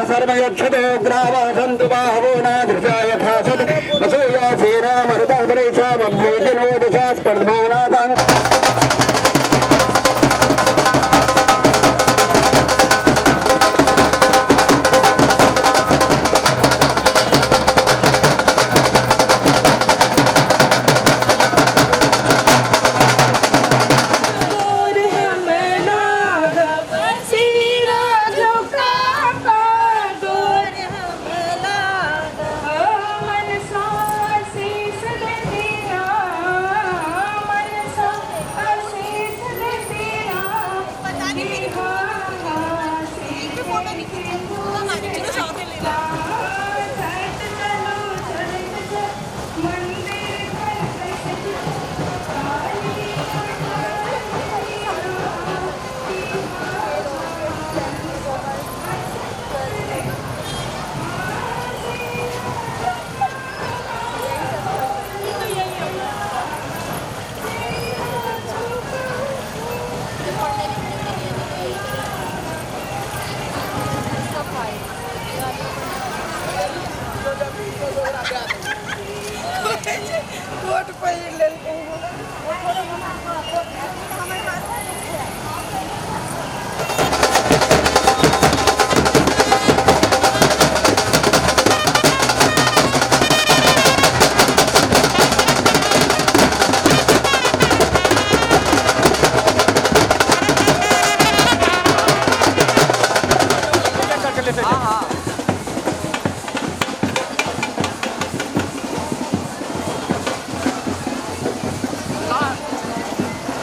सर्वयक्षते ग्रावा सन्तु बाहवो नादृशा यथा सत् असूया सेना मरुतः परेषा मभ्योजनो दिशा स्पर्धमानातान्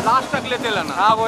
लास्ट तक लेते लेना। हाँ वो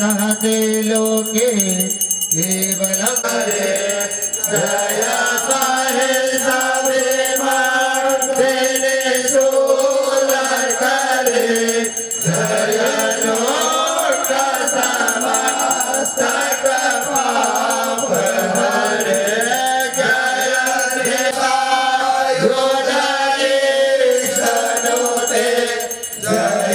सहते लोके केवलं दया पाहे सबे मार्गेने सोलर करे जय लोक समस्त पाप हरे जय देवा योदाये सनोते जय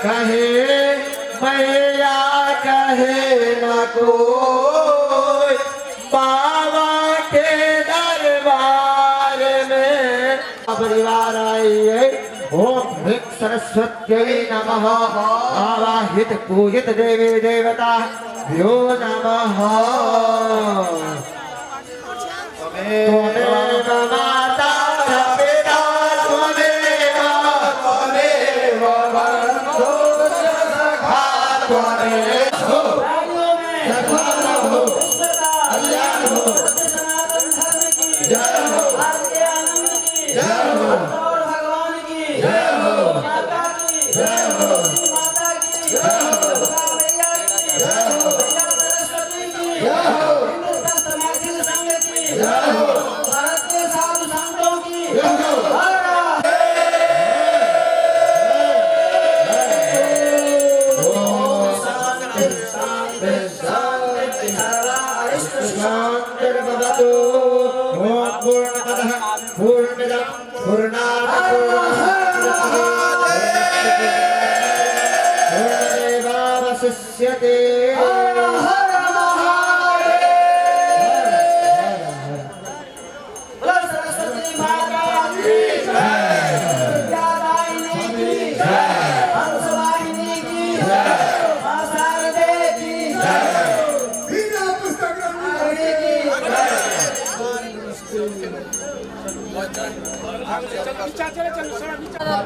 कहे मैया कहे न कोई बाबा के दरबार में परिवार आइए ओम ह्रीं सरस्वत्यै नमः आवाहित पूजित देवी देवता भ्यो नमः त्वमेव माता पिता त्वमेव भारतीय साधु संतों की पूर्णमिदं पूर्णात् पूर्णमेवावशिष्यते सरस्वती माता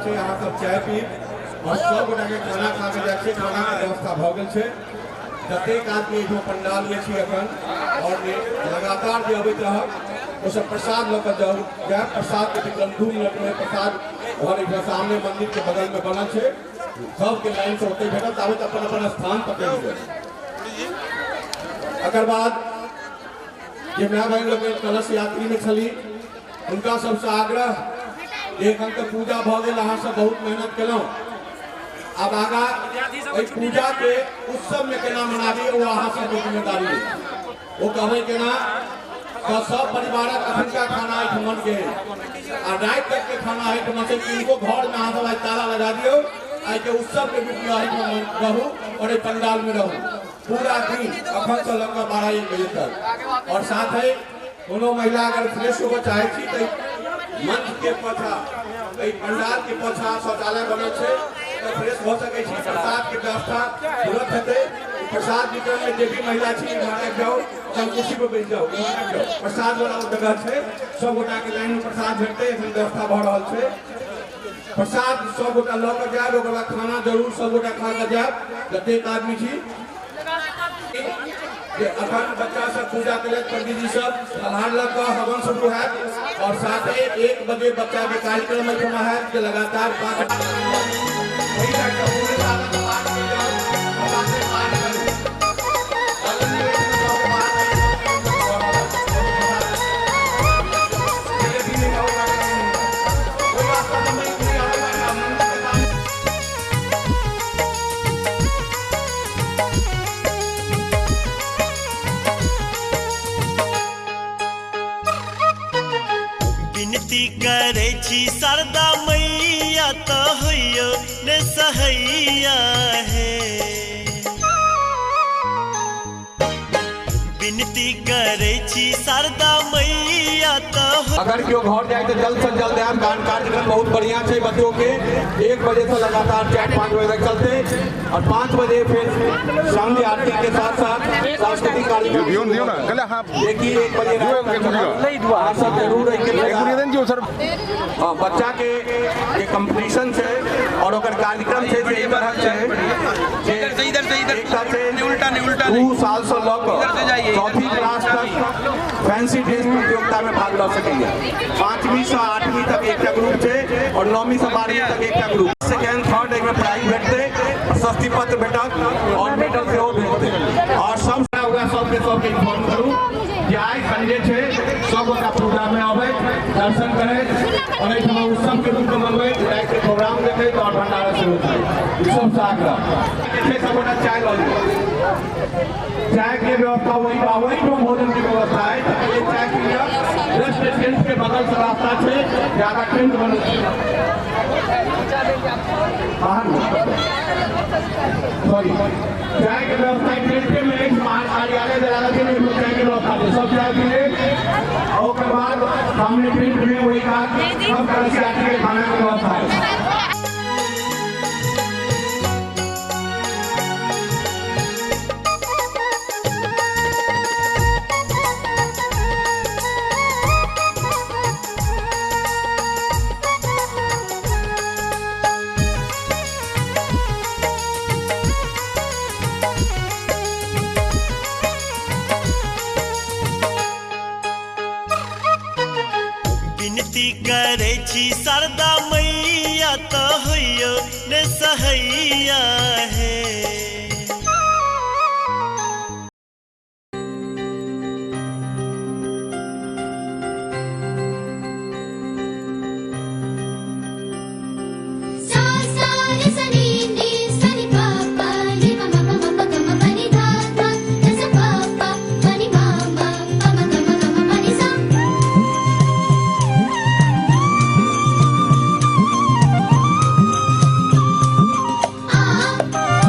यहाँ सब चाय पी और सब गोटा के खाना खा के जाए खाना के व्यवस्था भ गेल छै जतेक आदमी एहिठाम पंडाल में छी अखन और लगातार जे अबैत रहत ओ सब प्रसाद लऽ कऽ जाए प्रसाद के वितरण 2 मिनट में प्रसाद और एक सामने मंदिर के बगल में बनल छै सबके लाइन से ओते भेटत आबैत अपन अपन स्थान पकड़ जाए। एकर बाद जे माय बहन लोग कलश यात्री में छली उनका सबसे आग्रह एक अंक पूजा भ गेल अहाँ सब बहुत मेहनत केलहुँ अब आगा पूजा के उत्सव में केना मनाबी वो अहाँ सब जिम्मेदारी वो कहबै केना तो सब परिवारक अखनका खाना एठमन के आ रात तक के खाना एठमन से इनको घर में अहाँ सब ताला लगा दियो आई के उत्सव के बीच में रहू और पंडाल में रहू पूरा दिन अखन से लगभग 12-1 बजे तक और साथ ही कोनो महिला अगर फ्रेश होगा चाहे छी तो मंच के पछा पंडाल के पछा शौचालय बनल छै तो फ्रेश हो सके छी प्रसाद के व्यवस्था तुरंत हेतै प्रसाद वितरण में जे भी महिला छी वहां जाओ सब कुर्सी पे बैठ जाओ प्रसाद वाला जगह छै सब गोटा के लाइन में प्रसाद भेटतै एखन व्यवस्था भ रहल छै प्रसाद सब गोटा लऽ कऽ जायब ओकर बाद खाना जरूर सब गोटा खा कऽ जायब जतेक आदमी छी अखन बच्चा सब पूजा करे पंडित जी सब फलहार लग हवन शुरू है और साथ ही 1 बजे बच्चा के कार्यक्रम है कि लगातार 5 विनती करे छी शारदा मैया तो होइयो ने सहैया है विनती करे छी शारदा मैया तो अगर क्यों घर जाए तो जल्द से जल्द आम कार्यक्रम बहुत बढ़िया है बच्चों के 1 बजे से लगातार 4-5 बजे तक चलते और 5 बजे फिर शाम की आरती के साथ साथ सांस्कृतिक कार्यक्रम देखिए 1 बजे सब जरूर बच्चा के कंपटीशन है और कार्यक्रम है उल्टा 2 साल से लग 4वीं क्लास तक फैंसी ड्रेस प्रतियोगिता में भाग ले सकेंगे 5वीं से 8वीं तक एक ग्रुप है और 9वीं से 12वीं तक एक ग्रुप सेकेंड थर्ड में प्राइज भेटते प्रशस्ति पत्र भेटत और मेडल से भेटते और सबके इन्फॉर्म करूँ जे आइ संडे है सब गोटा प्रोग्राम में आवे दर्शन करे और उत्सव के रूप में मनबे रात के प्रोग्राम देखे और भंडारा शुरू करे सब से आग्रह सब गोटा चाय लो चाय की व्यवस्था वही भोजन की व्यवस्था है ये चाय की रेस्ट टेंट के बगल से रास्ता है ज्यादा टेंट बने सॉरी चाय की व्यवस्था टेंट में एक कार्यालय चाय की व्यवस्था है सब चाय पीले और उसके बाद सामने टेंट में वही कहा सब तरह से आके खाना की व्यवस्था है। विनती करे छी शारदा मैया तो होइयो ने सहैया है Ah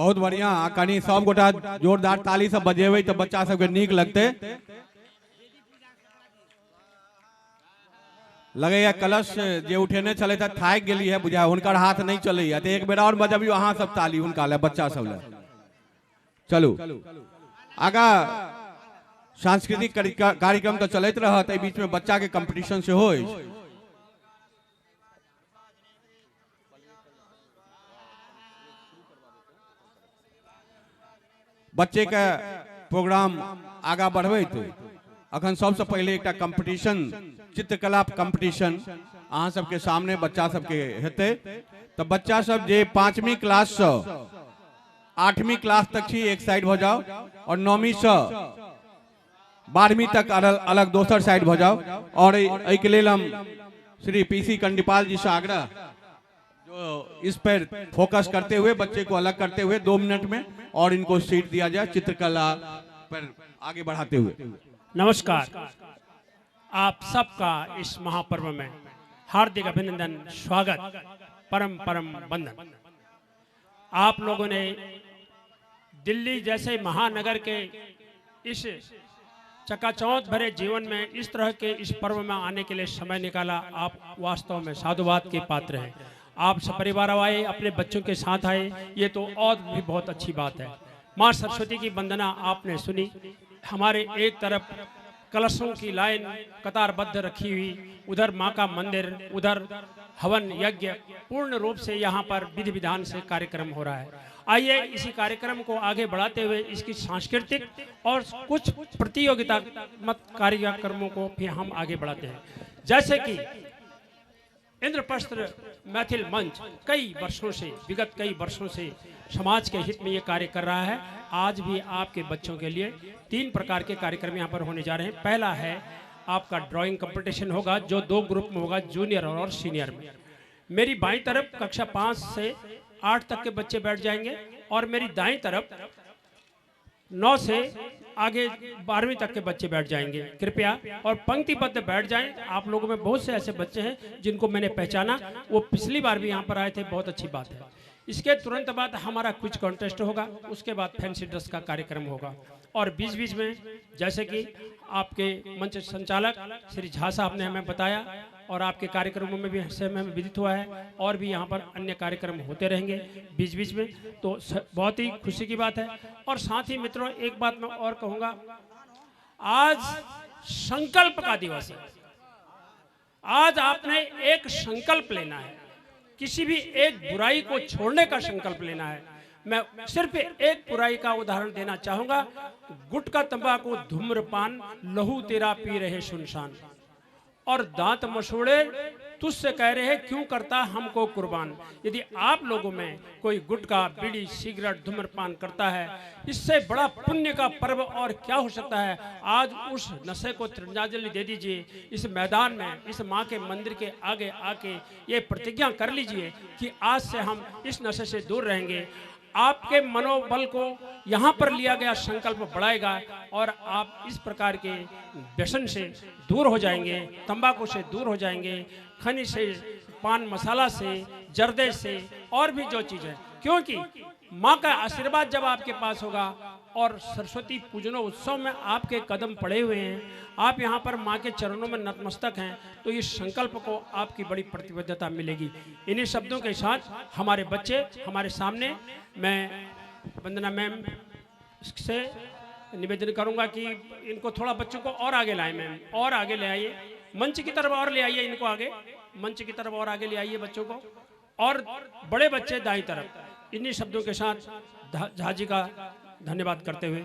बहुत बढ़िया। कनी सब गोटा जोरदार ताली सब बजेबे तो बच्चा सबके नीक लगते। लगैया कलश जे उठेने चले था थाक गेली है बुझा, हुनकर हाथ नहीं चलैया तो एक बेर और बजबियो अहाँ सब ताली हुनका ले, बच्चा सब ले। चलू आगा सांस्कृतिक कार्यक्रम तो चलते रहत, बीच में बच्चा के कंपटीशन से हो। बच्चे का प्रोग्राम आगा बढ़े तो अखन सबसे पहले एक कंपटीशन, चित्रकला कंपटीशन अहाँ सबके सामने बच्चा सबके हेते। तो बच्चा सब जे 5वीं क्लास से 8वीं क्लास तक छी एक साइड हो जाओ, और 9वीं से 12वीं तक अलग दोसर साइड हो जाओ। और एक लेल हम श्री पीसी कंडीपाल जी से आग्रह जो इस पर फोकस करते हुए बच्चे को अलग करते हुए 2 मिनट में और इनको सीट दिया जाए चित्रकला पर आगे बढ़ाते हुए। नमस्कार, आप सबका इस महापर्व में हार्दिक अभिनंदन, स्वागत, परम परम वंदन। आप लोगों ने दिल्ली जैसे महानगर के इस चकाचौंध भरे जीवन में इस तरह के इस पर्व में आने के लिए समय निकाला, आप वास्तव में साधुवाद के पात्र हैं। आप सपरिवार आए, अपने बच्चों के साथ आए, ये तो और भी बहुत अच्छी बात है। माँ सरस्वती की वंदना आपने सुनी। हमारे एक तरफ कलशों की लाइन कतारबद्ध रखी हुई, उधर माँ का मंदिर, उधर हवन यज्ञ, पूर्ण रूप से यहाँ पर विधि विधान से कार्यक्रम हो रहा है। आइए इसी कार्यक्रम को आगे बढ़ाते हुए इसकी सांस्कृतिक और कुछ प्रतियोगितात्मक कार्यक्रमों को भी हम आगे बढ़ाते हैं। जैसे कि इंद्रप्रस्थ मैथिल मंच कई वर्षों से, विगत कई वर्षों से समाज के हित में ये कार्य कर रहा है। आज भी आपके बच्चों के लिए 3 प्रकार के कार्यक्रम यहाँ पर होने जा रहे हैं। पहला है आपका ड्राइंग कंपटीशन होगा, जो 2 ग्रुप में होगा, जूनियर और सीनियर में। मेरी बाईं तरफ कक्षा 5 से 8 तक के बच्चे बैठ जाएंगे और मेरी दाईं तरफ 9 से आगे 12वीं तक के बच्चे बैठ जाएंगे। कृपया और पंक्तिबद्ध बैठ जाएं। आप लोगों में बहुत से ऐसे बच्चे हैं जिनको मैंने पहचाना, वो पिछली बार भी यहाँ पर आए थे, बहुत अच्छी बात है। इसके तुरंत बाद हमारा क्विज कॉन्टेस्ट होगा, उसके बाद फैंसी ड्रेस का कार्यक्रम होगा। और बीच बीच में जैसे कि आपके मंच संचालक श्री झा साहब ने हमें बताया और आपके कार्यक्रमों में भी से हमें विदित हुआ है, और भी यहाँ पर अन्य कार्यक्रम होते रहेंगे बीच बीच में, तो बहुत ही खुशी की बात है। और साथ ही मित्रों एक बात मैं और कहूँगा, आज संकल्प का दिवस है। आज आपने एक संकल्प लेना है, किसी भी एक बुराई को छोड़ने का संकल्प लेना है। मैं सिर्फ एक बुराई का उदाहरण देना चाहूंगा, गुटखा, तंबाकू, धूम्रपान, लहू तेरा पी रहे सुनसान, और दांत मसूड़े तुझसे कह रहे क्यों करता हमको कुर्बान। यदि आप लोगों में कोई गुटखा, बीड़ी, सिगरेट, धूम्रपान करता है, इससे बड़ा पुण्य का पर्व और क्या हो सकता है। आज उस नशे को श्रद्धांजलि दे दीजिए। इस मैदान में, इस माँ के मंदिर के आगे आके ये प्रतिज्ञा कर लीजिए कि आज से हम इस नशे से दूर रहेंगे। आपके मनोबल को यहाँ पर लिया गया संकल्प बढ़ाएगा और आप इस प्रकार के व्यसन से दूर हो जाएंगे, तंबाकू से दूर हो जाएंगे, खनिज से, पान मसाला से, जर्दे से, और भी जो चीज़ है। क्योंकि माँ का आशीर्वाद जब आपके पास होगा और सरस्वती पूजनो उत्सव में आपके कदम पड़े हुए हैं, आप यहाँ पर माँ के चरणों में नतमस्तक हैं, तो इस संकल्प को आपकी बड़ी प्रतिबद्धता मिलेगी। इन्हीं शब्दों के साथ हमारे बच्चे हमारे सामने, मैं वंदना मैम से निवेदन करूँगा कि इनको थोड़ा बच्चों को और आगे लाएं। मैम और आगे ले आइए, मंच की तरफ और ले आइए, इनको आगे मंच की तरफ और आगे ले आइए बच्चों को, और बड़े बच्चे दाईं तरफ। इन्हीं शब्दों के साथ झा जी का धन्यवाद करते हुए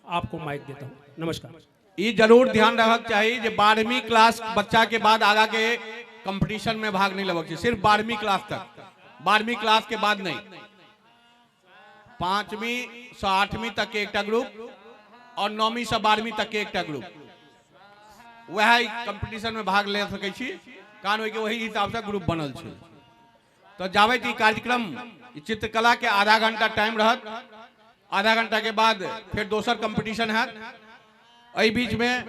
आपको माइक देता हूँ। नमस्कार। ये जरूर ध्यान रखना चाहिए कि 12वीं क्लास बच्चा के बाद आगा के कंपटीशन में भाग नहीं लेना चाहिए, सिर्फ 12वीं क्लास तक, 12वीं क्लास के बाद नहीं। 5वीं से 8वीं तक के एक ग्रुप और 9वीं से 12वीं तक के एक ग्रुप, वह कंपटीशन में भाग ले सके छी, कारण के वही हिसाब से ग्रुप बनल छे। तो जावे थी कार्यक्रम चित्रकला के आधा घंटा टाइम रहत, आधा घंटा के बाद फिर दोसर कंपटीशन है। एहि बीच में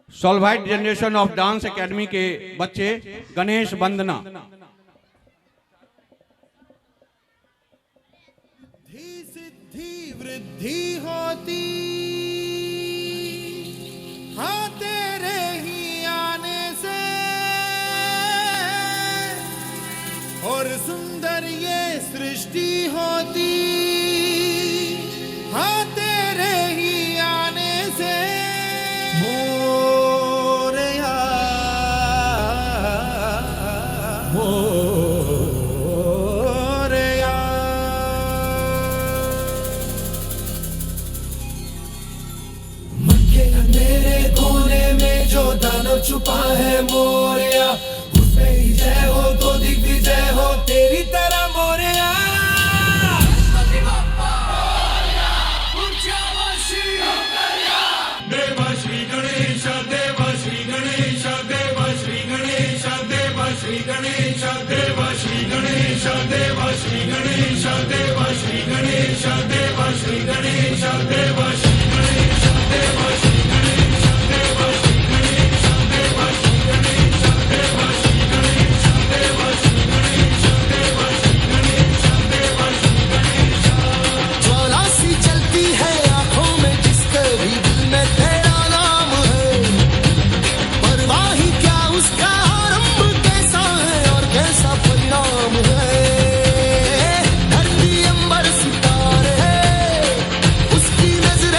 सोलवाइट जनरेशन ऑफ डांस एकेडमी के बच्चे गणेश वंदना। सिद्धि वृद्धि होती हाँ तेरे ही आने से, और सुंदर ये सृष्टि होती हाँ तेरे ही आने से। मोरया मोरया मन के अंधेरे कोने में जो दानव छुपा है मोरया, उसमें ही जय हो तो दिग्विजय हो तेरी तरह मोरया। देव श्री गणेश देव श्री गणेश देव श्री गणेश देव श्री गणेश देव श्री गणेश देव श्री गणेश देव श्री गणेश देव श्री गणेश देव श्री गणेश देव श्री गणेश देव श्री गणेश देव श्री गणेश देव श्री गणेश देव श्री गणेश देव श्री गणेश देव श्री गणेश। ज्वाला सी चलती है आंखों में जिसके भी दिल में तेरा नाम है, परवाही क्या उसका आरंभ कैसा है और कैसा परिणाम है। धरती अंबर सितारे उसकी नजर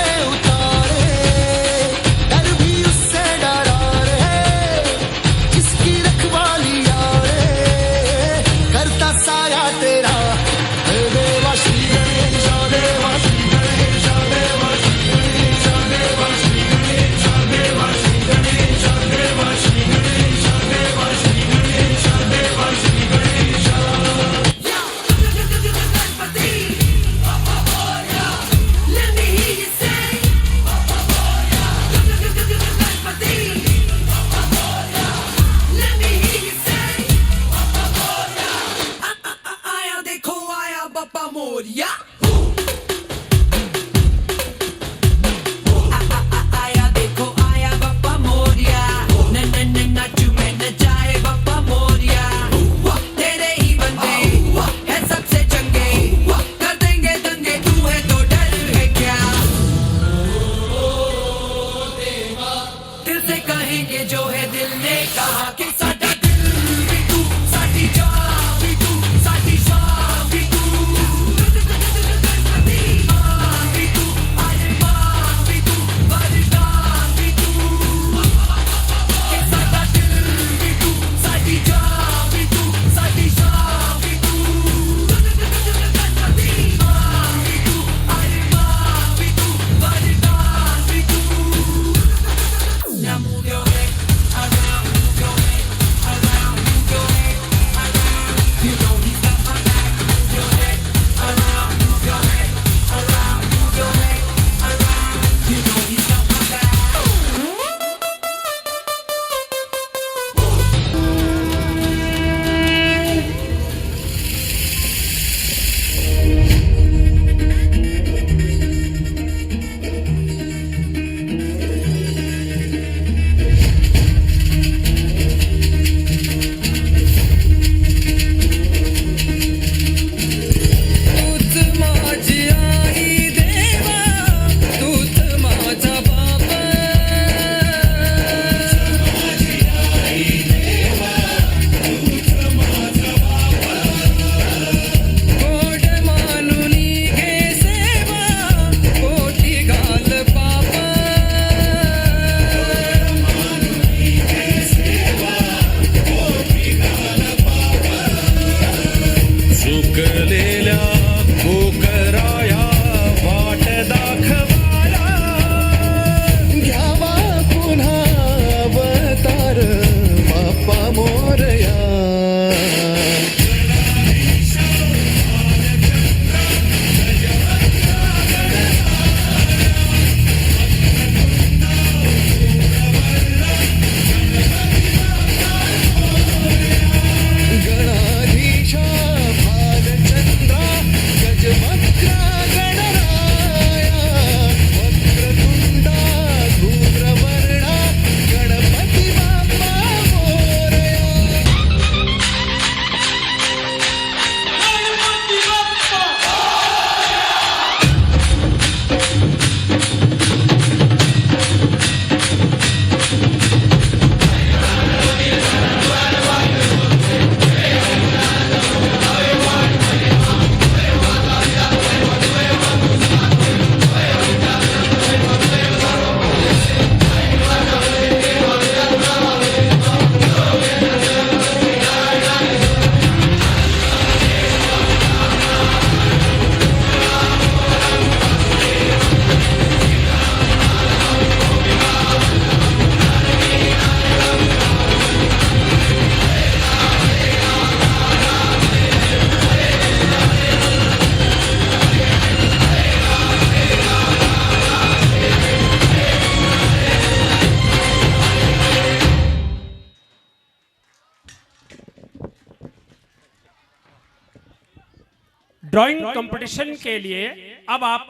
ड्राइंग कंपटीशन के लिए अब आप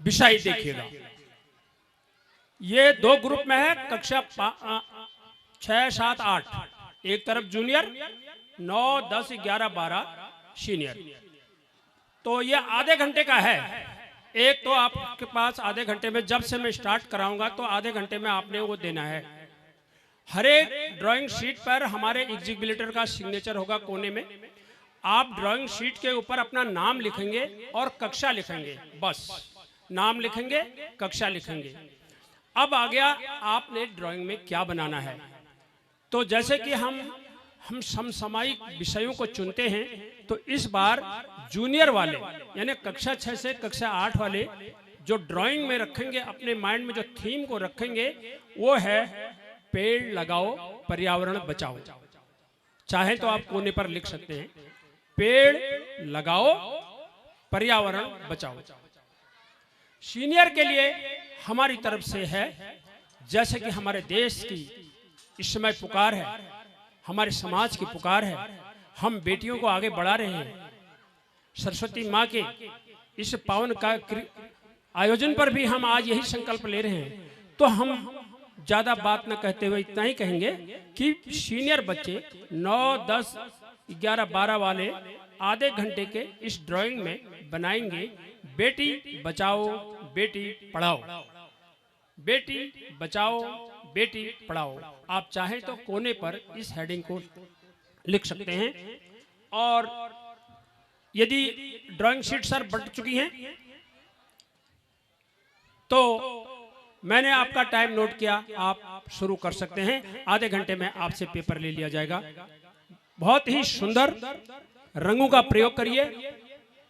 विषय देखिएगा। ये 2 ग्रुप में है, कक्षा 6, 7, 8, एक तरफ जूनियर, 9, 10, 11, 12 सीनियर। तो ये आधे घंटे का है। एक तो आपके पास आधे घंटे में, जब से मैं स्टार्ट कराऊंगा तो आधे घंटे में आपने वो देना है। हर एक ड्राइंग शीट पर हमारे एग्जीक्यूटिव का सिग्नेचर होगा कोने में। आप ड्राइंग शीट के ऊपर अपना नाम लिखेंगे और कक्षा लिखेंगे, बस नाम लिखेंगे, कक्षा लिखेंगे। अब आ गया आपने ड्राइंग में क्या बनाना है। तो जैसे कि हम समसामयिक विषयों को चुनते हैं, तो इस बार जूनियर वाले यानी कक्षा 6 से कक्षा 8 वाले जो ड्राइंग में रखेंगे, अपने माइंड में जो थीम को रखेंगे, वो है पेड़ लगाओ पर्यावरण बचाओ। चाहे तो आप कोने पर लिख सकते हैं, पेड़ लगाओ पर्यावरण बचाओ। सीनियर के लिए हमारी तरफ से है, जैसे कि हमारे देश की इस समय पुकार है, हमारे समाज की पुकार है, हम बेटियों को आगे बढ़ा रहे हैं। सरस्वती माँ के इस पावन का आयोजन पर भी हम आज यही संकल्प ले रहे हैं। तो हम ज़्यादा बात न कहते हुए इतना ही कहेंगे कि सीनियर बच्चे 9, 10, 11, 12 वाले आधे घंटे के इस ड्राइंग में बनाएंगे बेटी बचाओ बेटी पढ़ाओ, बेटी बचाओ बेटी पढ़ाओ। आप चाहें तो कोने पर इस हेडिंग को लिख सकते हैं। और यदि ड्राइंग शीट सर बढ़ चुकी हैं तो मैंने आपका टाइम नोट किया, आप शुरू कर सकते हैं। आधे घंटे में आपसे पेपर ले लिया जाएगा। बहुत ही सुंदर रंगों का प्रयोग करिए,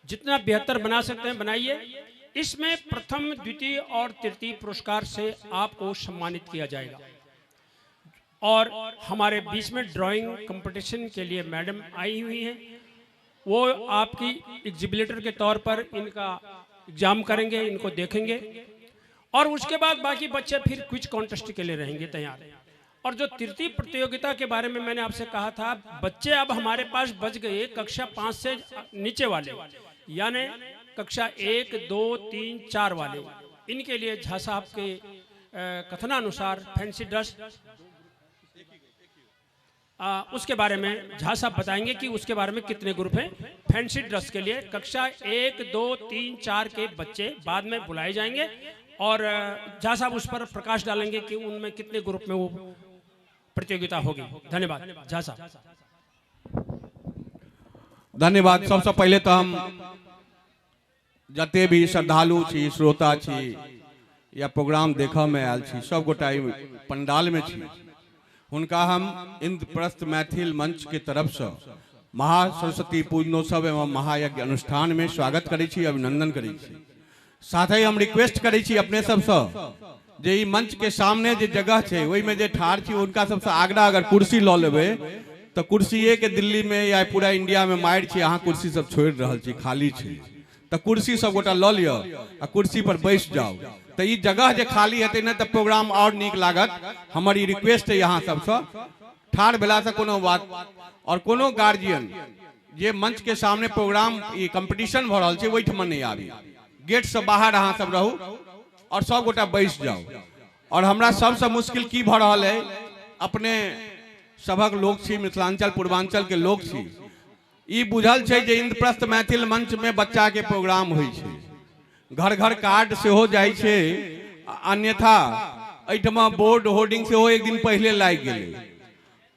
जितना बेहतर बना सकते हैं बनाइए। इसमें प्रथम, द्वितीय और तृतीय पुरस्कार से आपको सम्मानित किया जाएगा। और हमारे बीच में ड्राइंग कंपटीशन के लिए मैडम आई हुई हैं, वो आपकी एग्जीबिटर के तौर पर इनका एग्जाम करेंगे, इनको देखेंगे और उसके बाद बाकी बच्चे फिर क्विज कॉन्टेस्ट के लिए रहेंगे तैयार। और जो तृतीय प्रतियोगिता के बारे में मैंने आपसे कहा था, बच्चे अब हमारे पास बच गए कक्षा 5 से नीचे वाले, यानी कक्षा 1, 2, 3, 4 वाले। इनके लिए झा साहब के कथनानुसार फैंसी ड्रेस, उसके बारे में झा साहब बताएंगे कि उसके बारे में कितने ग्रुप हैं। फैंसी ड्रेस के लिए कक्षा 1, 2, 3, 4 के बच्चे बाद में बुलाए जाएंगे और झा साहब उस पर प्रकाश डालेंगे कि उनमें कितने ग्रुप में वो प्रतियोगिता होगी। धन्यवाद झा साहब। धन्यवाद। सबसे पहले तो हम जते भी श्रद्धालु छी, श्रोता छी या प्रोग्राम देखा में आयल छी, सब गोटा पंडाल में छी, उनका हम इंद्रप्रस्थ मैथिल मंच के तरफ से महासरस्वती पूजनोत्सव एवं महायज्ञ अनुष्ठान में स्वागत करै छी, अभिनंदन करै छी। साथ ही हम रिक्वेस्ट करै छी अपने सबसे जे ई मंच के सामने जे जगह छै ओहि में जे ठाड़ छी उनका सबसे आग्रह, अगर कुर्सी लऽ लेबै तो कुर्सीए के दिल्ली में या पूरा इंडिया में मारि छी, अहाँ कुर्सी सब छोड़ि रहल छी, खाली छै, तो कुर्सी सब गोटा लऽ लिअ आ कुर्सी पर बैस जाओ। तो ई जगह जे खाली हेतै न तो प्रोग्राम और नीक लागत। हमर ई रिक्वेस्ट है यहाँ सबसे, ठाड़ भेला से कोनो बात। और कोनो गार्जियन जे मंच के सामने प्रोग्राम ई कंपटीशन भ रहल छै ओहिठाम नहीं आबी, गेट से बाहर अहाँ सब रहू और सब गोटा बैस जाओ। और हमरा सबसे मुश्किल की भ रहल है, अपने सभक लोग छी, मिथिलांचल पूर्वांचल के लोग छी, ई बुझल छै जे इंद्रप्रस्थ मैथिल मंच में बच्चा के प्रोग्राम होइ छै, घर घर कार्ड से हो जाय छै, अन्यथा एठमा बोर्ड होर्डिंग से हो एक दिन पहले लाग गेलै।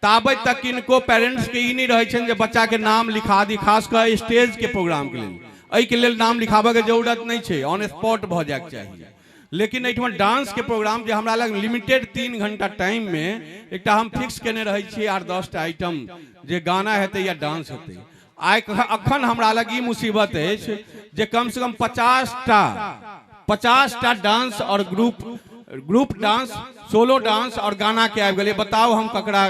ताबे तक इनको पेरेंट्स के ई नहीं रहे छन जे बच्चा के नाम लिखा दी, खास कर स्टेज के प्रोग्राम के लेल। एहि के लेल नाम लिखाबे के जरूरत नहीं छै, ऑन स्पॉट भ जाय चाहिए। लेकिन एठमा डांस के प्रोग्राम जे हमरा लग लिमिटेड 3 घंटा टाइम में एकटा हम फिक्स केने रहे छी 8-10 टा आइटम जे गाना हेतै या डांस हेतै। आइ अखन हमरा लग ई मुसीबत अछि जे कम से कम 50 टा डांस और ग्रुप डांस, सोलो डांस और गाना के आबि गेलै। बताओ हम ककरा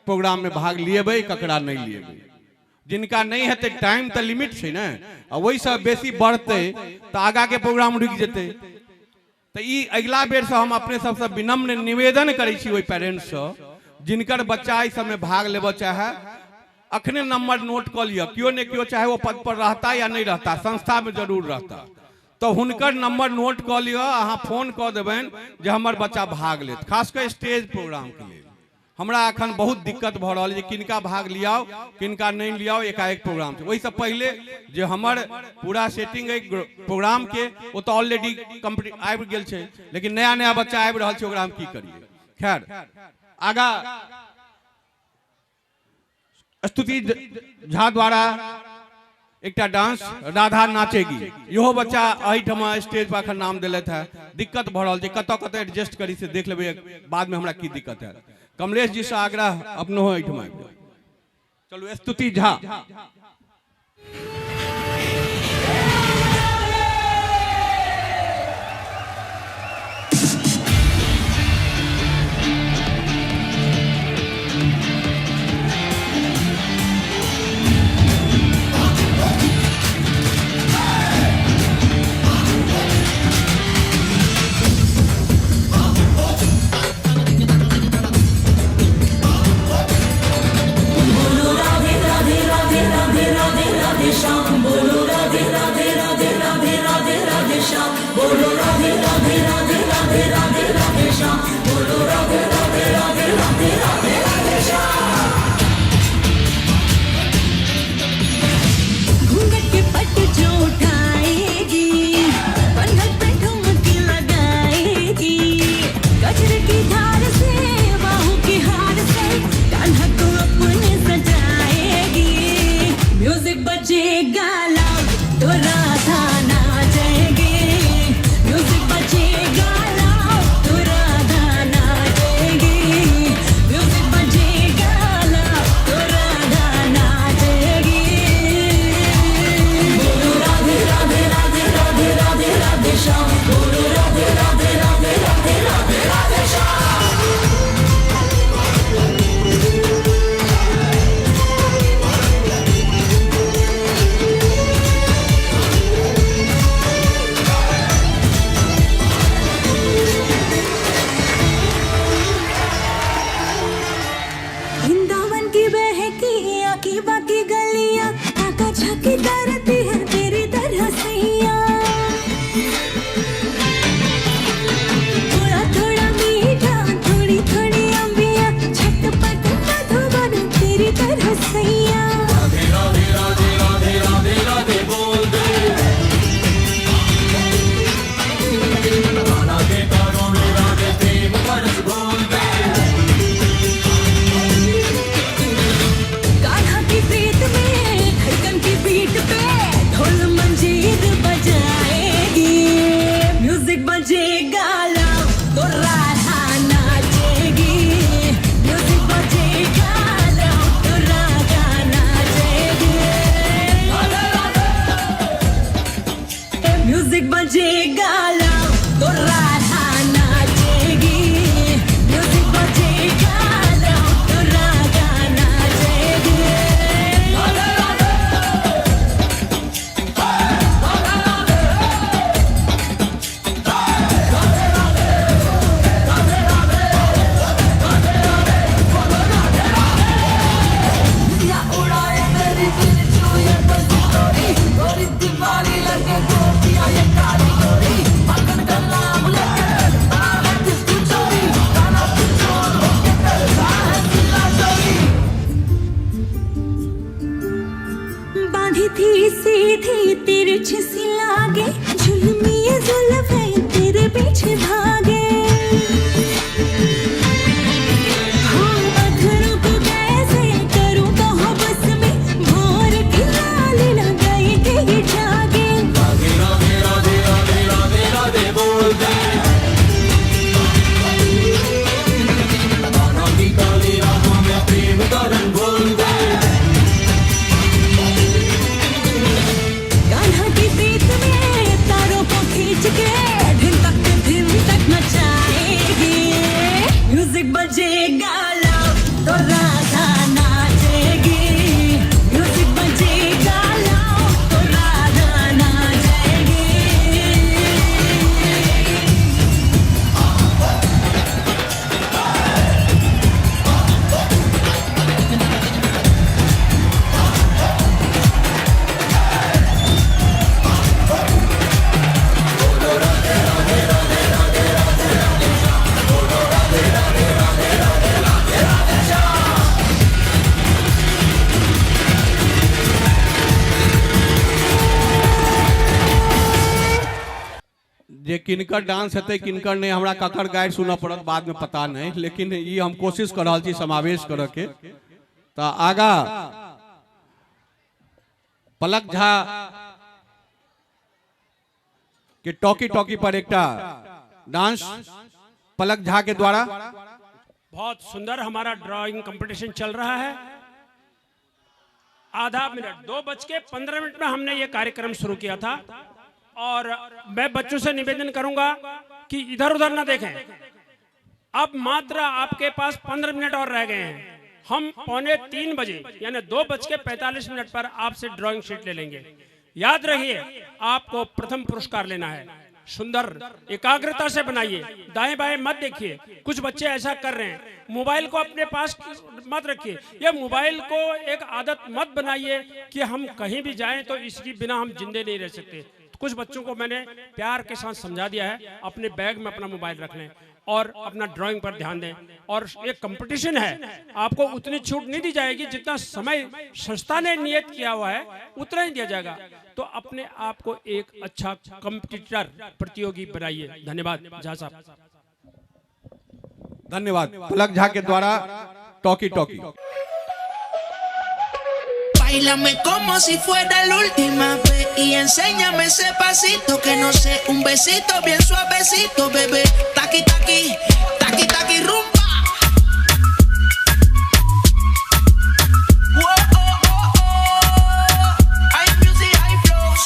प्रोग्राम में भाग लिएबै, ककरा नहीं लिएबै। जिनका नहीं हेतै, टाइम तो लिमिट छै ने, वही सब बेसी बढ़तै तो आगा के प्रोग्राम रुक जेतै। तो ई अगला बेर से हम अपने सबसे विनम्र निवेदन करै छी ओइ पेरेंट्स से जिनकर बच्चा इस सब में भाग लेबऽ चाहे, अखने नंबर नोट कर लिया, क्यों नहीं क्यों, चाहे वो पद पर रहता या नहीं रहता, संस्था में जरूर रहता, तो हुनकर नंबर नोट कर लिया, अहाँ फोन कर देवें जे हमर बच्चा भाग लेत, खासकर स्टेज प्रोग्राम के लिए। हमरा अखन बहुत दिक्कत भ रहा है, किनका भाग लियाओ किनका नहीं लियाओ एकाएक प्रोग्राम से। वही से पहले जो हमर पूरा सेटिंग है प्रोग्राम के, वो तो ऑलरेडी कंप्लीट आबि गेल छै, लेकिन नया नया बच्चा आबि रहल छै, ओकरा हम की करिए। खैर आगा स्तुति झा द्वारा एक डांस राधा नाचेगी, इहो बच्चा एहिठाम स्टेज पर अखन नाम दिलत है, दिक्कत भ रहा है, कतौ कतौ एडजस्ट करी से देख लेबै बाद में हमरा की दिक्कत है। कमलेश जी से आग्रह अपनो एहिठाम आबि जाउ। चलू स्तुति झा। कान्हा की प्रीत में तारों को खींच के दिन तक नचा जे किनकर डांस हेतै किनकर नहीं हमरा ककर गाइड सुनऽ पड़त बाद में पता नहीं, लेकिन ये हम कोशिश कर रहा छी समावेश करे के। तो आगा पलक झा के टॉकी टॉकी पर एक डांस पलक झा के द्वारा। बहुत सुंदर हमारा ड्राइंग कंपटीशन चल रहा है। आधा मिनट 2:15 में हमने ये कार्यक्रम शुरू किया था और मैं बच्चों से निवेदन करूंगा कि इधर उधर ना देखें। अब मात्र आपके पास 15 मिनट और रह गए हैं। हम 2:45 बजे यानी 2:45 पर आपसे ड्राइंग शीट ले लेंगे। याद रखिए आपको प्रथम पुरस्कार लेना है। सुंदर एकाग्रता से बनाइए, दाएं बाएं मत देखिए। कुछ बच्चे ऐसा कर रहे हैं, मोबाइल को अपने पास मत रखिए। ये मोबाइल को एक आदत मत बनाइए कि हम कहीं भी जाएं तो इसके बिना हम जिंदे नहीं रह सकते। तो कुछ बच्चों को मैंने प्यार के साथ समझा दिया है, अपने बैग में अपना मोबाइल रख लें और अपना ड्राइंग पर ध्यान दें। और एक कंपटीशन है, आपको उतनी छूट नहीं दी जाएगी जितना समय संस्था ने नियत किया हुआ है उतना ही दिया जाएगा। तो अपने आप को एक अच्छा कंपटीटर प्रतियोगी बनाइए। धन्यवाद झा साहब। धन्यवाद पलक झा के द्वारा talkie talkie. Báilame como si fuera la última vez y enséñame ese pasito que no sé, un besito bien suavecito, bebé. Taqui taqui, taqui taqui rumba. Whoa, oh, oh, oh. Hay music, hay flows.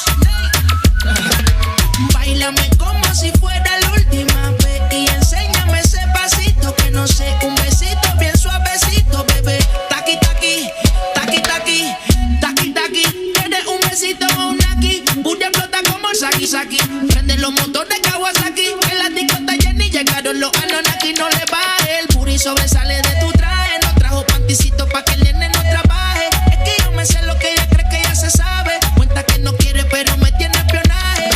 Báilame como si fuera la última vez y enséñame ese pasito que no sé, un besito bien suavecito, bebé. Taqui taqui, taqui taqui. Taki taki, eres un besito o un aquí. Booty explota como Saki Saki. Prende los motores Kawasaki. En la discota Jenny llegaron los Anunnaki. No le baje, el booty sobresale de tu traje. No trajo panticito pa' que el nene no trabaje. Es que yo me sé lo que ella cree que ya se sabe. Cuenta que no quiere pero me tiene espionaje.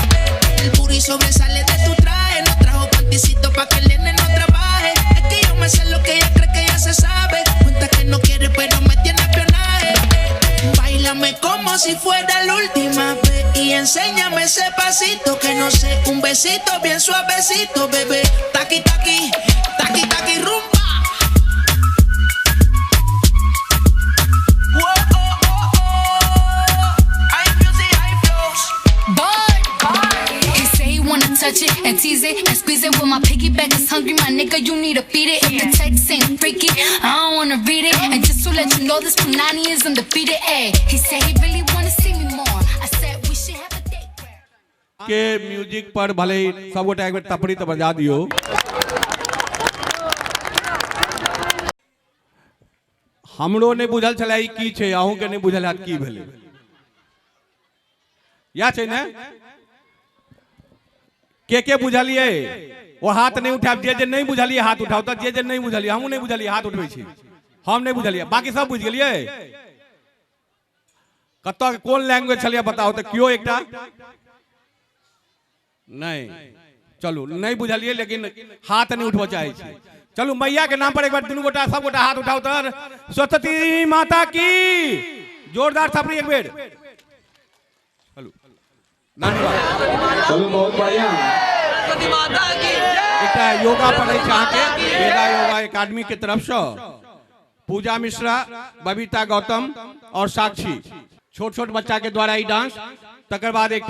El booty sobresale de tu traje. No trajo panticito pa' que el nene no trabaje. Es que yo me sé lo que ella cree que ya se sabe. Cuenta que no quiere pero me tiene espionaje. Báilame como si fuera la última vez y enséñame ese pasito que no sé, un besito bien suavecito, bebé. Taqui taqui, taqui taqui rumba. Whoa, oh, oh, oh. Hay music, hay flows. He say he wanna touch it and tease it and squeeze it. When my piggyback is hungry, my nigga, you need to feed it. If the text ain't freaky, I don't wanna read it. And just to let you know, this Punani is undefeated. Ay, he said he really wanna see me more. I said we should have a date. के music पर भले ही सब गोटा एक बार तपड़ी तो बजा दियो। हमरो ने बुझल छला ई की छै, अहूं के नहीं बुझल हाथ की भेलै। या छै ने के बुझलिए वो हाथ नहीं उठाब। जे नहीं बुझलिए हाथ उठाओ। तो जे नहीं बुझलिए हमहूँ नहीं बुझलिए हाथ उठबै छी। हम नहीं बुझलिए, बाकी सब बुझ गेलिए। कत कोन लैंग्वेज छलिए बताओ तो क्यों एकटा नहीं। चलू नहीं बुझलिए लेकिन हाथ नहीं उठबो चाहे छी। चलू मैया के नाम पर एक बार दुनू गोटा सब गोटा हाथ उठाओ। तर सरस्वती माता की जोरदार थपड़ी एक बेर। चलू धन्यवाद। चलो बहुत बढ़िया। एक योगा पढ़े चाहते वेदा योगा एकेडमी की तरफ से पूजा मिश्रा, बबीता गौतम और साक्षी छोट छोट बच्चा के द्वारा ई डांस। तकर बाद एक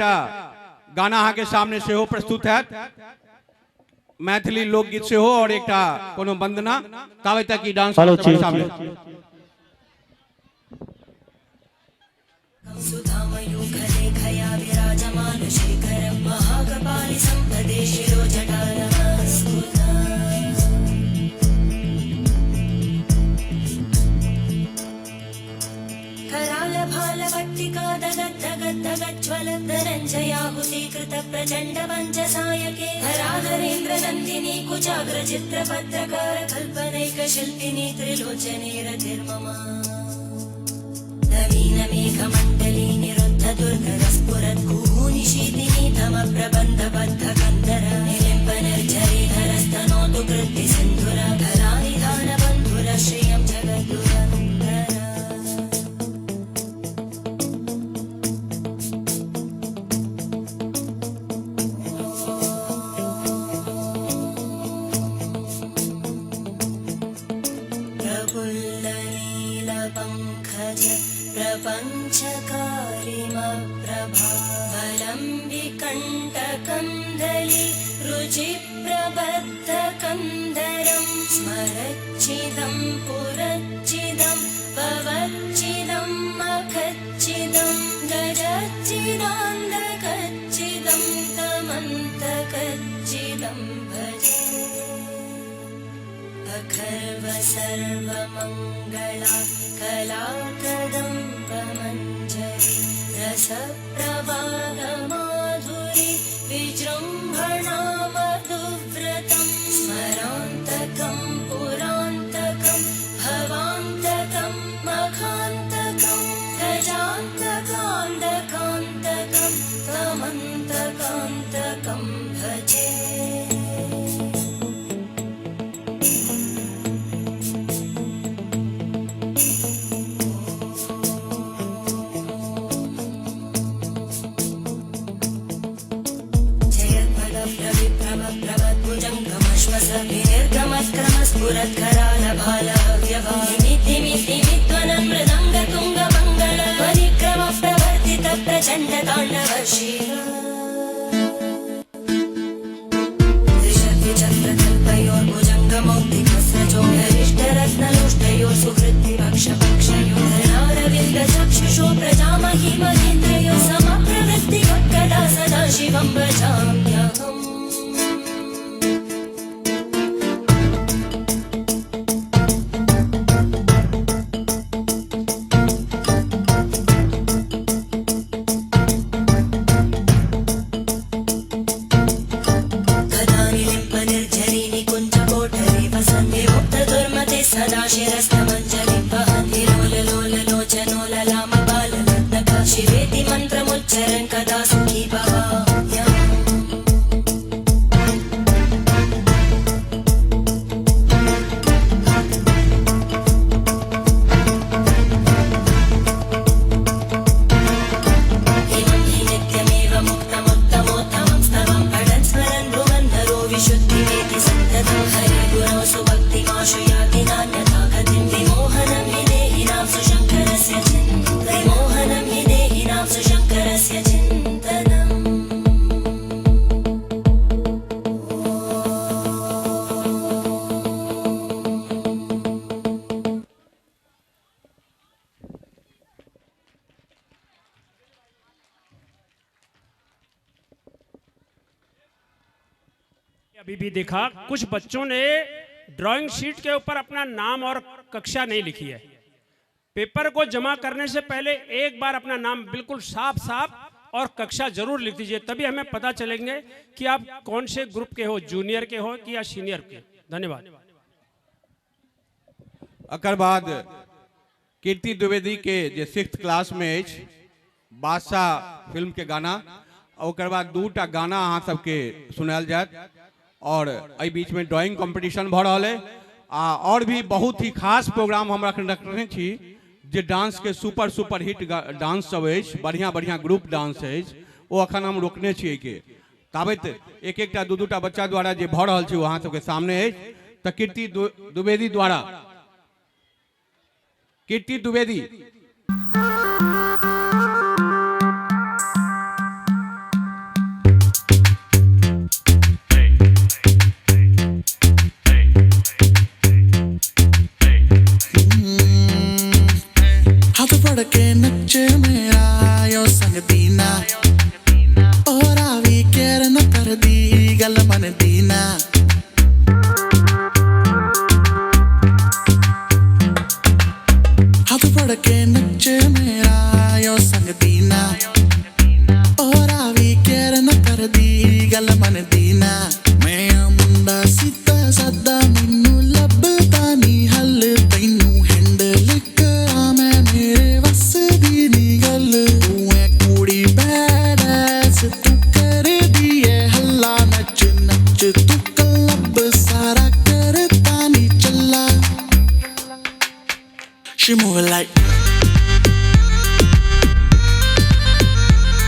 गाना अहाँ के सामने से हो प्रस्तुत है, मैथिली लोकगीत से हो और एक कोनो वंदना। तावे तक ई डांस सामने। धनञ्जयाहुतीकृत प्रचण्ड पञ्चसायके हराधरेन्द्र नन्दिनी कुचाग्र चित्र पत्रकार कल्पनैक शिल्पिनी त्रिलोचने रतिर्मम नवीन मेघमण्डली निरुद्ध दुर्धर स्फुरत् कुहूनिशीतिनी तम प्रबन्ध बद्ध कन्दर निलिम्ब निर्झरे धरस्तनोतु कृत्ति सिन्धुर धरानिधान बन्धुर श्रियं जगद्गुरन्दर। शुचिप्रबद्धकन्दरं स्मरच्चिदं पुरच्चिदं भवच्चिदं मखच्चिदं गजच्चिदान्धकच्चिदं तमन्तकच्चिदं भजे अखर्व सर्वमङ्गला कलाकदम्बमञ्जरी रसप्रवाहमाधुरी विजृम्भणा मधुव्रतं स्मरान्तकं पुरान्तकं भवान्तकं मखान्तकं गजान्तकान्तकान्तकं तमन्तकान्तकं भजे स्फुरत्करालभालव्यवानिमित्तिमित्तिमित्वनं मृदङ्गतुङ्गमङ्गल परिक्रमप्रवर्तित प्रचण्डताण्डवर्षिः त्रिशक्तिचक्रकल्पयोर्भुजङ्गमौक्तिकस्रजोगरिष्ठरत्नलोष्टयोः सुहृद्विपक्षपक्षयोः धरारविन्दचक्षुषो प्रजामहि महेन्द्रयोः समप्रवृत्तिवक्कदा सदा शिवं भजाम्यहम् सदाशिरस्तमञ्जलिं वहन्ति लोललोललोचनोललामबालरत्नका शिवेति मन्त्रमुच्चरन् कदा सुखी भवाम्यहम् इमं हि नित्यमेव मुक्तमुत्तमोत्तमं स्तवं पठन् स्मरन् भ्रुवन् नरो विशुद्धिमेति सन्ततं हरे गुरौ सुभक्तिमाशु याति नान्यथा गतिं विमोहनं हि देहिनां सुशङ्करस्य विमोहनं हि देहिनां सुशङ्करस्य चिन्तनम् अभी भी देखा कुछ बच्चों ने ड्राइंग शीट के ऊपर अपना नाम और कक्षा नहीं लिखी है। पेपर को जमा करने से पहले एक बार अपना नाम बिल्कुल साफ साफ और कक्षा जरूर लिख दीजिए, तभी हमें पता चलेंगे कि आप कौन से ग्रुप के हो, जूनियर के हो कि या सीनियर के। धन्यवाद। अकर बाद कीर्ति द्विवेदी के जे 6th क्लास में बादशाह फिल्म के गाना, और बाद 2टा गाना अहाँ सबके सुनायल जात, और एहि बीच में ड्राइंग कंपटीशन भ रहा है और भी बहुत ही खास प्रोग्राम हम रखने छी जे डांस के सुपर सुपर हिट डांस सब अछि, बढ़िया बढ़िया ग्रुप डांस अछि, वो अखन हम रोकने छियै के ताबत एक एकटा 2-2टा बच्चा द्वारा जे भ रहल छै अहाँ सबके सामने अछि। तऽ कीर्ति द्विवेदी द्वारा कीर्ति द्विवेदी के नच मेरा यो संग दीना और आवी केर न कर दी गल मन दीना हाथ पड़ के नच मेरा यो संग दीना और आवी केर न कर दी गल मन दीना मैं मुंडा सीता सदा मैनू लभदा नी हल तैनू हैंडल करा मैं मेरे she moving like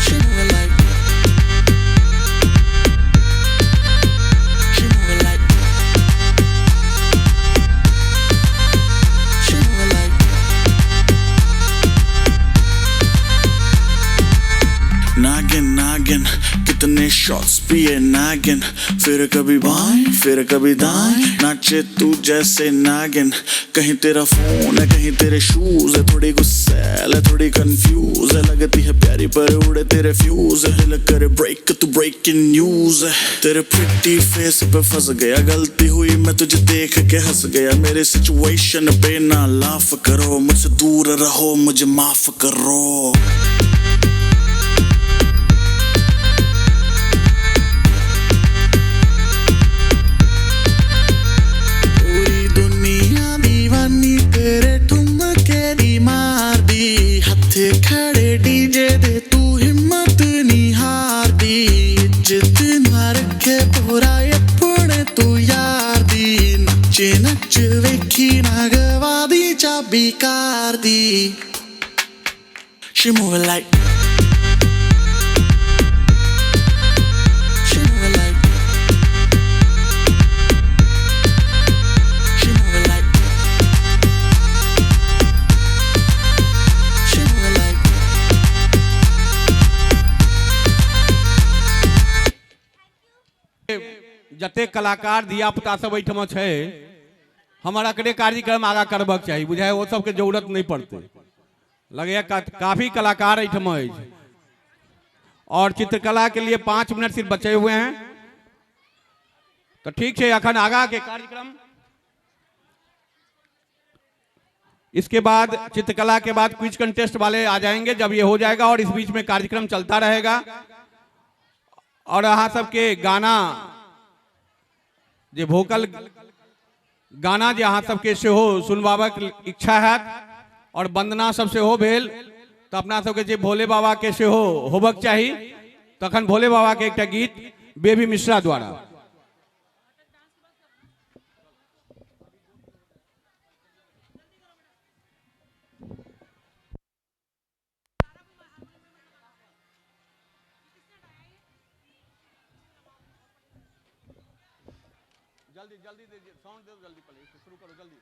she moving like she moving like she moving like नागिन नागिन कित कितने शॉट्स पिए नागिन, फिर कभी बाएं फिर कभी दाएं, नाचे तू जैसे नागिन। कहीं तेरा फोन है कहीं तेरे शूज है, थोड़ी गुस्सैल है थोड़ी कंफ्यूज है, लगती है प्यारी पर उड़े तेरे फ्यूज है, दिल करे ब्रेक तू ब्रेकिंग न्यूज है। तेरे प्रिटी फेस पे फंस गया, गलती हुई मैं तुझे देख के हंस गया, मेरे सिचुएशन पे ना लाफ करो, मुझसे दूर रहो मुझे माफ करो। पूरी दुनिया दीवानी तेरे ठुमके दी मार दी, हथे खड़े डीजे दे तू हिम्मत नहीं हार दी, इज्जत ना रखे पूरा अपने तू यार दी, नचे नच वेखी ना गवा दी चाबी car the. She move it like, she move it like, she move it like, she move it like. जते कलाकार धिया पुता सब एठमा छै, हमारा करे कार्यक्रम आगा करबक चाहिए, बुझाए वो सबके जरूरत नहीं पड़ते, लगे काफी कलाकार एठमा है। और चित्रकला के लिए 5 मिनट सिर्फ बचे हुए हैं, तो ठीक है अखन आगा के कार्यक्रम। इसके बाद चित्रकला के बाद क्विज कंटेस्ट वाले आ जाएंगे जब ये हो जाएगा, और इस बीच में कार्यक्रम चलता रहेगा। और यहाँ सबके गाना जे भोकल गाना जे अहाँ सबके से हो सुनबाबक इच्छा है, और वंदना सबसे हो भेल, तो अपना सबके जे भोले बाबा के से हो होबक चाहिए, तखन भोले बाबा के एक गीत बेबी मिश्रा द्वारा। जल्दी जल्दी दीजिए साउंड दो, जल्दी पहले शुरू करो जल्दी।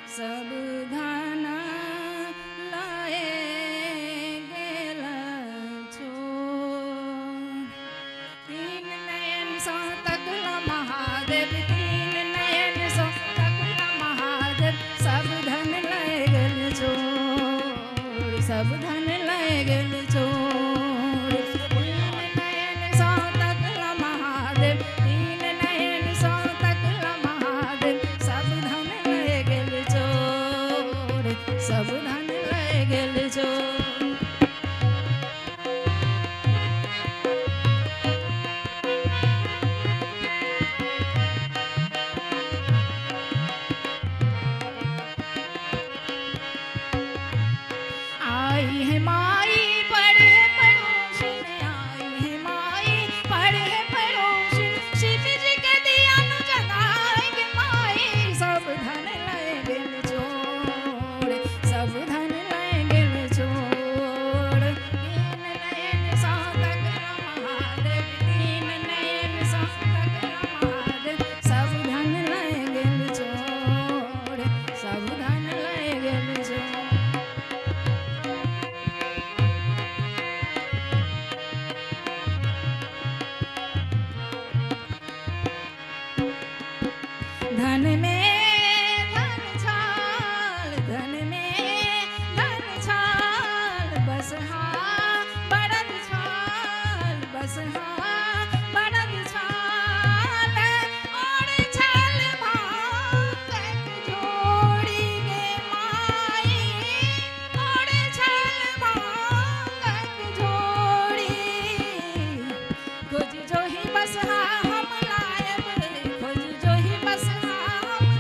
सब धन लाए गेल छोड़, तीन नयन सा तकला महादेव, तीन नयन सा तकला महादेव, सब धन लाए गेल छोड़, सब धन लाए गेल छोड़, तीन नयन सा तकला महादेव, तीन नयन सा तकला महादेव, सब धन लाए गेल छोड़, सब धन लाए गेल छोड़। आई है माई पढ़े पड़ोसिन, आई है माई पढ़े पड़ोसिन, शिव जी के दिया नु जगाएंगे माई, सब धन लाए गेल छोड़, सब धन लाए गेल छोड़, तीन नयन सा तकला महादेव, तीन नयन सा तकला महादेव, सब धन लाए गेल छोड़, सब धन लाए गेल छोड़। धन में धन छाल, धन में धन छाल, बस हाँ बड़द छाल, बस हाँ बड़द छाल, और छाल भांगत जोड़ी गे माई, और छाल भांगत जोड़ी, खोज जो ही बस हाँ हम लायब, खोज जो ही बस हाँ हम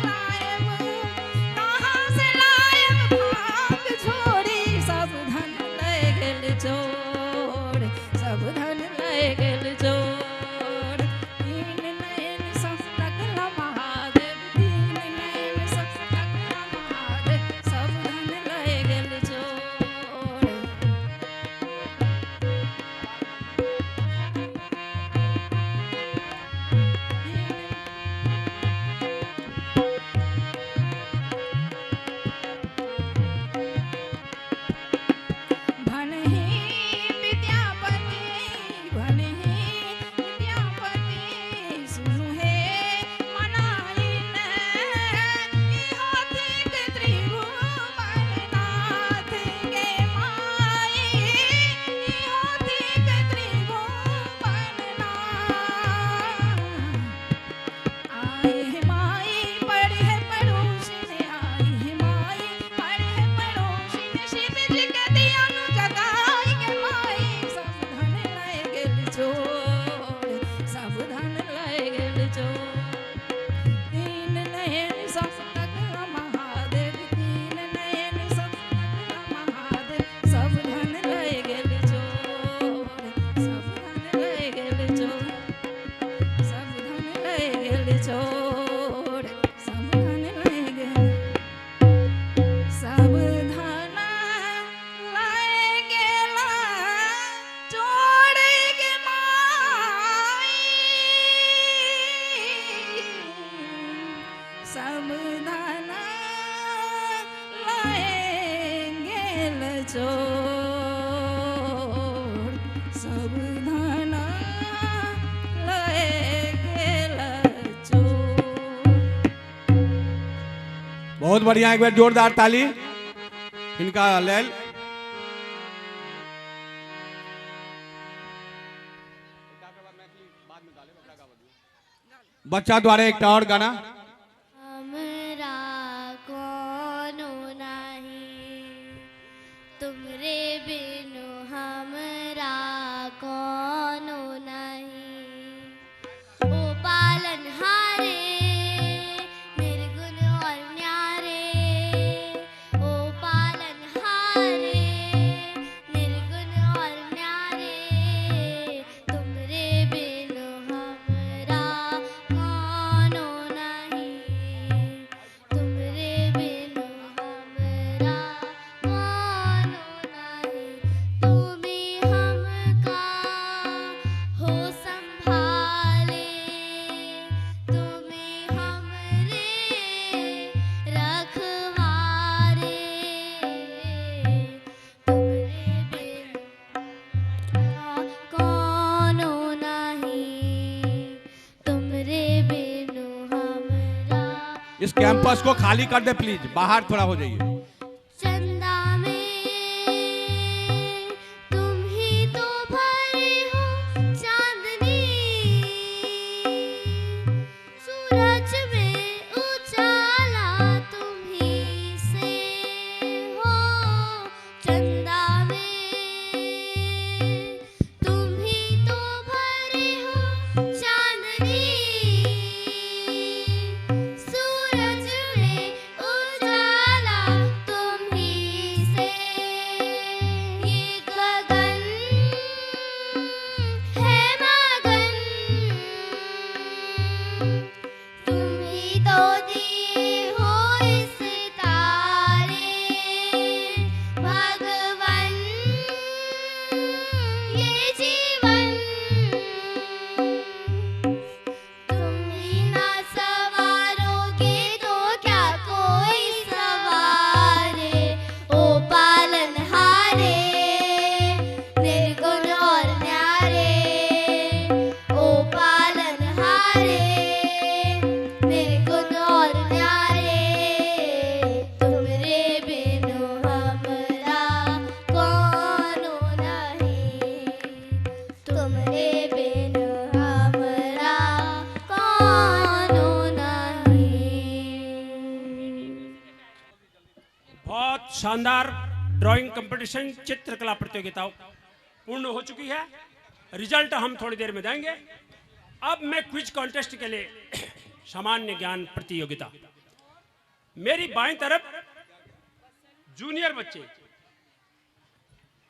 छोड़ सब धन ले गेल, सब धन ले गेला छोड़ गे माई, सब धन ले गेल छोड़, सब धन ले गेल छोड़। बहुत बढ़िया, एक बार जोरदार ताली इनका लेल। बच्चा द्वारा एक और गाना। हमरा कोनो नहीं, तुमरे बिनु हमरा कोनो नहीं, ओ पालन हारे निर्गुण और न्यारे, ओ पालन हारे निर्गुण और न्यारे, तुमरे बिनु हमरा कोनो नहीं, तुमरे बिनु हमरा कोनो नहीं, तुम्ही हमका हो संभाले, तुम्ही हमरे रखवारे, तुमरे बिनु कोनो नहीं, तुमरे बिनु हमरा। इस कैंपस को खाली कर दे प्लीज, बाहर थोड़ा हो जाइए। चंदा में तुम ही तो भरे हो चांदनी, सूरज में उजाला तुम ही से हो, चंदा में तुम ही तो भरे हो चांदनी, सूरज में उजाला तुम ही से, ये गगन है मगन, तुम ही तो दिए हो इस तारे, भगवन ये जीवन, तुम ही ना सवारोगे तो क्या कोई सवारे, ओ पालनहारे निर्गुण और न्यारे, ओ पालनहारे निर्गुण और न्यारे, तुमरे बिनु हमरा कोनो नहीं, तुमरे बिनु हमरा कोनो नहीं। बहुत शानदार ड्राइंग कंपटीशन, चित्रकला प्रतियोगिता पूर्ण हो चुकी है। रिजल्ट हम थोड़ी देर में देंगे। अब मैं क्विज कॉन्टेस्ट के लिए सामान्य ज्ञान प्रतियोगिता, मेरी बाईं तरफ जूनियर बच्चे,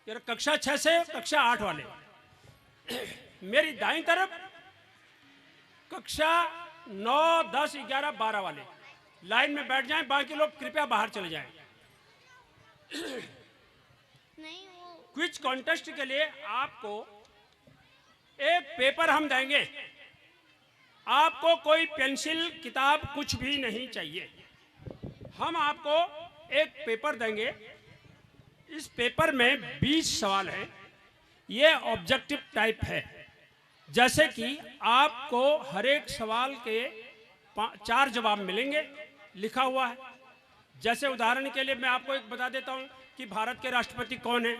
ये कक्षा 6 से कक्षा 8 वाले, मेरी दाईं तरफ कक्षा 9, 10, 11, 12 वाले लाइन में बैठ जाएं, बाकी लोग कृपया बाहर चले जाएं। क्विज कॉन्टेस्ट के लिए आपको एक पेपर हम देंगे, आपको कोई पेंसिल किताब कुछ भी नहीं चाहिए। हम आपको एक पेपर देंगे, इस पेपर में 20 सवाल हैं, ये ऑब्जेक्टिव टाइप है, जैसे कि आपको हर एक सवाल के 4 जवाब मिलेंगे, लिखा हुआ है। जैसे उदाहरण के लिए मैं आपको एक बता देता हूं कि भारत के राष्ट्रपति कौन है,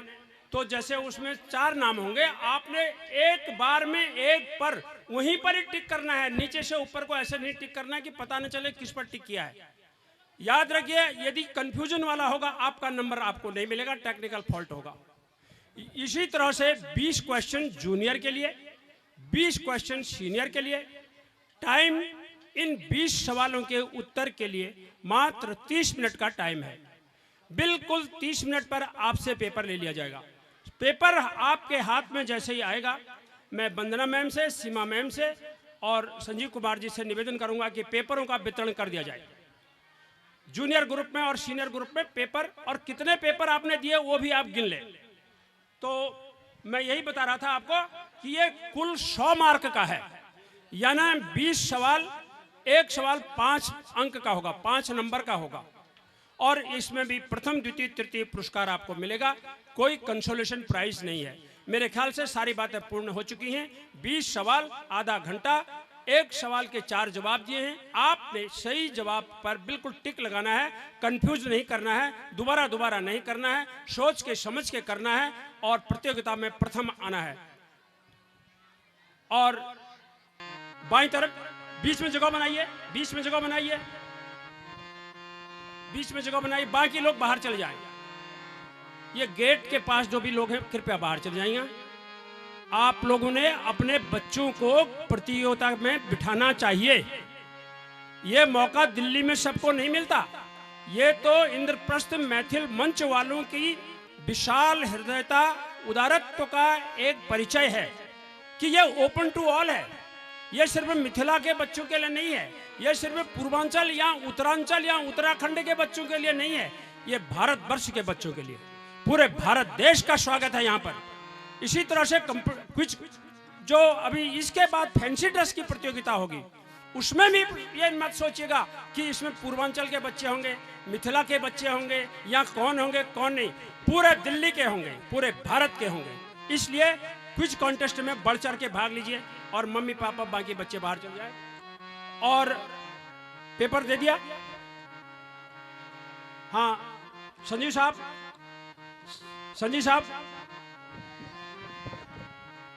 तो जैसे उसमें 4 नाम होंगे, आपने एक बार में एक पर वहीं पर ही टिक करना है, नीचे से ऊपर को ऐसे नहीं टिक करना है कि पता न चले किस पर टिक किया है। याद रखिए, यदि कंफ्यूजन वाला होगा आपका नंबर आपको नहीं मिलेगा, टेक्निकल फॉल्ट होगा। इसी तरह से 20 क्वेश्चन जूनियर के लिए, 20 क्वेश्चन सीनियर के लिए। टाइम इन 20 सवालों के उत्तर के लिए मात्र 30 मिनट का टाइम है। बिल्कुल 30 मिनट पर आपसे पेपर ले लिया जाएगा। पेपर आपके हाथ में जैसे ही आएगा, मैं वंदना मैम से, सीमा मैम से और संजीव कुमार जी से निवेदन करूंगा कि पेपरों का वितरण कर दिया जाए। जूनियर ग्रुप में और सीनियर ग्रुप में पेपर, और कितने पेपर आपने दिए वो भी आप गिन लें। तो मैं यही बता रहा था आपको कि ये कुल 100 मार्क का है, यानी 20 सवाल, एक सवाल 5 अंक का होगा, 5 नंबर का होगा, और इसमें भी प्रथम द्वितीय तृतीय पुरस्कार आपको मिलेगा। कोई कंसोलेशन प्राइज नहीं है। मेरे ख्याल से सारी बातें पूर्ण हो चुकी हैं। 20 सवाल, आधा घंटा, एक सवाल के 4 जवाब दिए हैं। आपने सही जवाब पर बिल्कुल टिक लगाना है, कंफ्यूज नहीं करना है, दोबारा नहीं करना है, सोच के समझ के करना है और प्रतियोगिता में प्रथम आना है। और बाईं तरफ बीच में जगह बनाइए, बीच में जगह बनाइए, बीच में जगह बनाइए। बाकी लोग बाहर चले जाएं। ये गेट के पास जो भी लोग हैं कृपया बाहर चले जाइए। आप लोगों ने अपने बच्चों को प्रतियोगिता में बिठाना चाहिए। ये मौका दिल्ली में सबको नहीं मिलता। ये तो इंद्रप्रस्थ मैथिल मंच वालों की विशाल हृदयता, उदारत्व का एक परिचय है कि ये ओपन टू ऑल है। ये सिर्फ मिथिला के बच्चों के लिए नहीं है, ये सिर्फ पूर्वांचल या उत्तरांचल या उत्तराखंड के बच्चों के लिए नहीं है, ये भारतवर्ष के बच्चों के लिए, पूरे भारत देश का स्वागत है यहाँ पर। इसी तरह से कुछ जो अभी इसके बाद फैंसी ड्रेस की प्रतियोगिता होगी, उसमें भी ये मत सोचिएगा कि इसमें पूर्वांचल के बच्चे होंगे, मिथिला के बच्चे होंगे या कौन होंगे कौन नहीं, पूरे दिल्ली के होंगे, पूरे भारत के होंगे। इसलिए क्विज कॉन्टेस्ट में बढ़ चढ़ के भाग लीजिए और मम्मी पापा बाकी बच्चे बाहर चल जाए। और पेपर दे दिया? हाँ संजीव साहब, संजीव साहब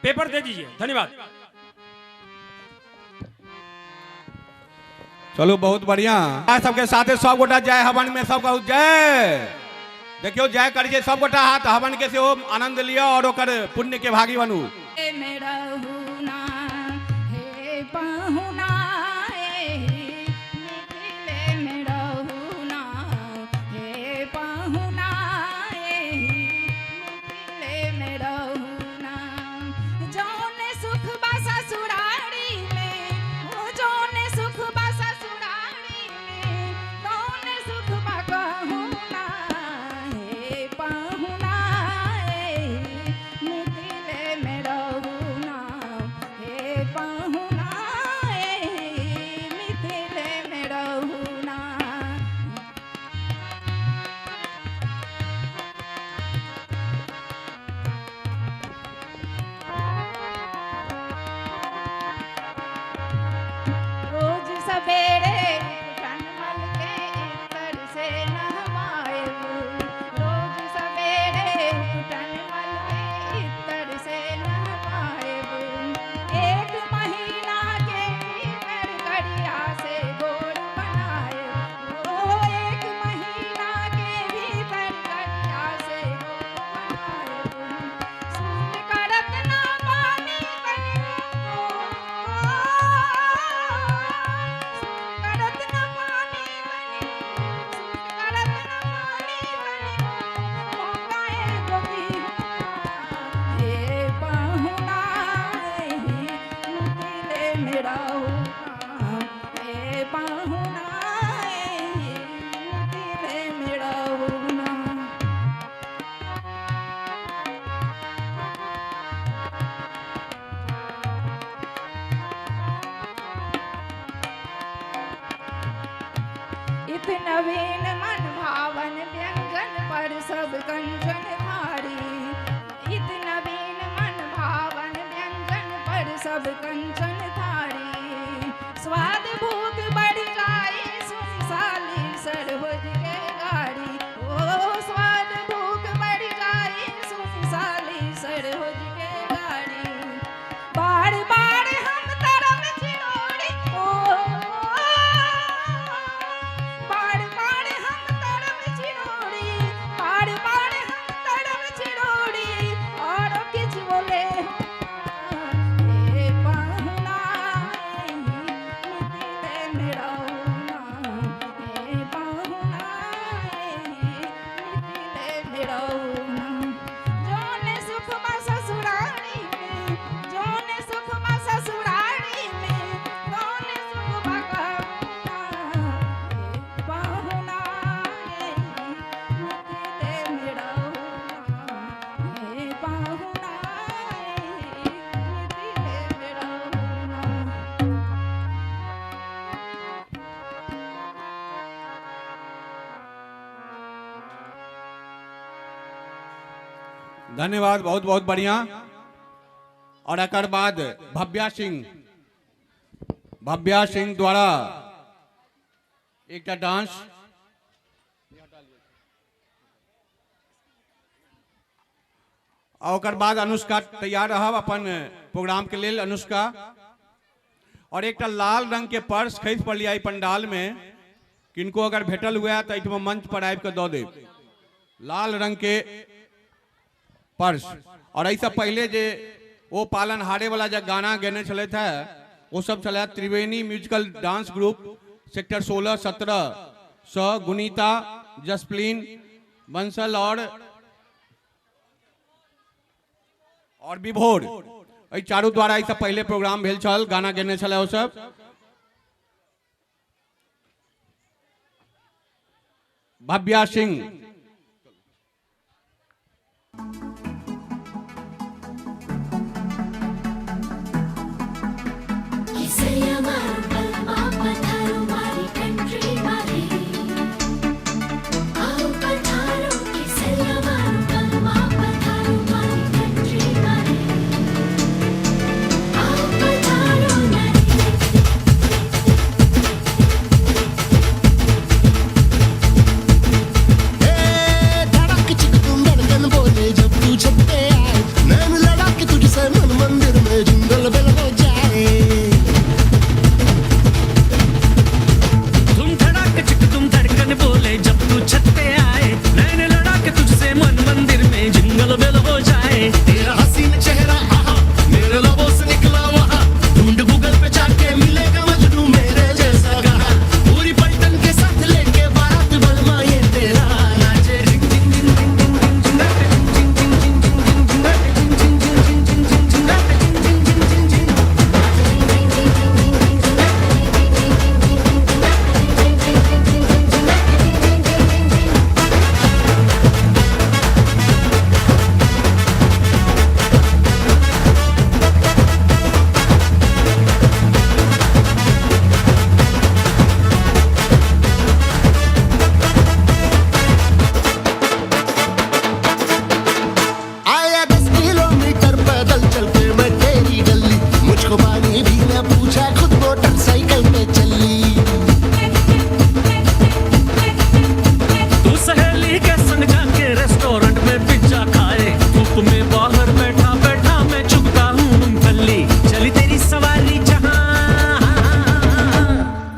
पेपर दे दीजिए। धन्यवाद। चलो बहुत बढ़िया। सबके साथ सब गोटा जय हवन में सब कहू जय। देखियो जय करिए सब गोटा, हाथ हवन के से आनंद लिया और ओकर पुण्य के भागी बनू। मेरा हुना हे पाहुना मिथिले मेरा हुना हे पाहुना मिथिले मेरा हुना जौने सुख बसा सुराड़ी में, वो जौने सुख बसा सुराड़ी में, तौने सुख बका हुना हे पाहुना मिथिले मेरा हुना हे पाहुना मिथिले मेरा हुना। रोज सवेरे कनमल के इतर से नहवाएब, रोज सवेरे कनमल के इतर से नहवाएब। एक महीना के भीतर गड़िया से गोड़ बनाएब, ओ एक महीना के भीतर गड़िया से गोड़ बनाएब। सूट करत ना पानी तनिको, करत न पानी तनिको, करत न पानी तनिको, मौकाए गोदी हे पाहुना मिथिले मेरा हुना हे पाहुना मिथिले मेरा हुना। इत नवीन मन भावन व्यंजन पर सब कंचन धारी, इत नवीन मन भावन व्यंजन पर सब कंचन धारी। स्वाद भूख बढ़ जाए सुन साली सरहुज के गाड़ी, ओ स्वाद भूख बढ़ जाए सुन साली सरहुज के गाड़ी। बार बार हम तरफ चिरोड़ी, ओ बार बार हम तरफ चिरोड़ी, बार बार हम तरफ चिरोड़ी, और किछ बोले हे पाहुना मिथिले धन्यवाद, बहुत बहुत बढ़िया। और एक बाद भव्या सिंह द्वारा एक डांस, और बाद अनुष्का तैयार रहा अपन प्रोग्राम के लिए। अनुष्का और एक लाल रंग के पर्स खरीद पर लिया पंडाल में, किनको अगर भेटल हुआ तो इतना मंच पर आब के दो दे लाल रंग के पर्स। और ऐसा पहले जे वो पालन हारे वाला जब गाना गाने चले थे वो सब चला त्रिवेणी म्यूजिकल डांस ग्रुप सेक्टर 16-17 स गुनीता, जसप्लीन, बंसल और विभोर, चारों द्वारा ऐसा पहले प्रोग्राम भेल छल, गाना गाने चला वो सब। भव्या सिंह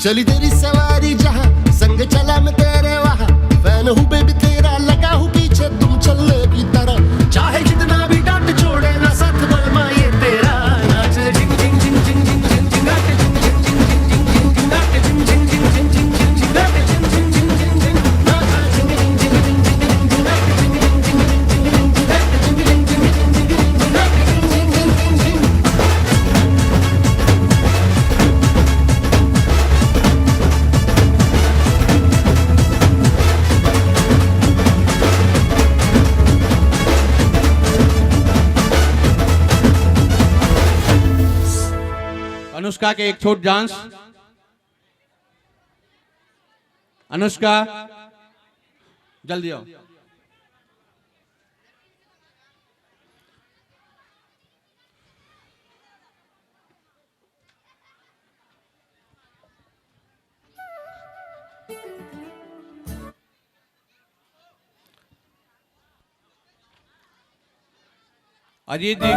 चली तेरी सवारी जहां संग चला मैं तेरे वहां फैन हूँ बेबी तेरा लगा हूँ पीछे तुम चले भी तरह चाहे जितना भी डांट छोड़े ना साथ बलमा ये तेरा नाच जिंग जिंग जिंग जिंग जिंग जिंग जिंग नाच जिंग जिंग जिंग जिंग जिंग जिंग नाच जिंग जिंग जिंग जिंग जिंग जिंग जिंग नाच जिंग जिंग जिंग जिंग जिंग नाच जिंग जिंग जिंग जिंग जिंग जिंग नाच जिंग जिंग जिंग जिंग जिंग जिंग नाच जिंग जिंग जिंग जिंग जिंग जिंग नाच जिंग जिंग जिंग जिंग जिंग। अनुष्का के एक छोट डांस। अनुष्का जल्दी आओ। अजीत जी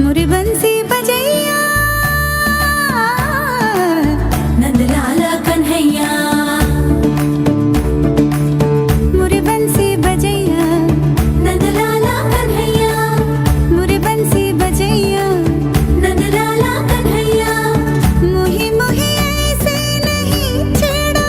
मुरी बंसी बजैया नंदलाल कन्हैया मुरी बंसी बजैया नंदलाल कन्हैया मुरी बंसी बजैया नंदलाल कन्हैया मुही मुही ऐसे नहीं छेड़ो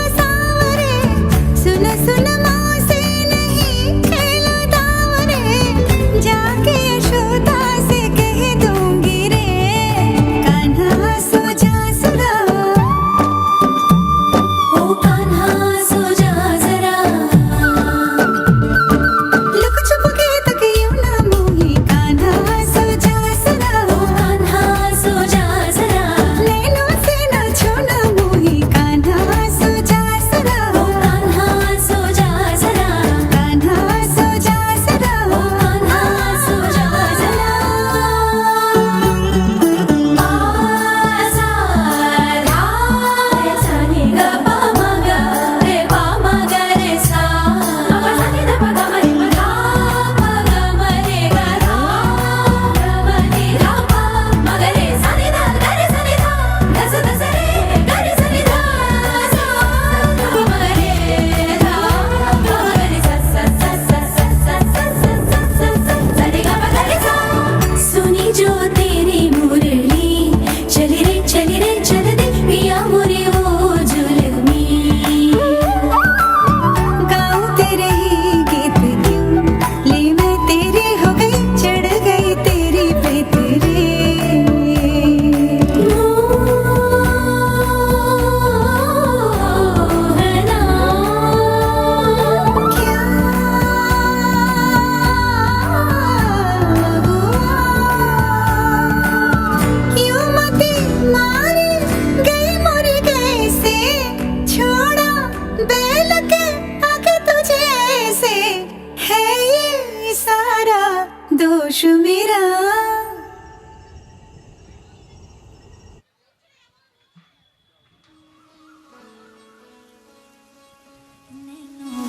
मेरा।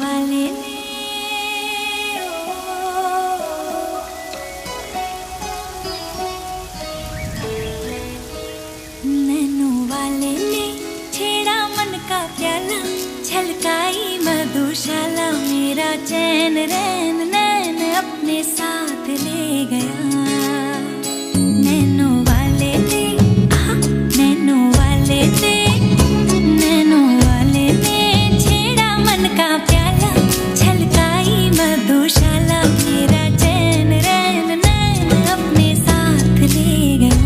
वाले नैनो वाले ने छेड़ा मन का प्याला, छलकाई मधुशाला, मेरा चैन रैन नैन अपने साथ ले गया। नैनो वाले ने, नैनो वाले ने, नैनो वाले ने छेड़ा मन का प्याला, छलकाई मधुशाला, मेरा चैन रैन नैन अपने साथ ले गया।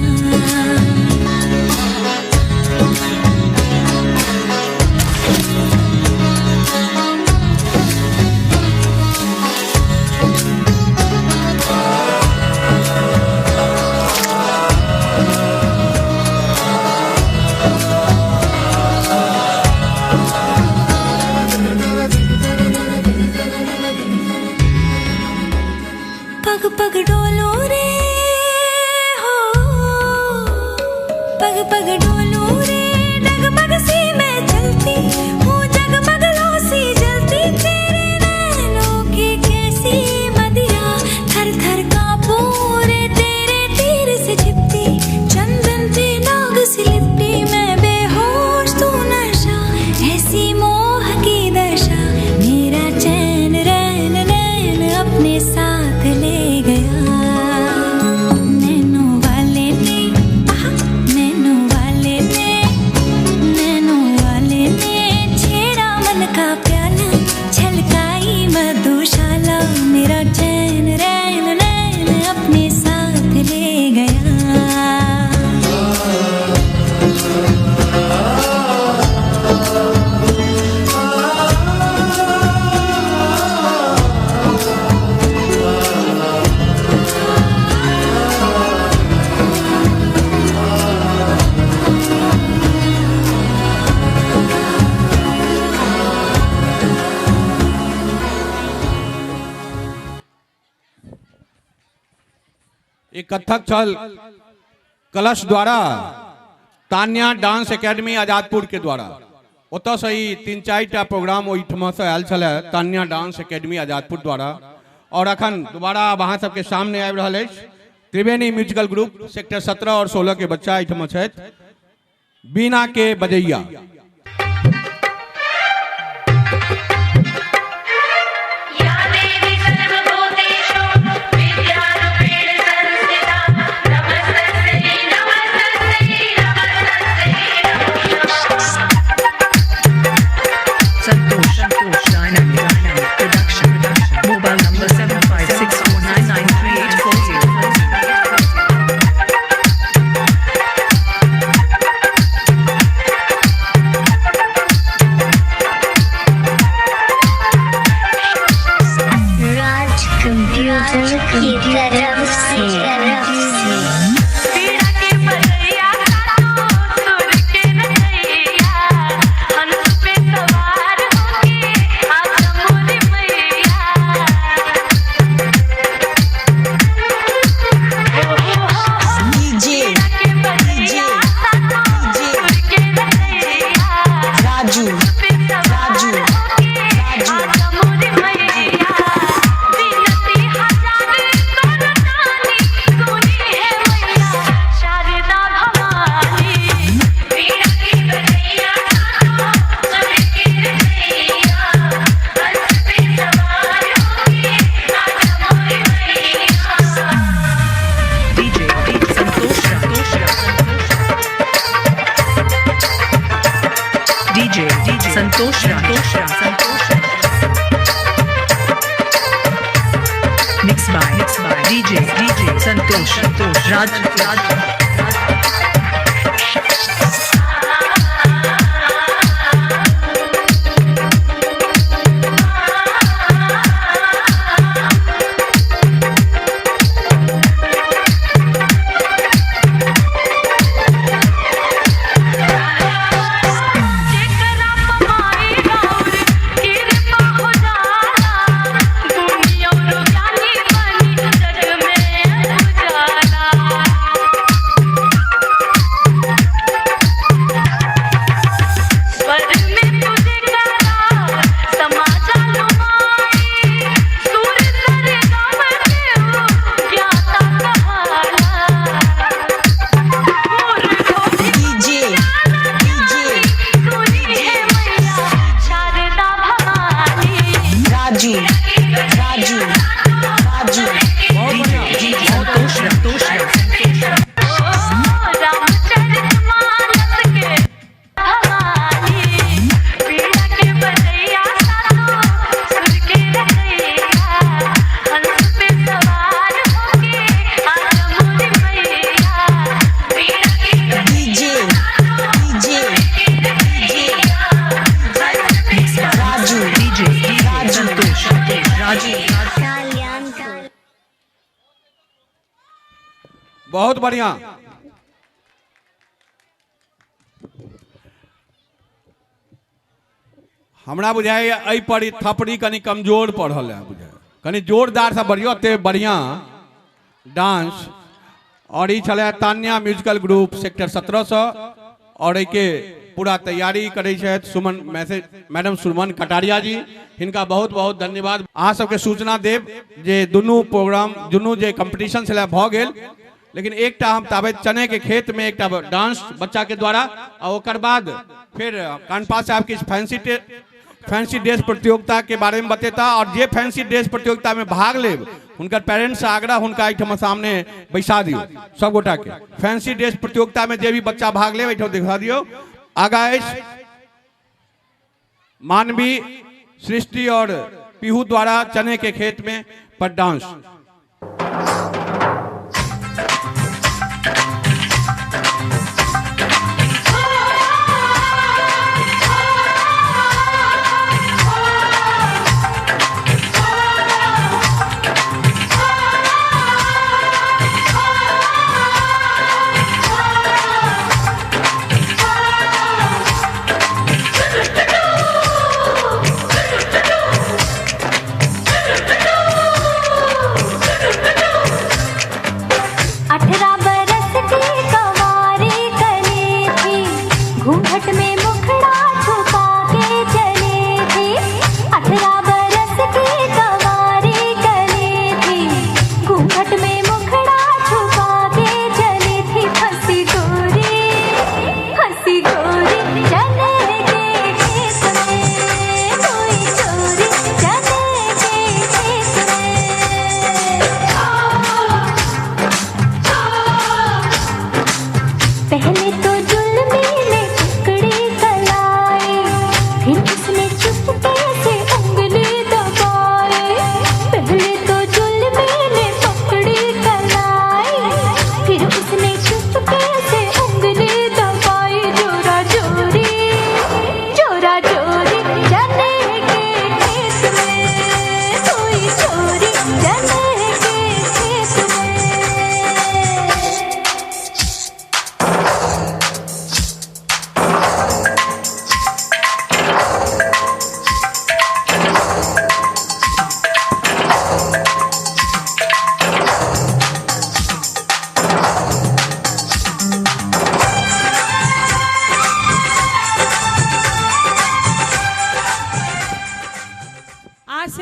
पग पग डोलो रे हो, पग पग डोलो रे, डगमग सी मैं चलती हूँ, जगमग लो सी जलती, तेरे नैनों की कैसी मदिरा, थर थर कांपू रे तेरे तीर से छिपती, चंदन पे नाग सी लिपटी, मैं बेहोश तू नशा, ऐसी मोह की दशा, मेरा चैन रैन नैन अपने साथ ले गया। नैनो वाले ने, नैनो वाले ने, नैनो वाले ने छेड़ा मन का प्याला, छलकाई मधुशाला, मेरा चैन रैन नैन अपने साथ ले गया। एक कथक छल कलश द्वारा तान्या डांस एकेडमी आजादपुर के द्वारा ओत से ही 3-4टा प्रोग्राम ओहिठमा से आयल छले तान्या डांस एकेडमी आजादपुर द्वारा। और अखन दोबारा अहाँ सबके सामने आबि रहल अछि त्रिवेणी म्यूजिकल ग्रुप सेक्टर 17 और 16 के बच्चा एहिठमा छथि बीना के बजैया। संतोष मिक्स बाय डीजे संतोष राज दुनिया राजू राजू संतोष बहुत बढ़िया। हमरा बुझाए एहि पर ई थपड़ी कनी कमजोर पड़ल है, बुझाए कनी जोरदार सा बढ़िया ते बढ़िया डांस। और ई छले तान्या म्यूजिकल ग्रुप सेक्टर 1700 और एके पूरा तैयारी करे छे सुमन मैडम सुमन कटारिया जी, हिनका बहुत बहुत धन्यवाद। अहाँ सबके सूचना देव जे दुनू प्रोग्राम दुनू जे कंपटीशन छले भ गेल, लेकिन एक हम ताबे चने के खेत में एक डांस बच्चा के द्वारा और ओकर बाद फिर कानपा साहब की फैंसी ड्रेस प्रतियोगिता के बारे में बतेता। और जे फैंसी ड्रेस प्रतियोगिता में भाग ले उनकर पेरेंट्स आग्रह हुनका एठम सामने बैसा दियो सब गोटा के। फैंसी ड्रेस प्रतियोगिता में जे भी बच्चा भाग ले एठम दिखा दियो। आगा मानवी सृष्टि और पीहू द्वारा चने के खेत में पर डांस।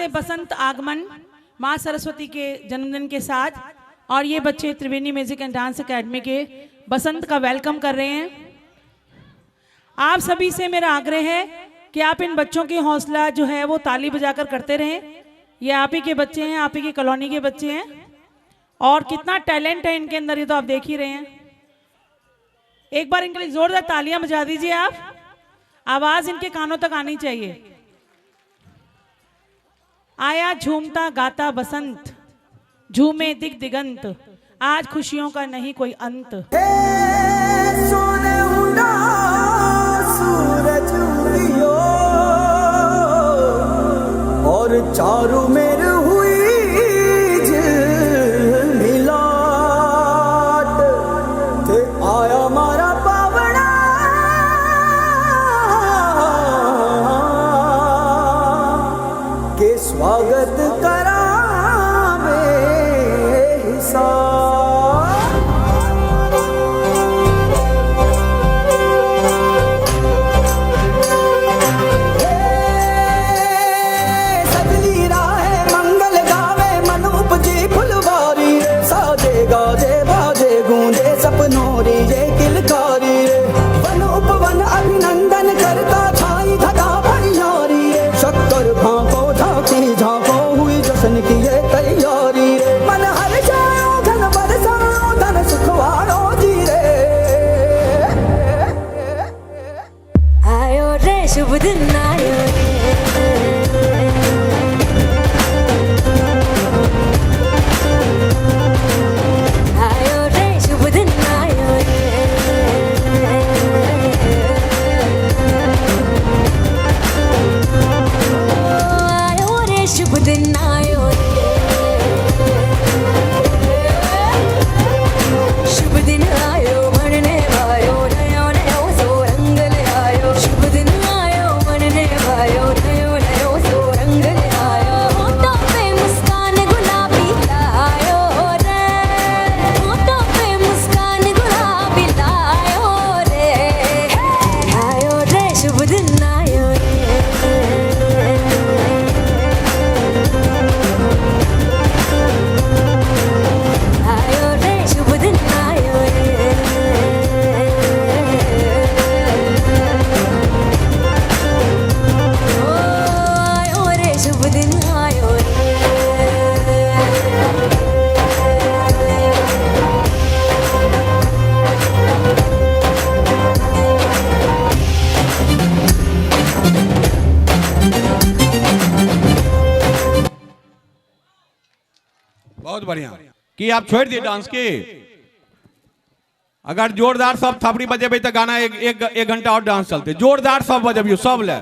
बसंत आगमन माँ सरस्वती के जन्मदिन के साथ और ये बच्चे त्रिवेणी म्यूजिक एंड डांस एकेडमी के बसंत का वेलकम कर रहे हैं। आप सभी से मेरा आग्रह है कि आप इन बच्चों की हौसला जो है वो ताली बजाकर करते रहें। ये आप ही के बच्चे हैं, आप ही की कॉलोनी के बच्चे हैं और कितना टैलेंट है इनके अंदर ये तो आप देख ही रहे हैं। एक बार इनके लिए जोरदार तालियां बजा दीजिए आप, आवाज इनके कानों तक आनी चाहिए। आया झूमता गाता बसंत, झूमे दिग दिगंत, आज खुशियों का नहीं कोई अंत। सूरज उगियो और चारों मेर हुई झिलमिलाट, ते आया मारा पावना के स्वागत करा मेरे साथ। सजली राहे मंगल गावे मन उपजी फुलवारी, साजे गाजे बाजे गूंजे सपनोरी जे किलकारी, वन उपवन अभिनंदन करता छाई घटा भरियारी, शक्कर भांको झांकी झांको जश्न की ये तैयारी रे, मन हर जाओ धन बरसाओ धन सुखवारो जी रे। आयो रे शुभ दिन आयो रे, आयो रे शुभ दिन आयो रे, आयो रे शुभ दिन आयो रे, शुभ दिन आयो मनने भायो नयो नयो सो रंग ले आयो, शुभ दिन आयो मनने भायो नयो नयो सो रंग ले आयो, होठों पे मुस्कान गुलाबी लायो रे, होठों पे मुस्कान गुलाबी लायो रे, आयो रे शुभ दिन आयो रे, आयो रे शुभ दिन आयो रे, ओ आयो रे शुभ दिन आयो रे। बहुत बढ़िया कि आप छोड़ दिए डांस के। अगर जोरदार सब थपड़ी बजेबे तो गाना एक घंटा और डांस चलते। जोरदार सब बजेबियो सब ले।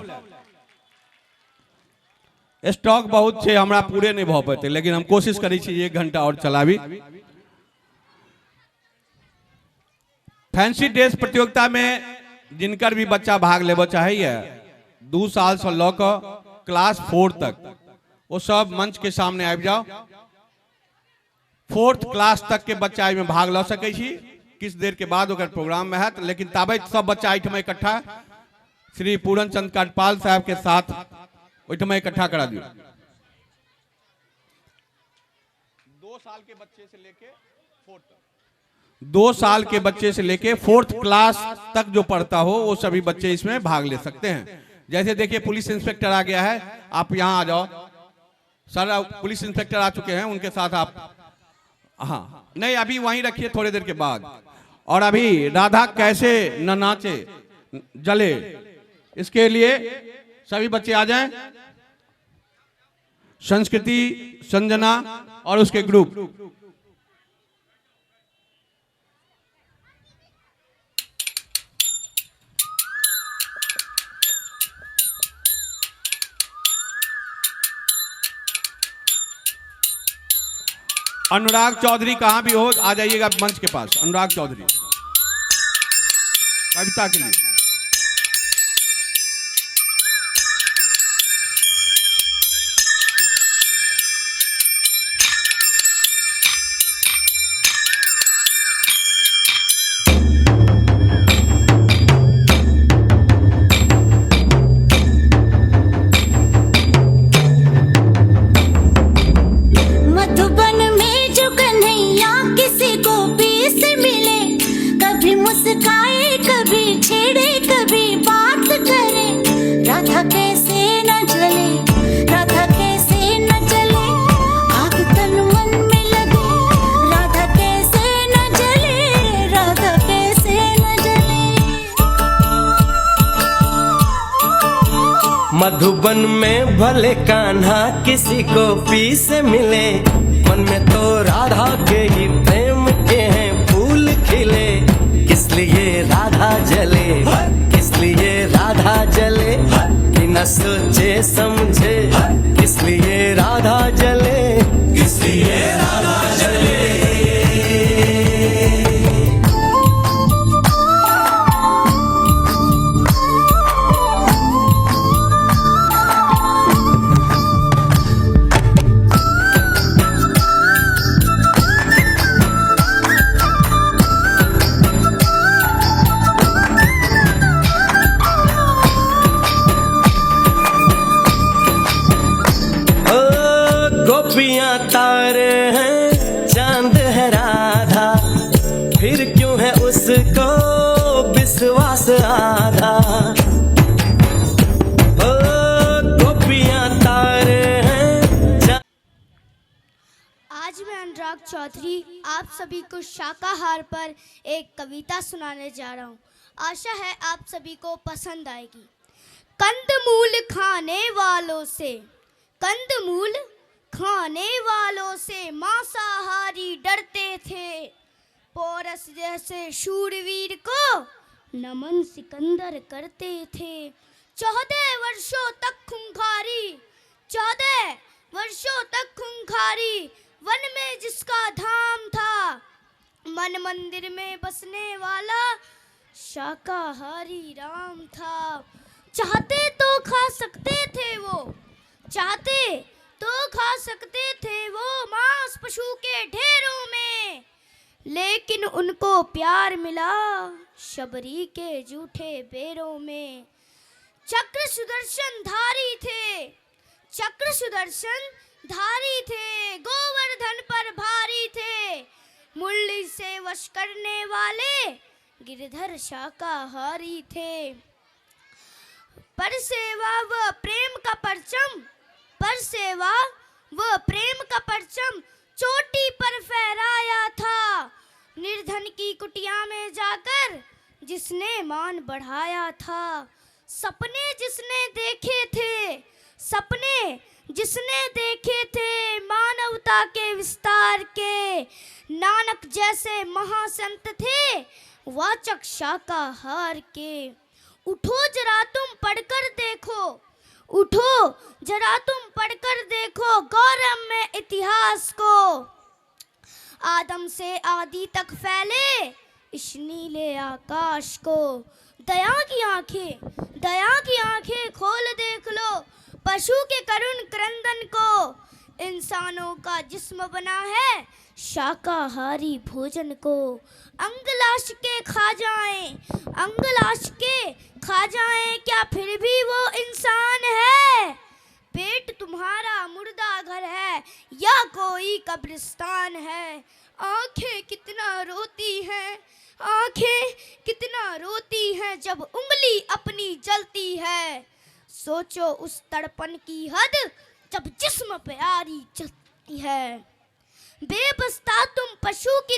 स्टॉक बहुत छे हमरा पूरे नहीं भ पाते, लेकिन हम कोशिश करी छी 1 घंटा और चलावी। फैंसी ड्रेस प्रतियोगिता में जिनकर भी बच्चा भाग लेबो चाहिए 2 साल से लऽ कऽ क्लास 4 तक, वो सब मंच के सामने आबि जाओ। 4th क्लास तक के बच्चा में भाग ल सकै छी। किस देर के बाद ओकर प्रोग्राम में है, लेकिन ताबे सब बच्चा एहिठमा इकट्ठा श्री पूरन चंद काटपाल साहब के साथ ओहिठमा इकट्ठा करा दियो। 2 साल के बच्चे से लेके 4th तक, 2 साल के बच्चे से लेके 4th क्लास तक जो पढ़ता हो वो सभी बच्चे इसमें भाग ले सकते हैं। जैसे देखिए पुलिस इंस्पेक्टर आ गया है, आप यहाँ आ जाओ। सर पुलिस इंस्पेक्टर आ चुके हैं, उनके साथ आप, हाँ नहीं अभी वहीं रखिए थोड़ी देर के बाद। और अभी राधा कैसे न नाचे जले, इसके लिए सभी बच्चे आ जाएं। संस्कृति, संजना और उसके ग्रुप। अनुराग चौधरी कहां भी हो आ जाइएगा मंच के पास। अनुराग चौधरी कविता के लिए। मधुबन में जो कन्हैया किसी को भी से मिले, कभी मुस्काए कभी छेड़े कभी बात करे, राधा कैसे न जले, राधा कैसे न जले, आग तन मन में लगे, राधा कैसे न जले, राधा कैसे न जले। मधुबन में भले कान्हा किसी को पी से मिले, मन में तो राधा के ही प्रेम के हैं फूल खिले, किस लिए राधा जले, किस लिए राधा जले, बिना सोचे समझे किस लिए राधा जले, किस लिए राधा जले। गोपियां तारे हैं चांद है राधा, फिर क्यों है उसको विश्वास आधा। ओ गोपियां तारे हैं अनुराग चौधरी आप सभी को शाकाहार पर एक कविता सुनाने जा रहा हूँ। आशा है आप सभी को पसंद आएगी। कंदमूल खाने वालों से मांसाहारी डरते थे। पोरस जैसे शूरवीर को नमन सिकंदर करते थे। 14 वर्षों तक खूंखारी वन में जिसका धाम था, मन मंदिर में बसने वाला शाकाहारी राम था। चाहते तो खा सकते थे वो मांस पशु के ढेरों में, लेकिन उनको प्यार मिला शबरी के जूठे बेरों में। चक्र सुदर्शन धारी थे, गोवर्धन पर भारी थे। मुरली से वश करने वाले गिरधर शाकाहारी थे। पर सेवा व प्रेम का परचम चोटी पर फहराया था। निर्धन की कुटिया में जाकर जिसने मान बढ़ाया था। सपने जिसने देखे थे मानवता के विस्तार के, नानक जैसे महासंत थे वाचक शाकाहार के। उठो जरा तुम पढ़कर देखो गौरव में इतिहास को। आदम से आदि तक फैले इस नीले आकाश को। दया की आंखें खोल देख लो पशु के करुण क्रंदन को। इंसानों का जिस्म बना है शाकाहारी भोजन को। अंगलाश के खा जाएं क्या फिर भी वो इंसान है। पेट तुम्हारा मुर्दा घर है या कोई कब्रिस्तान है। आंखें कितना रोती हैं जब उंगली अपनी जलती है। सोचो उस तड़पन की हद जब जिस्म प्यारी जलती है। बेबस्ता तुम पशु की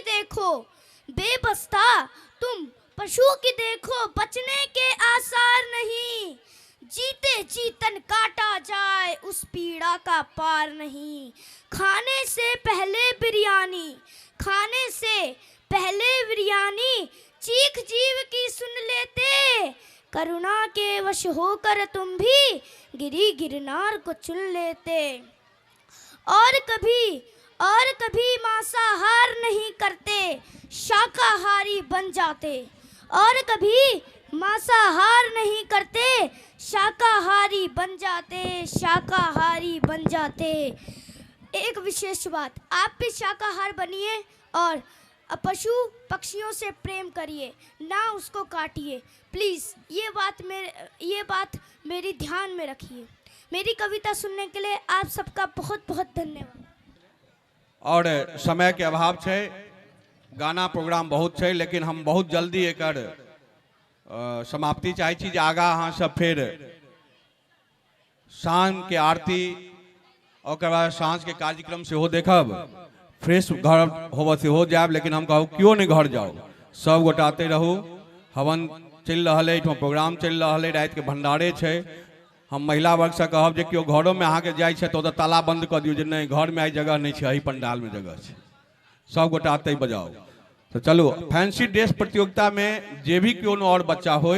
देखो बचने के आसार नहीं। जीते जी तन काटा जाए उस पीड़ा का पार नहीं। खाने से पहले बिरयानी चीख जीव की सुन लेते। करुणा के वश होकर तुम भी गिरनार को चुन लेते। और कभी मांसाहार नहीं करते शाकाहारी बन जाते। शाकाहारी बन जाते। एक विशेष बात, आप भी शाकाहार बनिए और पशु पक्षियों से प्रेम करिए, ना उसको काटिए प्लीज़। ये बात मेरी ध्यान में रखिए। मेरी कविता सुनने के लिए आप सबका बहुत बहुत धन्यवाद। और समय के अभाव है, गाना प्रोग्राम बहुत है, लेकिन हम बहुत जल्दी एकर समाप्ति चाहे छी जे आगा अहाँ सब फिर शाम के आरती और बाद साँझ के कार्यक्रम से हो देखब। फ्रेश घर होब से हो जाए, लेकिन हम कहूँ क्यों नहीं घर जाओ, सब गोटाते रहू। हवन चल रहा है, प्रोग्राम चल रहा है, रात के भंडारे है। हम महिला वर्ग से कहब जे क्यों घरों में अहाँ के जाए तो ताला बंद कर दियो जे नहीं घर में आई जगह नहीं है, पंडाल में जगह है। सब गोटाते बजाओ। तो चलो फैंसी ड्रेस प्रतियोगिता में जे भी क्यों और बच्चा हो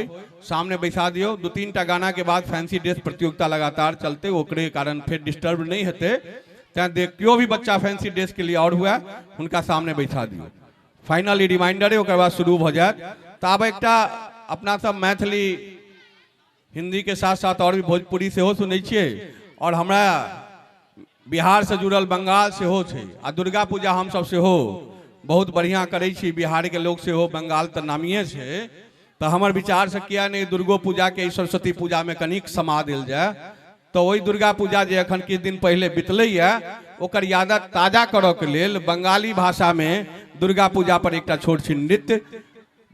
सामने बैठा दियो। 2-3 टा गाना के बाद फैंसी ड्रेस प्रतियोगिता लगातार चलते, ओकरे कारण फिर डिस्टर्ब नहीं होते। त्या देख क्यों भी बच्चा फैंसी ड्रेस के लिए और हुआ उनका सामने बैठा दियो। फाइनली रिमाइंडर है, बाद शुरू हो जाए। तो अब एक अपना सब मैथिली हिंदी के साथ साथ और भी भोजपुरी से हो सुनै छियै, और हमरा बिहार से जुड़ल बंगाल से हो छै। आ दुर्गा पूजा हम सब से हो बहुत बढ़िया करे छी, बिहार के लोग से हो, बंगाल तो नामिए है। तो हमार विचार से किया नहीं दुर्गो पूजा के सरस्वती पूजा में कनिक समा दिल जाए। तो वही दुर्गा पूजा जे अखन किछ दिन पहले बितलै ओकर याद ताजा करऽ के लेल बंगाली भाषा में दुर्गा पूजा पर एक छोट छि नृत्य,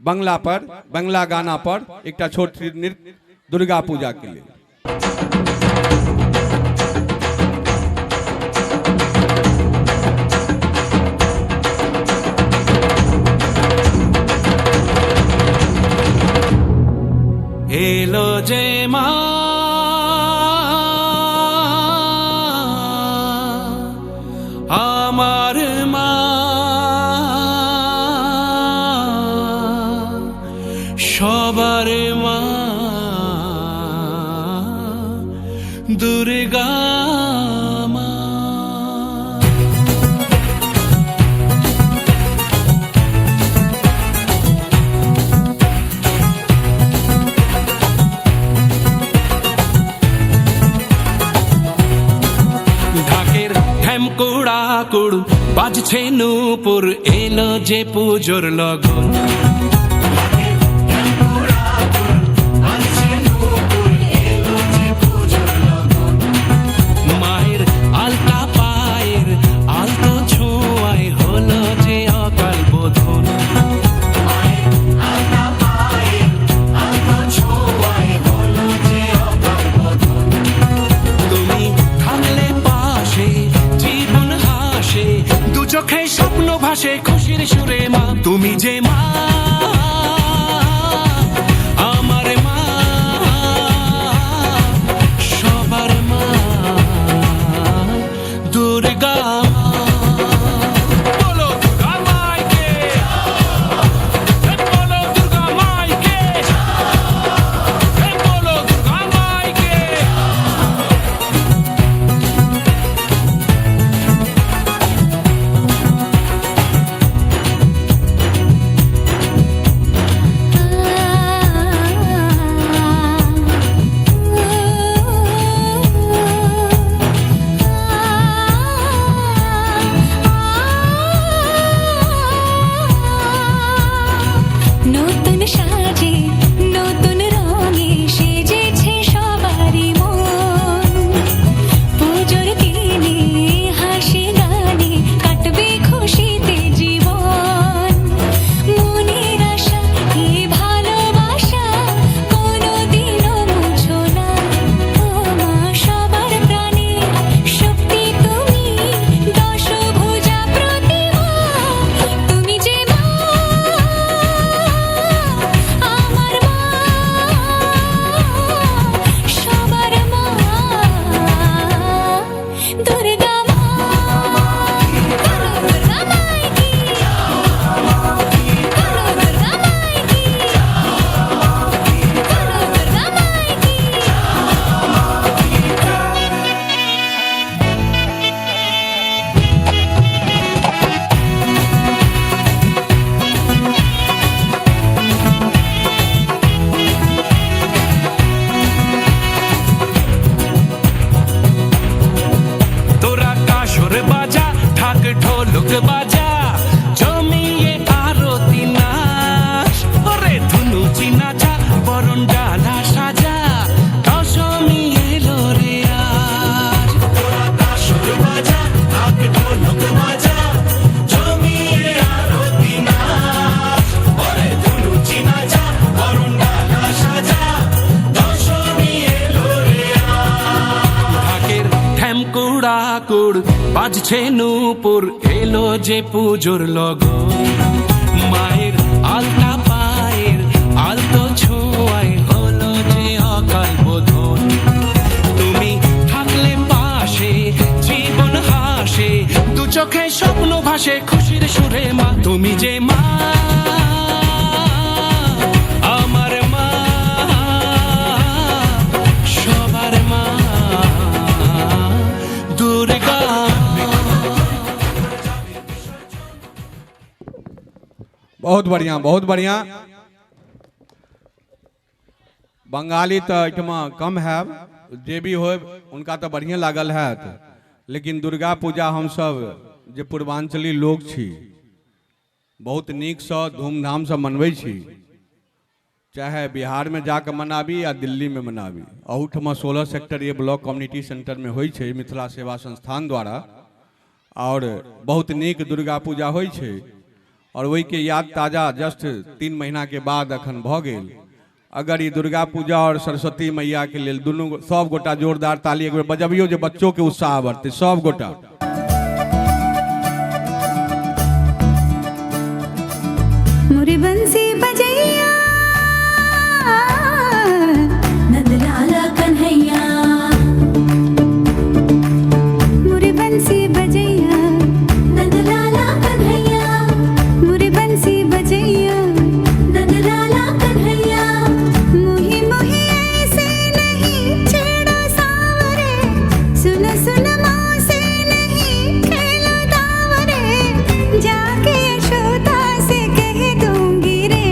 बंगला गाना पर एक छोट नृत्य दुर्गा पूजा के लिए। ঢেমকুড়া কুড় বাজছে নূপুর এলো যে পুজোর লগন মায়ের আলতা পায়ের আলতো ছোঁয়ায় হলো যে অকাল বোধন তুমি থাকলে পাশে জীবন হাসে দু চোখে স্বপ্ন ভাসে খুশির সুরে মা তুমি যে মা আমার মা সবার মা দুর্গা বলো দুর্গা মাইকে বলো দুর্গা মাইকে বলো দুর্গা মাইকে নতুন সাজে নতুন রঙে সেজেছে সবারই মন পুজোর দিনে হাসি গানে কাটবে খুশিতে জীবন মনের আশা এই ভালোবাসা কোনোদিনও মুছো না ও মা সবার প্রাণে শক্তি তুমি দশভুজা প্রতিমা তুমি যে মা আমার মা সবার মা দুর্গা মা দুর্গা মাইকি দুর্গা মাইকি দুর্গা মাইকি তোরা কাসর বাজা ঢাক ঢোলক বাজা জমিয়ে আরতি নাচ ওরে ধুনুচি নাচা বরণ ডালা সাজা দশমী এলো রে আজ তোরা কাসর বাজা ঢাক ঢোলক বাজা জমিয়ে আরতি নাচ ওরে ধুনুচি নাচা বরণ ডালা সাজা দশমী এলো রে আজ ঢাকের ঢেমকুড়া কুড় বাজছে নূপুর এলো যে পুজোর লগন মায়ের আলতা পায়ের আলতো ছোঁয়ায় হলো যে অকাল বোধন তুমি থাকলে পাশে জীবন হাসে দু চোখে স্বপ্ন ভাসে খুশির সুরে মা তুমি যে মা আমার মা সবার মা দুর্গা बहुत बढ़िया बहुत बढ़िया बंगाली तो एठमा कम है जे भी हो उनका तो बढ़िया लागल है लेकिन दुर्गा पूजा हम सब जे पूर्वांचली लोग छी बहुत नीक से धूमधाम से मनबै छी चाहे बिहार में जाकर मनाबी या दिल्ली में मनाबी अहूठमा 16 सेक्टर ये ब्लॉक कम्युनिटी सेंटर में होई छे मिथिला सेवा संस्थान द्वारा और बहुत नीक दुर्गा पूजा होई छे और वही के याद ताजा जस्ट 3 महीना के बाद अखन भ गेल अगर ये दुर्गा पूजा और सरस्वती मैया के लिए दोनों सब गोटा जोरदार ताली एक बेर बजबियो जे बच्चों के उत्साह बढ़ते सब गोटा मुरी बंसी बजैया नंदलाला कन्हैया मुरी बंसी बजैया नंदलाला कन्हैया मुरी बंसी बजैया नंदलाला कन्हैया मुही मुही ऐसे नहीं छेड़ो सावरे सुन सुन माँ से नहीं खेलो दावरे जाके यशोदा से कह दूंगी रे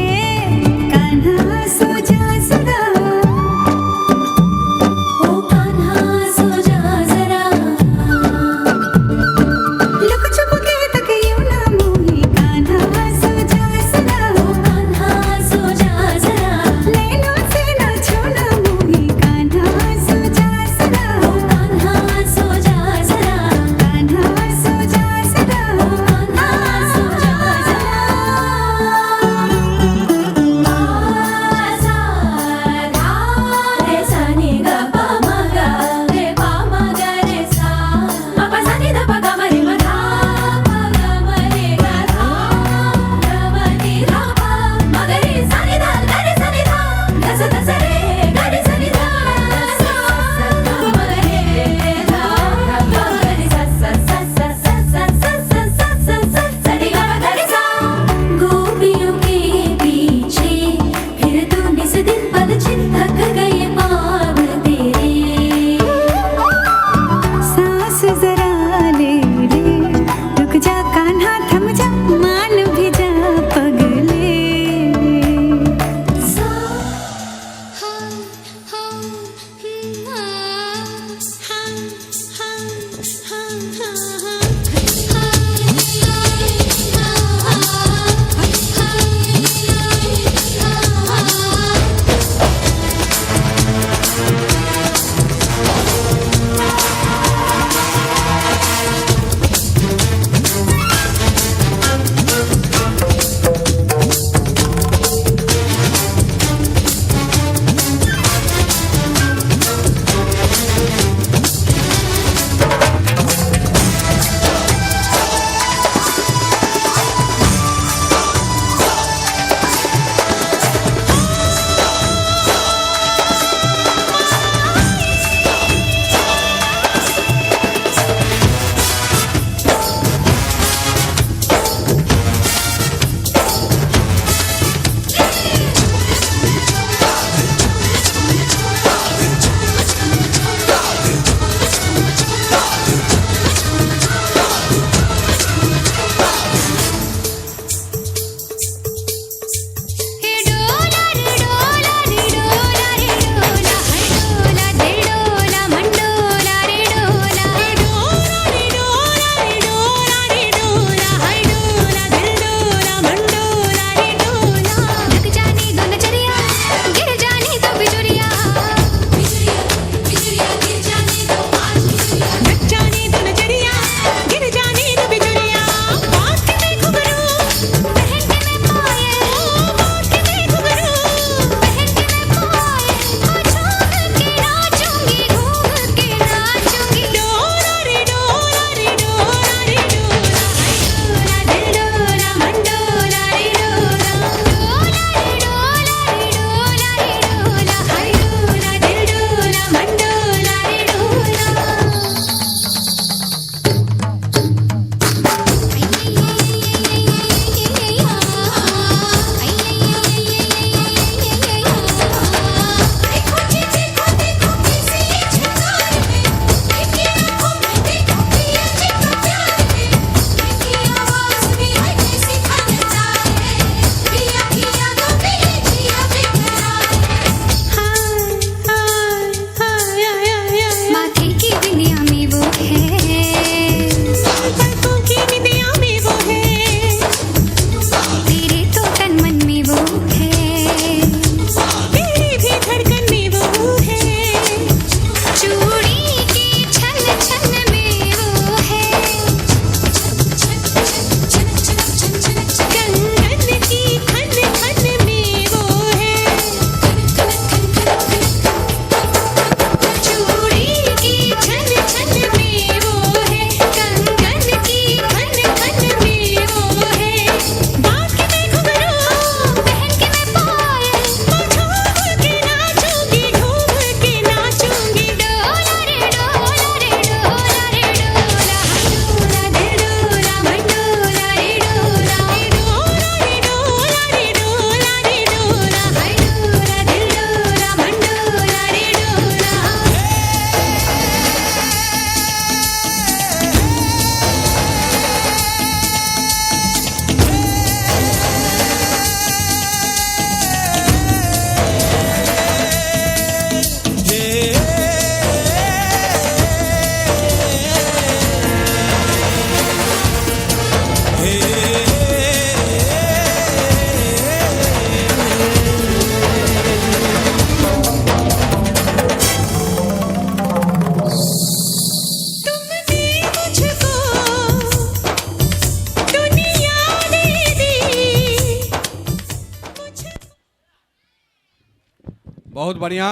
बहुत बढ़िया।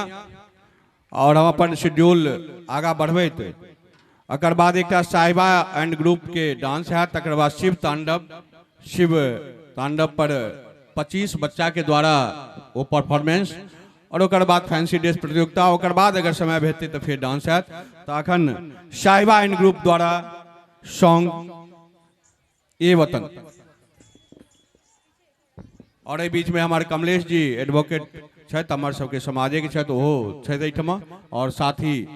और हम अपन शेड्यूल आगा बढ़बे अकर बाद एक साहिबा एंड ग्रुप के डांस है, तकर बाद शिव तांडव पर 25 बच्चा के द्वारा वो परफॉर्मेंस, और ओकर बाद फैंसी ड्रेस प्रतियोगिता, ओकर बाद अगर समय भेटते तो फिर डांस है। तो अखन साहिबा एंड ग्रुप द्वारा सॉन्ग ए वतन, और बीच में हमारे कमलेश जी एडवोकेट हमारे सबके समाजे के छे, तो वो छे, और साथ ही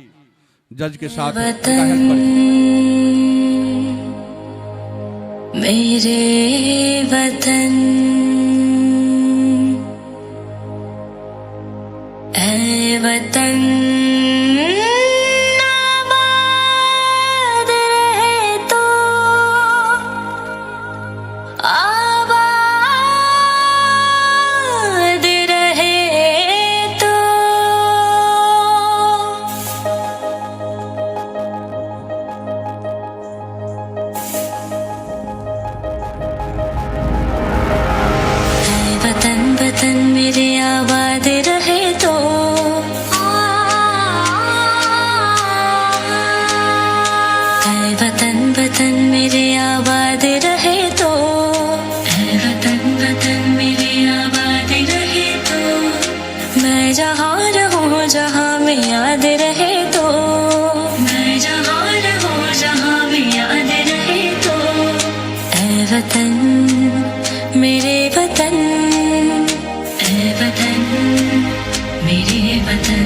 जज के साथ मेरे वतन ऐ वतन आबाद रहे तो आबाद रहे तो ऐ वतन वतन मेरे आबाद रहे तो वतन वतन मेरे आबाद रहे तो ऐ वतन वतन मेरे आबाद रहे तो मैं जहाँ रहूँ जहाँ में याद रहे तो मैं जहाँ रहूँ जहाँ में याद रहे तो ऐ वतन मेरे वतन ऐ वतन मेरे वतन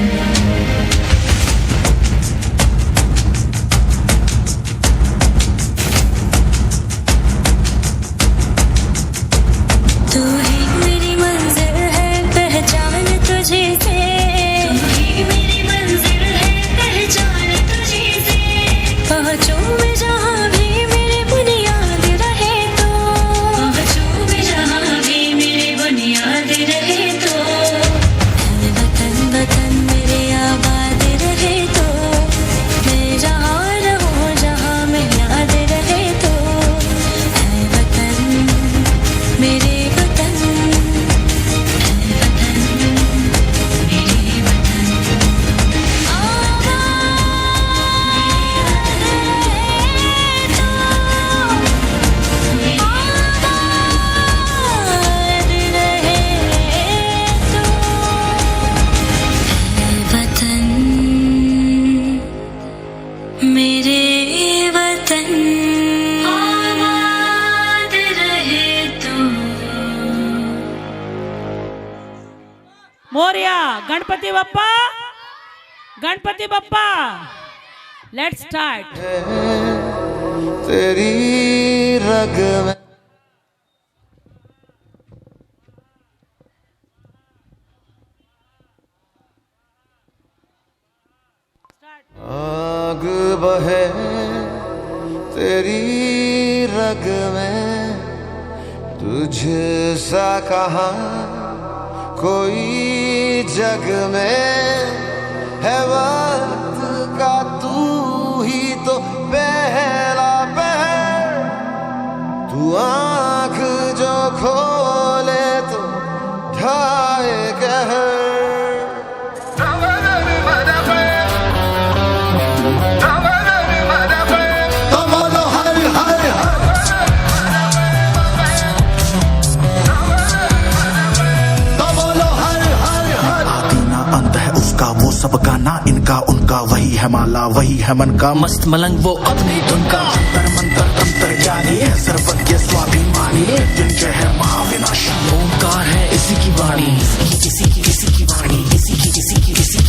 तू ही मेरी मंजिल है पहचान तुझे से तू ही मेरी मंजिल है पहचान तुझे से पहुँचूं मैं जहाँ भी मेरी बुनियाद रहे तो पहुँचूं मैं जहाँ भी मेरी बुनियाद रहे तो ऐ वतन वतन मेरे आबाद रहे तो मैं जहाँ रहूँ जहाँ में याद रहे तो ऐ वतन मेरे मेरे वतन आबाद रहे तो मोरिया गणपति बप्पा, गणपति बप्पा। Let's start. तेरी रग में आग बहे तेरी रग में तुझसा कहाँ कोई जग में है वक्त का तू ही तो पहला पहर तू आँख जो खोले तो ढाए कहर वो सब गाना इनका उनका वही है माला वही है मन का मस्त मलंग वो अपनी धुन का अंतर मंत्र अंतर जानी है सर्वज्ञ स्वाभिमानी जिनके है महाविनाशी ओंकार है इसी की वाणी किसी की वाणी किसी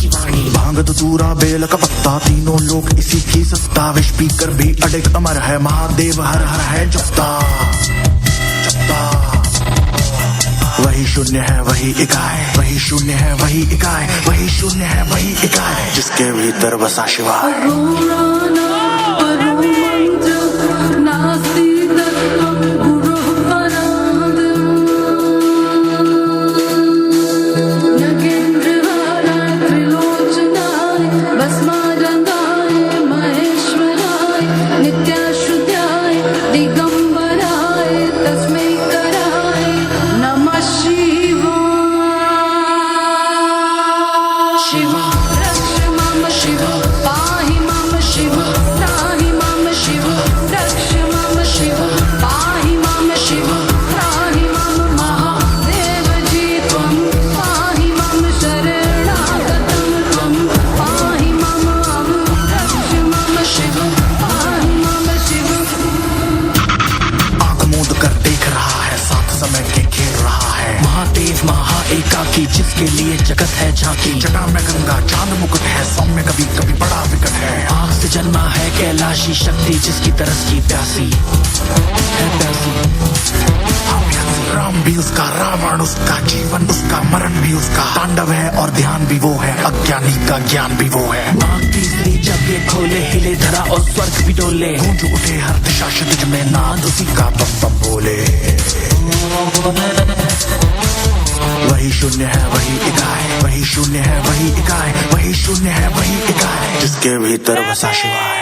की वाणी भांग धतूरा बेल का पत्ता तीनों लोग इसी की सत्ता वे स्पीकर भी अडिग अमर है महादेव हर हर है जपता वही शून्य है वही इकाई वही शून्य है वही इकाई वही शून्य है वही इकाई जिसके भीतर बसा शिवा के लिए जगत है झांकी, जटा में गंगा चांद मुकुट है, सौम्य कभी कभी बड़ा विकट है। आग से जन्मा है कैलाशी शक्ति, जिसकी तरस की प्यासी है प्यासी। राम भी उसका, रावण उसका, जीवन उसका, मरण भी उसका, तांडव है और ध्यान भी वो है, अज्ञानी का ज्ञान भी वो है। नाग तीसरी जब ये खोले, हिले धरा और स्वर्ग भी डोले, गूंज उठे हर दिशा क्षितिज में, नाद उसी का बम बम बोले। वही शून्य है वही इकाई, वही शून्य है वही इकाई, वही शून्य है वही इकाई, जिसके भीतर बसा शिवाय।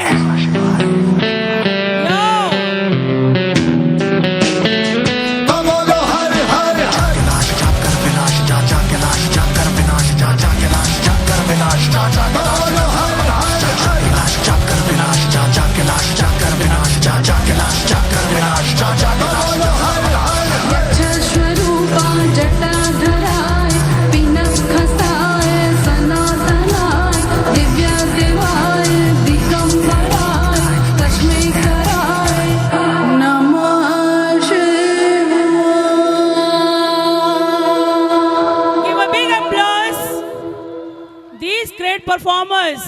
परफॉर्मर्स।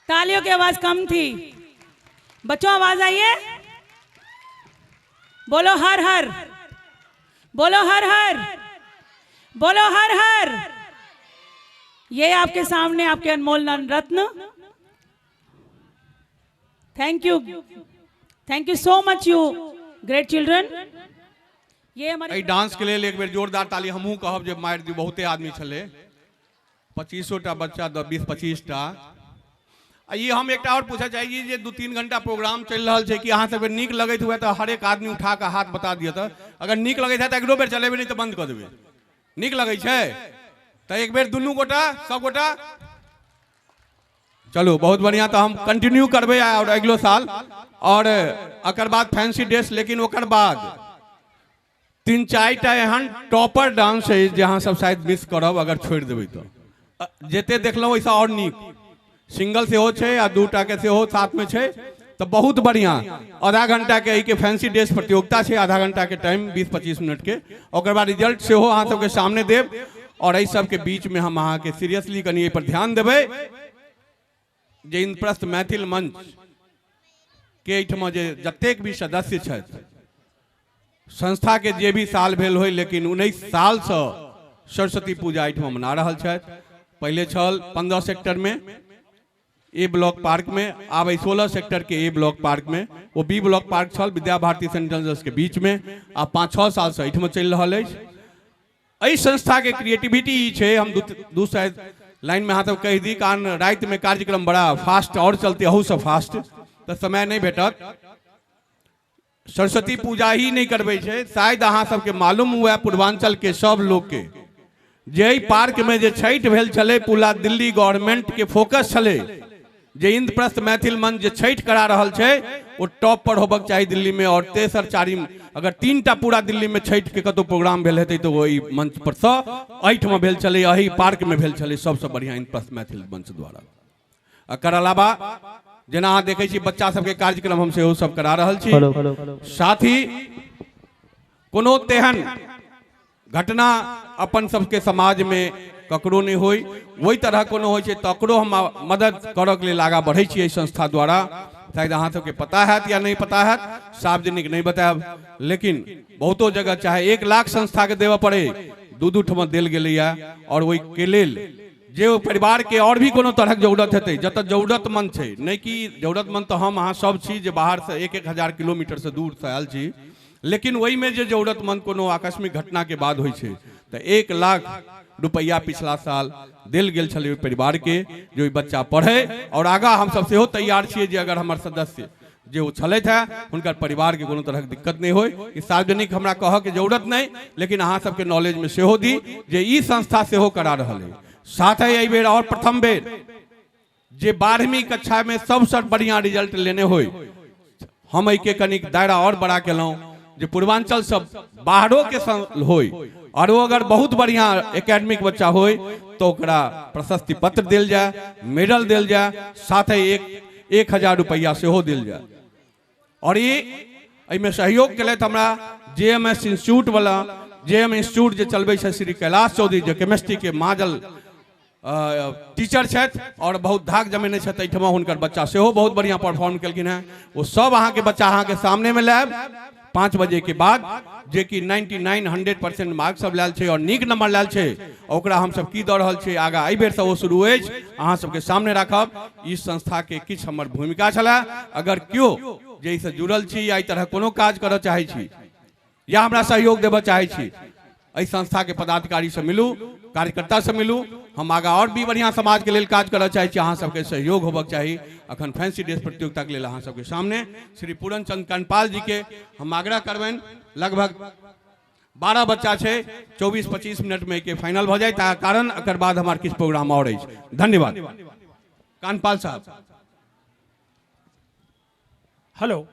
तालियों की आवाज कम थी। बच्चों आवाज आइए, बोलो हर हर, बोलो हर हर, बोलो हर हर। ये आपके सामने आपके अनमोल रत्न। Thank you so much you great children. ये हमारे डांस के लिए एक बेर जोरदार ताली हमहू कहब जे मार दी, बहुते आदमी छले, 2500 बच्चा 20-25 टा। ये हम एक और पूछा चाहिए जे 2-3 घंटा प्रोग्राम चल रहा है कि अहाँ सब नीक लगत हुए तो हर एक आदमी उठा के हाथ बता दिया था। अगर नीक लगे है तो एक बेर चलेबे, नहीं तो बंद कर देबे। नीक लगे तो एक बेर दुनू गोटा सब गोटा चलो, बहुत बढ़िया। तो हम कंटिन्यू करबे और अगलो साल, और अकर बाद फैंसी ड्रेस, लेकिन ओकर बाद 3-4 टा एहन टॉपर डांस है जहाँ सब शायद मिस करब अगर छोड़ देवे तो। जेते देखलो वैसा और नीक सिंगल से हो छे या 2 टा के से हो साथ में छे तो बहुत बढ़िया। आधा घंटा के फैंसी ड्रेस प्रतियोगिता छे, आधा घंटा के टाइम 20-25 मिनट के। और बाद रिजल्ट से हो अहाँ सबके सामने देव, और इस सब के बीच में हम अहाँ के सीरियसली कनी पर ध्यान देवे जे इंद्रप्रस्थ मैथिल मंच के एठमा जे जतेक भी सदस्य छथि संस्था के जे भी साल भेल होय, लेकिन 19 साल से सरस्वती पूजा एठमा मना रहल छथि। पहले छल 15 सेक्टर में ए ब्लॉक पार्क में, आब 16 सेक्टर के ए ब्लॉक पार्क में, वो बी ब्लॉक पार्क छल विद्या भारती सेंट्रल के बीच में, आ 5-6 साल से एठमा चल रहा है। संस्था के क्रिएटिविटी छे। हम दू साइड लाइन में हाथ कह दी, कारण रात में कार्यक्रम बड़ा फास्ट और चलते अहू से फास्ट, तो समय नहीं भेटत। सरस्वती पूजा ही नहीं करबे छे। शायद अहाँ सबके मालूम हुआ पूर्वांचल के सब लोग के जे पार्क में जे छठ भेल छले, पूरा दिल्ली गवर्नमेंट के फोकस छले जे इंद्रप्रस्थ मैथिल मंच जे छठ करा रहल छे वो टॉप पर होबक चाहिए दिल्ली में। और तेसर चारिम अगर 3 टा पूरा दिल्ली में छठ के कतो प्रोग्राम भेल हेतै तो वही मंच पर से एठमा भेल छले, यही पार्क में भेल छले सबसे बढ़िया इंद्रप्रस्थ मैथिल मंच द्वारा। एकर अलावा जेना अहाँ देखै छी बच्चा सबके कार्यक्रम हम सेहो सब करा रहल छी। साथ ही कोनो तेहन घटना अपन सबके समाज में ककरो नहीं होई, वही तरह कोनो होय छे तकरो हम मदद करऽ के लिए आगा बढ़ै छी संस्था द्वारा। शायद अहाँ सबके पता है या नहीं पता है, सार्वजनिक नहीं बतायब, लेकिन बहुतो जगह चाहे 1 लाख संस्था के देव पड़े 2-2 ठमा देल गेलैया। और वही के लेल जे परिवार के और भी कोनो तरह जरूरत हेतै, जत जरूरतमंद छे, नहीं कि जरूरतमंद तो हम अहाँ सब छी जे बाहर से 1-1 हजार किलोमीटर से दूर से आयल छी, लेकिन वही में जे जरूरतमंद कोनो आकस्मिक घटना के बाद होय छे तो 1 लाख रुपया पिछला साल दिल गेल छले परिवार के, जो बच्चा पढ़े। और आगा हम सब सेहो तैयार छियै जे अगर हमार सदस्य जे वो छलैथ है हुनकर परिवार के कोनो तरह दिक्कत नहीं होय। ई सार्वजनिक हमरा कह के जरूरत नहीं, लेकिन अहाँ सबके नॉलेज में सेहो दी जे ई संस्था सेहो करा रहल है। साथ ही एहि बेर और प्रथम बेर जे 12वीं कक्षा में सबसे बढ़िया रिजल्ट लेने होय, हम एहि के कनिक दायरा और बड़ा केलौं जे पूर्वांचल सब बाहरों के होय, और वो अगर बहुत बढ़िया एकेडमिक बच्चा होय तो ओकरा प्रशस्ति पत्र दिल जाए, मेडल दिल जाए, साथ ही 1000 रुपया सेहो दिल जाए। और ये एहिमे सहयोग केलथि हमरा JMS इंस्टीट्यूट वाला JM इंस्टीट्यूट जो चलबै छै श्री कैलाश चौधरी जो केमिस्ट्री के माजल टीचर छथि और बहुत धाक जमेने छथि एहिठमा हुनकर बच्चा सेहो बहुत बढ़िया परफॉर्म केलखिन हैं। वो सब अहाँ के बच्चा अहाँ के सामने में लायब 5 बजे के बाद, जे कि 99-100% मार्क्स सब लायल छै और नीक नंबर लायल छै, ओकरा हम सब की दऽ रहल छै आगा एहि बेर से वो शुरू अछि, अहाँ सबके सामने राखब। इस संस्था के किछ हमर भूमिका छला। अगर केओ जे से जुड़ल छी या एहि तरह कोनो काज करऽ चाहै छी या हमरा सहयोग देबऽ चाहै छी, एहि संस्था के पदाधिकारी से मिलू, कार्यकर्ता से मिलू। हम आगा और भी बढ़िया समाज के लिए काज करऽ चाहै छी, अहाँ सबके सहयोग होबक चाही। अखन फैंसी ड्रेस प्रतियोगिता के लेल अहाँ सबके सामने श्री पूरन चंद कनपाल जी के हम आग्रह करबनि। लगभग 12 बच्चा छै, 24-25 मिनट में के फाइनल भ जाए, तार कारण एकर बाद हमार किछ प्रोग्राम और अछि। धन्यवाद। कानपाल साहब। हेलो,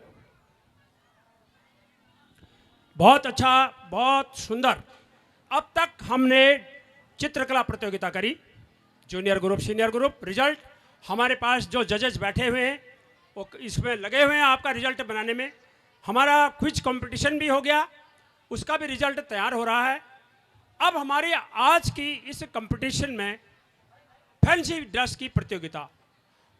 बहुत अच्छा, बहुत सुंदर। अब तक हमने चित्रकला प्रतियोगिता करी, junior group, senior group. Result हमारे पास जो जजेस बैठे हुए हैं वो इसमें लगे हुए हैं आपका रिजल्ट बनाने में। हमारा क्विज कंपटीशन भी हो गया, उसका भी रिजल्ट तैयार हो रहा है। अब हमारी आज की इस कंपटीशन में फैंसी ड्रेस की प्रतियोगिता,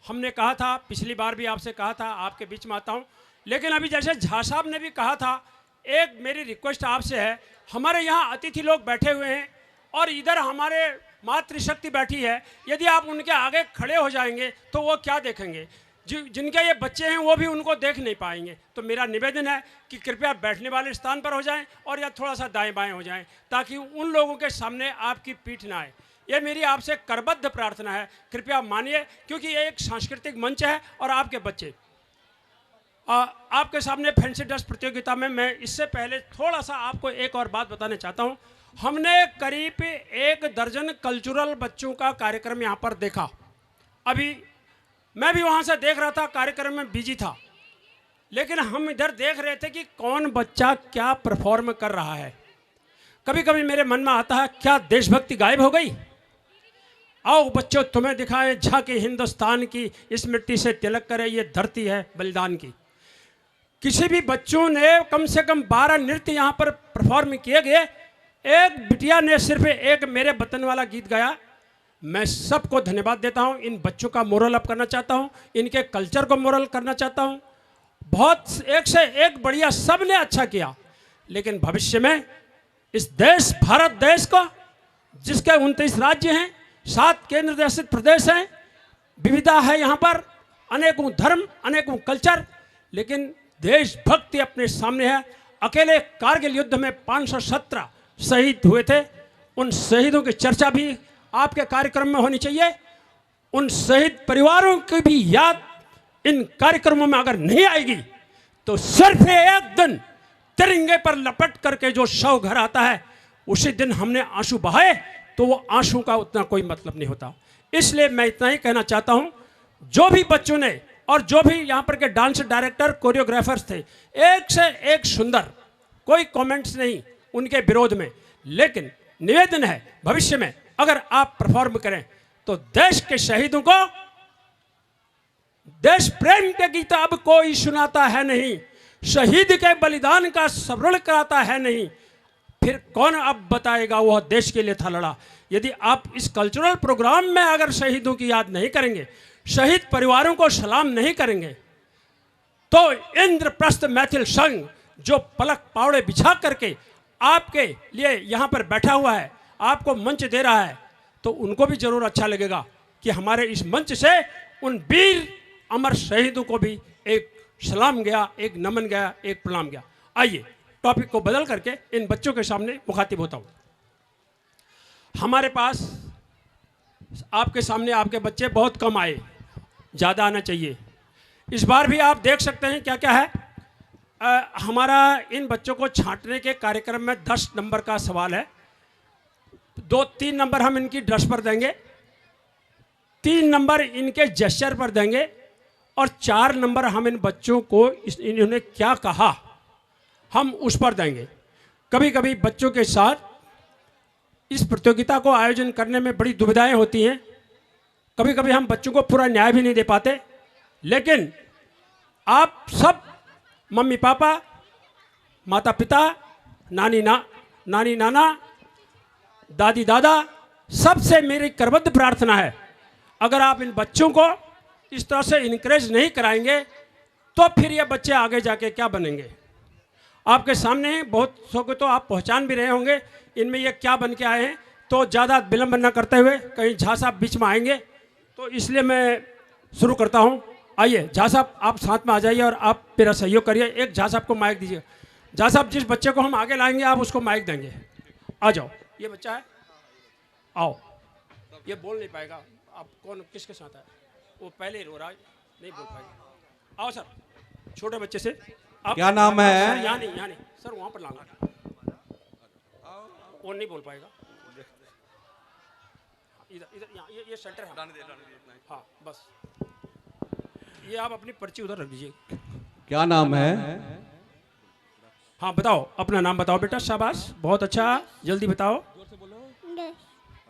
हमने कहा था, पिछली बार भी आपसे कहा था, आपके बीच में आता हूँ। लेकिन अभी जैसे झा साहब ने भी कहा था, एक मेरी रिक्वेस्ट आपसे है, हमारे यहाँ अतिथि लोग बैठे हुए हैं और इधर हमारे मातृशक्ति बैठी है, यदि आप उनके आगे खड़े हो जाएंगे तो वो क्या देखेंगे? जिनके ये बच्चे हैं वो भी उनको देख नहीं पाएंगे। तो मेरा निवेदन है कि कृपया बैठने वाले स्थान पर हो जाएं और या थोड़ा सा दाएं बाएं हो जाएं, ताकि उन लोगों के सामने आपकी पीठ ना आए। ये मेरी आपसे करबद्ध प्रार्थना है, कृपया मानिए, क्योंकि ये एक सांस्कृतिक मंच है। और आपके बच्चे आपके सामने फैंसी ड्रेस प्रतियोगिता में, मैं इससे पहले थोड़ा सा आपको एक और बात बताना चाहता हूँ। हमने करीब 1 दर्जन कल्चरल बच्चों का कार्यक्रम यहाँ पर देखा। अभी मैं भी वहाँ से देख रहा था, कार्यक्रम में बिजी था, लेकिन हम इधर देख रहे थे कि कौन बच्चा क्या परफॉर्म कर रहा है। कभी कभी मेरे मन में आता है, क्या देशभक्ति गायब हो गई? आओ बच्चों, तुम्हें दिखाएं झांकी हिंदुस्तान की, इस मिट्टी से तिलक करे, ये धरती है बलिदान की। किसी भी बच्चों ने कम से कम 12 नृत्य यहाँ पर परफॉर्म किए गए। एक बिटिया ने सिर्फ एक मेरे वतन वाला गीत गाया। मैं सबको धन्यवाद देता हूँ, इन बच्चों का मोरल अप करना चाहता हूँ, इनके कल्चर को मोरल करना चाहता हूँ। बहुत एक से एक बढ़िया, सब ने अच्छा किया। लेकिन भविष्य में इस देश, भारत देश को, जिसके 29 राज्य हैं, 7 केंद्र शासित प्रदेश हैं, विविधता है यहाँ पर, अनेकों धर्म, अनेकों कल्चर, लेकिन देशभक्ति अपने सामने है। अकेले कारगिल युद्ध में 517 शहीद हुए थे। उन शहीदों की चर्चा भी आपके कार्यक्रम में होनी चाहिए। उन शहीद परिवारों की भी याद इन कार्यक्रमों में अगर नहीं आएगी तो सिर्फ एक दिन तिरंगे पर लपट करके जो शव घर आता है, उसी दिन हमने आंसू बहाए तो वो आंसू का उतना कोई मतलब नहीं होता। इसलिए मैं इतना ही कहना चाहता हूं, जो भी बच्चों ने और जो भी यहाँ पर के डांस डायरेक्टर, कोरियोग्राफर्स थे, एक से एक सुंदर, कोई कमेंट्स नहीं उनके विरोध में। लेकिन निवेदन है, भविष्य में अगर आप परफॉर्म करें तो देश के शहीदों को देश प्रेम के गीत अब कोई सुनाता है नहीं, शहीद के बलिदान का स्मरण कराता है नहीं, फिर कौन अब बताएगा वह देश के लिए था लड़ा। यदि आप इस कल्चरल प्रोग्राम में अगर शहीदों की याद नहीं करेंगे, शहीद परिवारों को सलाम नहीं करेंगे, तो इंद्रप्रस्थ मैथिल संघ जो पलक पावड़े बिछा करके आपके लिए यहाँ पर बैठा हुआ है, आपको मंच दे रहा है, तो उनको भी जरूर अच्छा लगेगा कि हमारे इस मंच से उन वीर अमर शहीदों को भी एक सलाम गया, एक नमन गया, एक प्रणाम गया। आइए टॉपिक को बदल करके इन बच्चों के सामने मुखातिब होता हूँ। हमारे पास आपके सामने आपके बच्चे बहुत कम आए, ज़्यादा आना चाहिए। इस बार भी आप देख सकते हैं क्या क्या है। हमारा इन बच्चों को छांटने के कार्यक्रम में 10 नंबर का सवाल है। 2-3 नंबर हम इनकी ड्रेस पर देंगे, 3 नंबर इनके जेस्चर पर देंगे और 4 नंबर हम इन बच्चों को इन्होंने क्या कहा हम उस पर देंगे। कभी कभी बच्चों के साथ इस प्रतियोगिता को आयोजन करने में बड़ी दुविधाएं होती हैं। कभी कभी हम बच्चों को पूरा न्याय भी नहीं दे पाते, लेकिन आप सब मम्मी पापा, माता पिता, नानी नानी नाना, दादी दादा, सबसे मेरी करबद्ध प्रार्थना है, अगर आप इन बच्चों को इस तरह से इनकरेज नहीं कराएंगे तो फिर ये बच्चे आगे जाके क्या बनेंगे। आपके सामने बहुत सौ को तो आप पहचान भी रहे होंगे इनमें ये क्या बन के आए हैं। तो ज़्यादा विलंब न करते हुए, कहीं झा साहब बीच में आएंगे तो इसलिए मैं शुरू करता हूँ। आइए झा साहब, आप साथ में आ जाइए और आप मेरा सहयोग करिए। एक झा साहब को माइक दीजिए। झा साहब, जिस बच्चे को हम आगे लाएंगे आप उसको माइक देंगे। आ जाओ, ये बच्चा है, आओ। ये बोल नहीं पाएगा, आप कौन किसके साथ है, वो पहले ही रो रहा है, नहीं बोल पाएगा। आओ सर, छोटे बच्चे से आप। क्या नाम है? यहाँ नहीं सर, वहाँ पर लाऊंगा, वो नहीं बोल पाएगा। इधर यहाँ, ये सेंटर है। हाँ बस, ये आप अपनी पर्ची उधर रख दीजिए। क्या नाम है? हाँ बताओ, अपना नाम बताओ बेटा। शाबाश, बहुत अच्छा, जल्दी बताओ।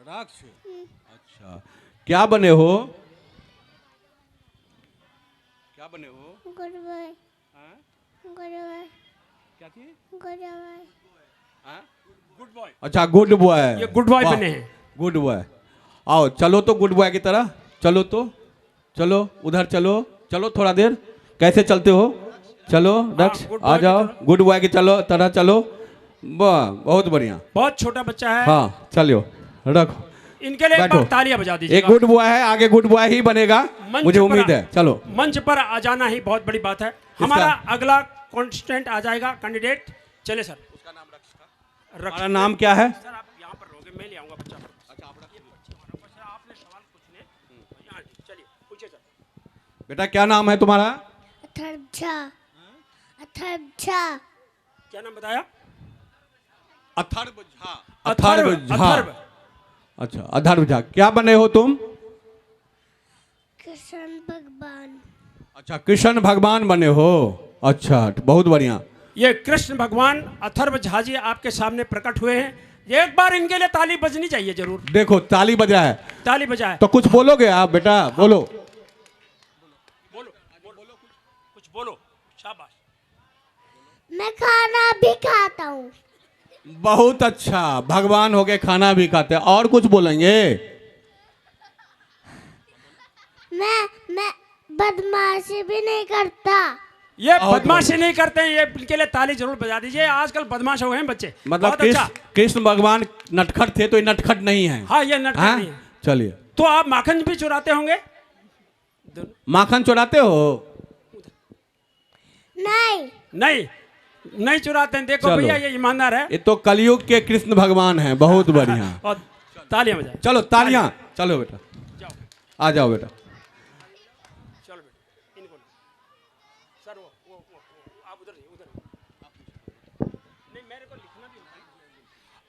राक्ष। अच्छा, क्या बने हो? क्या बने हो? Good boy. हाँ? Good boy. क्या थी? Good boy. हाँ? Good boy. अच्छा, गुड बॉय। ये गुड बॉय बने हैं। Good boy. आओ चलो तो गुड बॉय की तरह चलो, तो चलो उधर चलो, चलो थोड़ा देर। कैसे चलते हो? चलो दक्ष, आ जाओ, गुड बॉय की चलो तरह चलो। वाह, बहुत बढ़िया। बहुत छोटा बच्चा है। हाँ चलो, रखो। इनके लिए एक बार तालियां बजा दीजिए। एक गुड बॉय है, आगे गुड बॉय ही बनेगा, मुझे उम्मीद है। चलो, मंच पर आ जाना ही बहुत बड़ी बात है। हमारा अगला कॉन्स्टेंट आ जाएगा, कैंडिडेट। चले सर। उसका नाम रक्ष। हमारा नाम क्या है? सर आप यहाँ पर रहोगे, मैं ले आऊंगा बच्चा। अच्छा, आपने सवाल पूछने, चलिए पूछिए सर। बेटा क्या नाम है तुम्हारा? अथर्व झा। अथर्व झा। क्या नाम बताया? अथर्व झा। अथर्व झा। अच्छा, अथर्व झा। क्या बने हो तुम? कृष्ण भगवान। अच्छा, कृष्ण भगवान बने हो। अच्छा, बहुत बढ़िया। ये कृष्ण भगवान अथर्व झा जी आपके सामने प्रकट हुए हैं। एक बार इनके लिए ताली बजनी चाहिए जरूर। देखो ताली बज रहा है, ताली बजाए तो कुछ बोलोगे आप बेटा? बोलो कुछ बोलो। शाबाश। मैं खाना भी खाता हूँ। बहुत अच्छा, भगवान हो गए, खाना भी खाते हैं। और कुछ बोलेंगे? मैं बदमाशी भी नहीं करता। ये बदमाशी नहीं करते हैं, ये इनके लिए ताली जरूर बजा दीजिए। आजकल बदमाश हो गए हैं बच्चे। मतलब कृष्ण भगवान नटखट थे तो ये नटखट नहीं है। हाँ, ये नटखट नहीं है। चलिए, तो आप माखन भी चुराते होंगे? माखन चुराते हो? नहीं चुराते हैं। देखो भैया, ये ईमानदार है। ये तो कलयुग के कृष्ण भगवान हैं। बहुत बढ़िया। और तालियां बजाएं। चलो तालियां। चलो बेटा, आ जाओ बेटा। चलो बेटा, इनको सर वो आप उधर नहीं, मेरे को लिखना भी।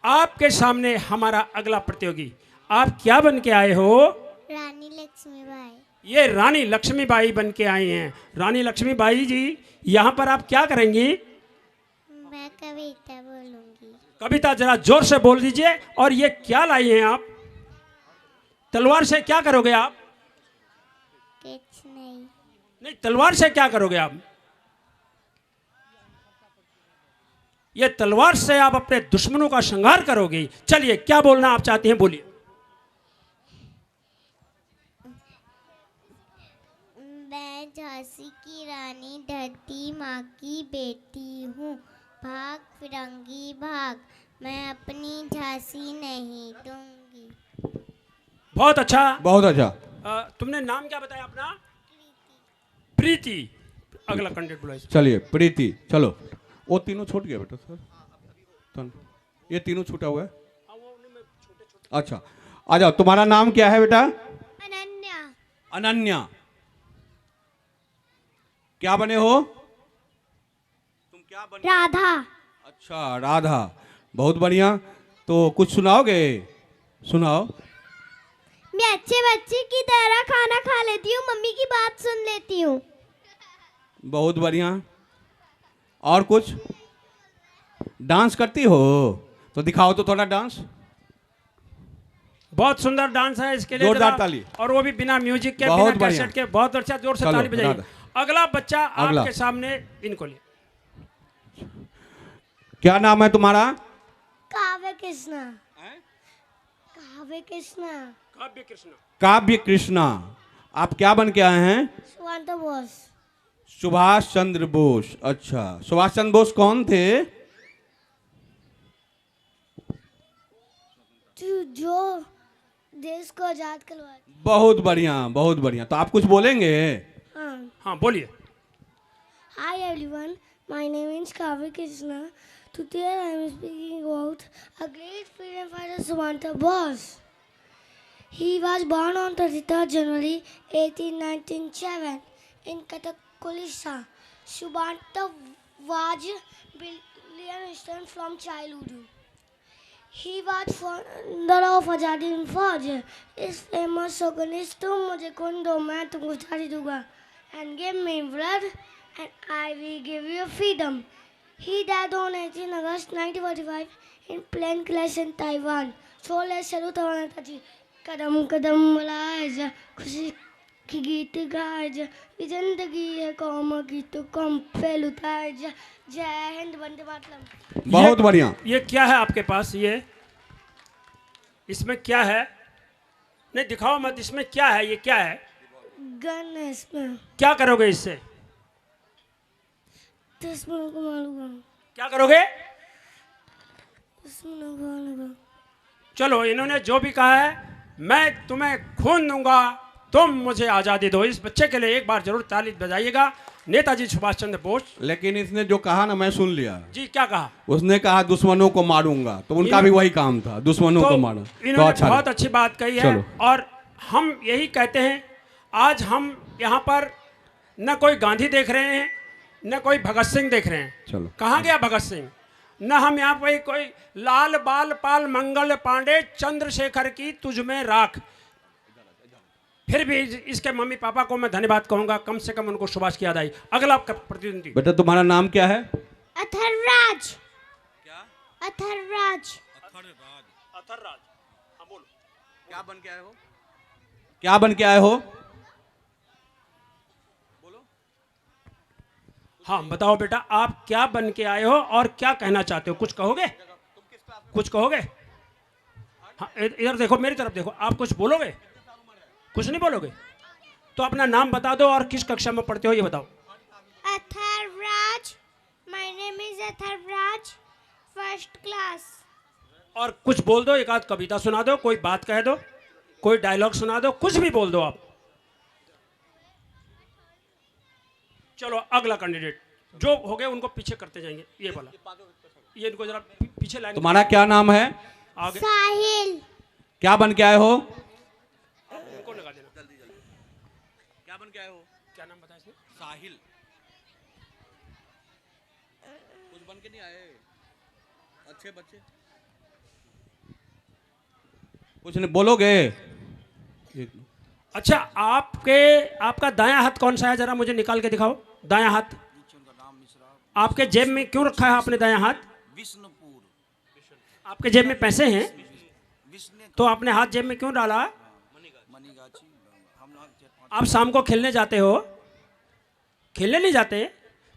आपके सामने हमारा अगला प्रतियोगी, आप क्या बन के आए हो? रानी लक्ष्मीबाई। ये रानी लक्ष्मीबाई बन के आई हैं। रानी लक्ष्मीबाई जी, यहाँ पर आप क्या करेंगी? मैं कविता बोलूंगी। कविता जरा जोर से बोल दीजिए। और ये क्या लाई हैं आप? तलवार से क्या करोगे आप? कुछ नहीं, तलवार से क्या करोगे आप? ये तलवार से आप अपने दुश्मनों का संहार करोगे। चलिए, क्या बोलना आप चाहती हैं, बोलिए। मैं झांसी की रानी धरती माँ की बेटी हूँ। भाग फिरंगी भाग, मैं अपनी झांसी नहीं दूंगी। बहुत अच्छा, बहुत अच्छा। तुमने नाम क्या बताया अपना? प्रीति। अगला कैंडिडेट बुलाइए। चलिए प्रीति, चलो। वो तीनों छूट गया बेटा सर, ये तीनों छूटा हुआ है। अच्छा, आ जाओ। तुम्हारा नाम क्या है बेटा? अनन्या। अनन्या। क्या बने हो तुम? क्या बने? राधा। अच्छा, राधा, बहुत बढ़िया। तो कुछ सुनाओगे? सुनाओ। मैं अच्छे बच्चे की तरह खाना खा लेती हूँ, मम्मी की बात सुन लेती हूँ। बहुत बढ़िया। और कुछ? डांस करती हो तो दिखाओ तो थोड़ा डांस। बहुत सुंदर डांस है, इसके लिए जोरदार ताली। और वो भी बिना म्यूजिक के, बहुत बिना कैसेट के। बहुत अच्छा, जोर से ताली बजाइए। अगला बच्चा आपके सामने, इनको लिए। क्या नाम है तुम्हारा? काव्य कृष्णा। काव्य कृष्णा। काव्य कृष्णा। काव्य कृष्णा। आप क्या बन के आए हैं? सुशांत बोस। सुभाष चंद्र बोस। अच्छा, सुभाष चंद्र बोस कौन थे? जो देश को आजाद करवाए। बहुत बढ़िया, बहुत बढ़िया। तो आप कुछ बोलेंगे? हाँ बोलिए। Hi everyone, my name is Kavya Krishna. Today I am speaking about a great freedom fighter, Sushant Bose. He was born on 33rd January 1897 in Cuttack, Odisha. Sushant was brilliant from childhood. He was founder of Azadi Fauj. His famous slogan is "तुम मुझे खून दो, मैं तुमको छाती दूंगा," and give me blood and I will give you freedom. He died on 18 August 1945 in plane crash in Taiwan. So let's salute our Netaji. कदम कदम मिलाए जा, खुशी की गीत गाए जा, ये जिंदगी है कौम की तो कम पे लुटाए जा। जय हिंद, वंदे मातरम। बहुत बढ़िया। ये क्या है आपके पास? ये इसमें क्या है? नहीं दिखाओ मत, इसमें क्या है? ये क्या है? गन है इसमें। क्या करोगे इससे? दुश्मनों को मारूंगा। क्या करोगे? दुश्मनों को मारूंगा। चलो, इन्होंने जो भी कहा है, मैं तुम्हें खून दूंगा, तुम मुझे आजादी दो। इस बच्चे के लिए एक बार जरूर ताली बजाइएगा। नेताजी सुभाष चंद्र बोस। लेकिन इसने जो कहा ना, मैं सुन लिया जी। क्या कहा? उसने कहा दुश्मनों को मारूंगा, तो उनका भी वही काम था, दुश्मनों को मारो। इन्होंने अच्छा, बहुत अच्छी बात कही है। और हम यही कहते हैं, आज हम यहाँ पर न कोई गांधी देख रहे हैं, न कोई भगत सिंह देख रहे हैं। चलो, कहाँ गया भगत सिंह? न हम यहाँ पे कोई लाल बाल पाल मंगल पांडे चंद्रशेखर की तुझ में राख। फिर भी इसके मम्मी पापा को मैं धन्यवाद कहूंगा, कम से कम उनको सुभाष की याद आई। अगला प्रतिनिधि। बेटा तुम्हारा नाम क्या है? अथर्वराज। क्या? अथर्वराज। अथर्वराज। हाँ बोलो। क्या बन के आए हो? क्या बन के आए हो? हाँ बताओ बेटा, आप क्या बन के आए हो और क्या कहना चाहते हो? कुछ कहोगे? कुछ कहोगे? हाँ इधर देखो, मेरी तरफ देखो। आप कुछ बोलोगे? कुछ नहीं बोलोगे? तो अपना नाम बता दो और किस कक्षा में पढ़ते हो ये बताओ। Atharvraj. My name is Atharvraj, first class. और कुछ बोल दो, एक आध कविता सुना दो, कोई बात कह दो, कोई डायलॉग सुना दो, कुछ भी बोल दो आप। चलो अगला कैंडिडेट जो हो गए उनको पीछे करते जाएंगे। ये वाला, ये इनको जरा पीछे लाइन। तुम्हारा क्या नाम है? आगे। साहिल। क्या बन के आए हो? उनको लगा देना जल्दी जल्दी। क्या बन के आए हो? क्या नाम बताया इसने? साहिल। कुछ बन के नहीं आए? अच्छे बच्चे कुछ नहीं बोलोगे? अच्छा, आपका दायां हाथ कौन सा है? जरा मुझे निकाल के दिखाओ दायां हाथ। आपके जेब में क्यों रखा है आपने दायां हाथ? आपके जेब में पैसे हैं तो आपने हाथ जेब में क्यों डाला? आप शाम को खेलने जाते हो? खेलने नहीं जाते?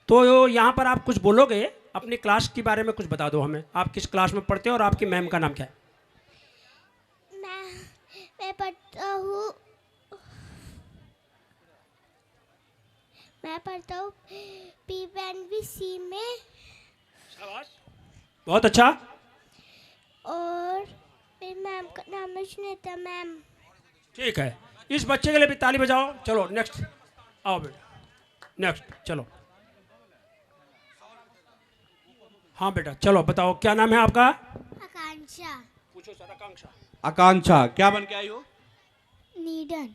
तो यहाँ पर आप कुछ बोलोगे? अपनी क्लास के बारे में कुछ बता दो हमें। आप किस क्लास में पढ़ते हो और आपकी मैम का नाम क्या है? मैं पढ़ता हूँ PNVC में। शाबाश, बहुत अच्छा। और मेरी मैम का नाम है सुनीता मैम। ठीक है, इस बच्चे के लिए भी ताली बजाओ। चलो नेक्स्ट आओ बेटा, नेक्स्ट चलो। हाँ बेटा चलो बताओ, क्या नाम है आपका? आकांक्षा। पूछो सर। आकांक्षा। आकांक्षा, क्या बन के आई हो? नीडन।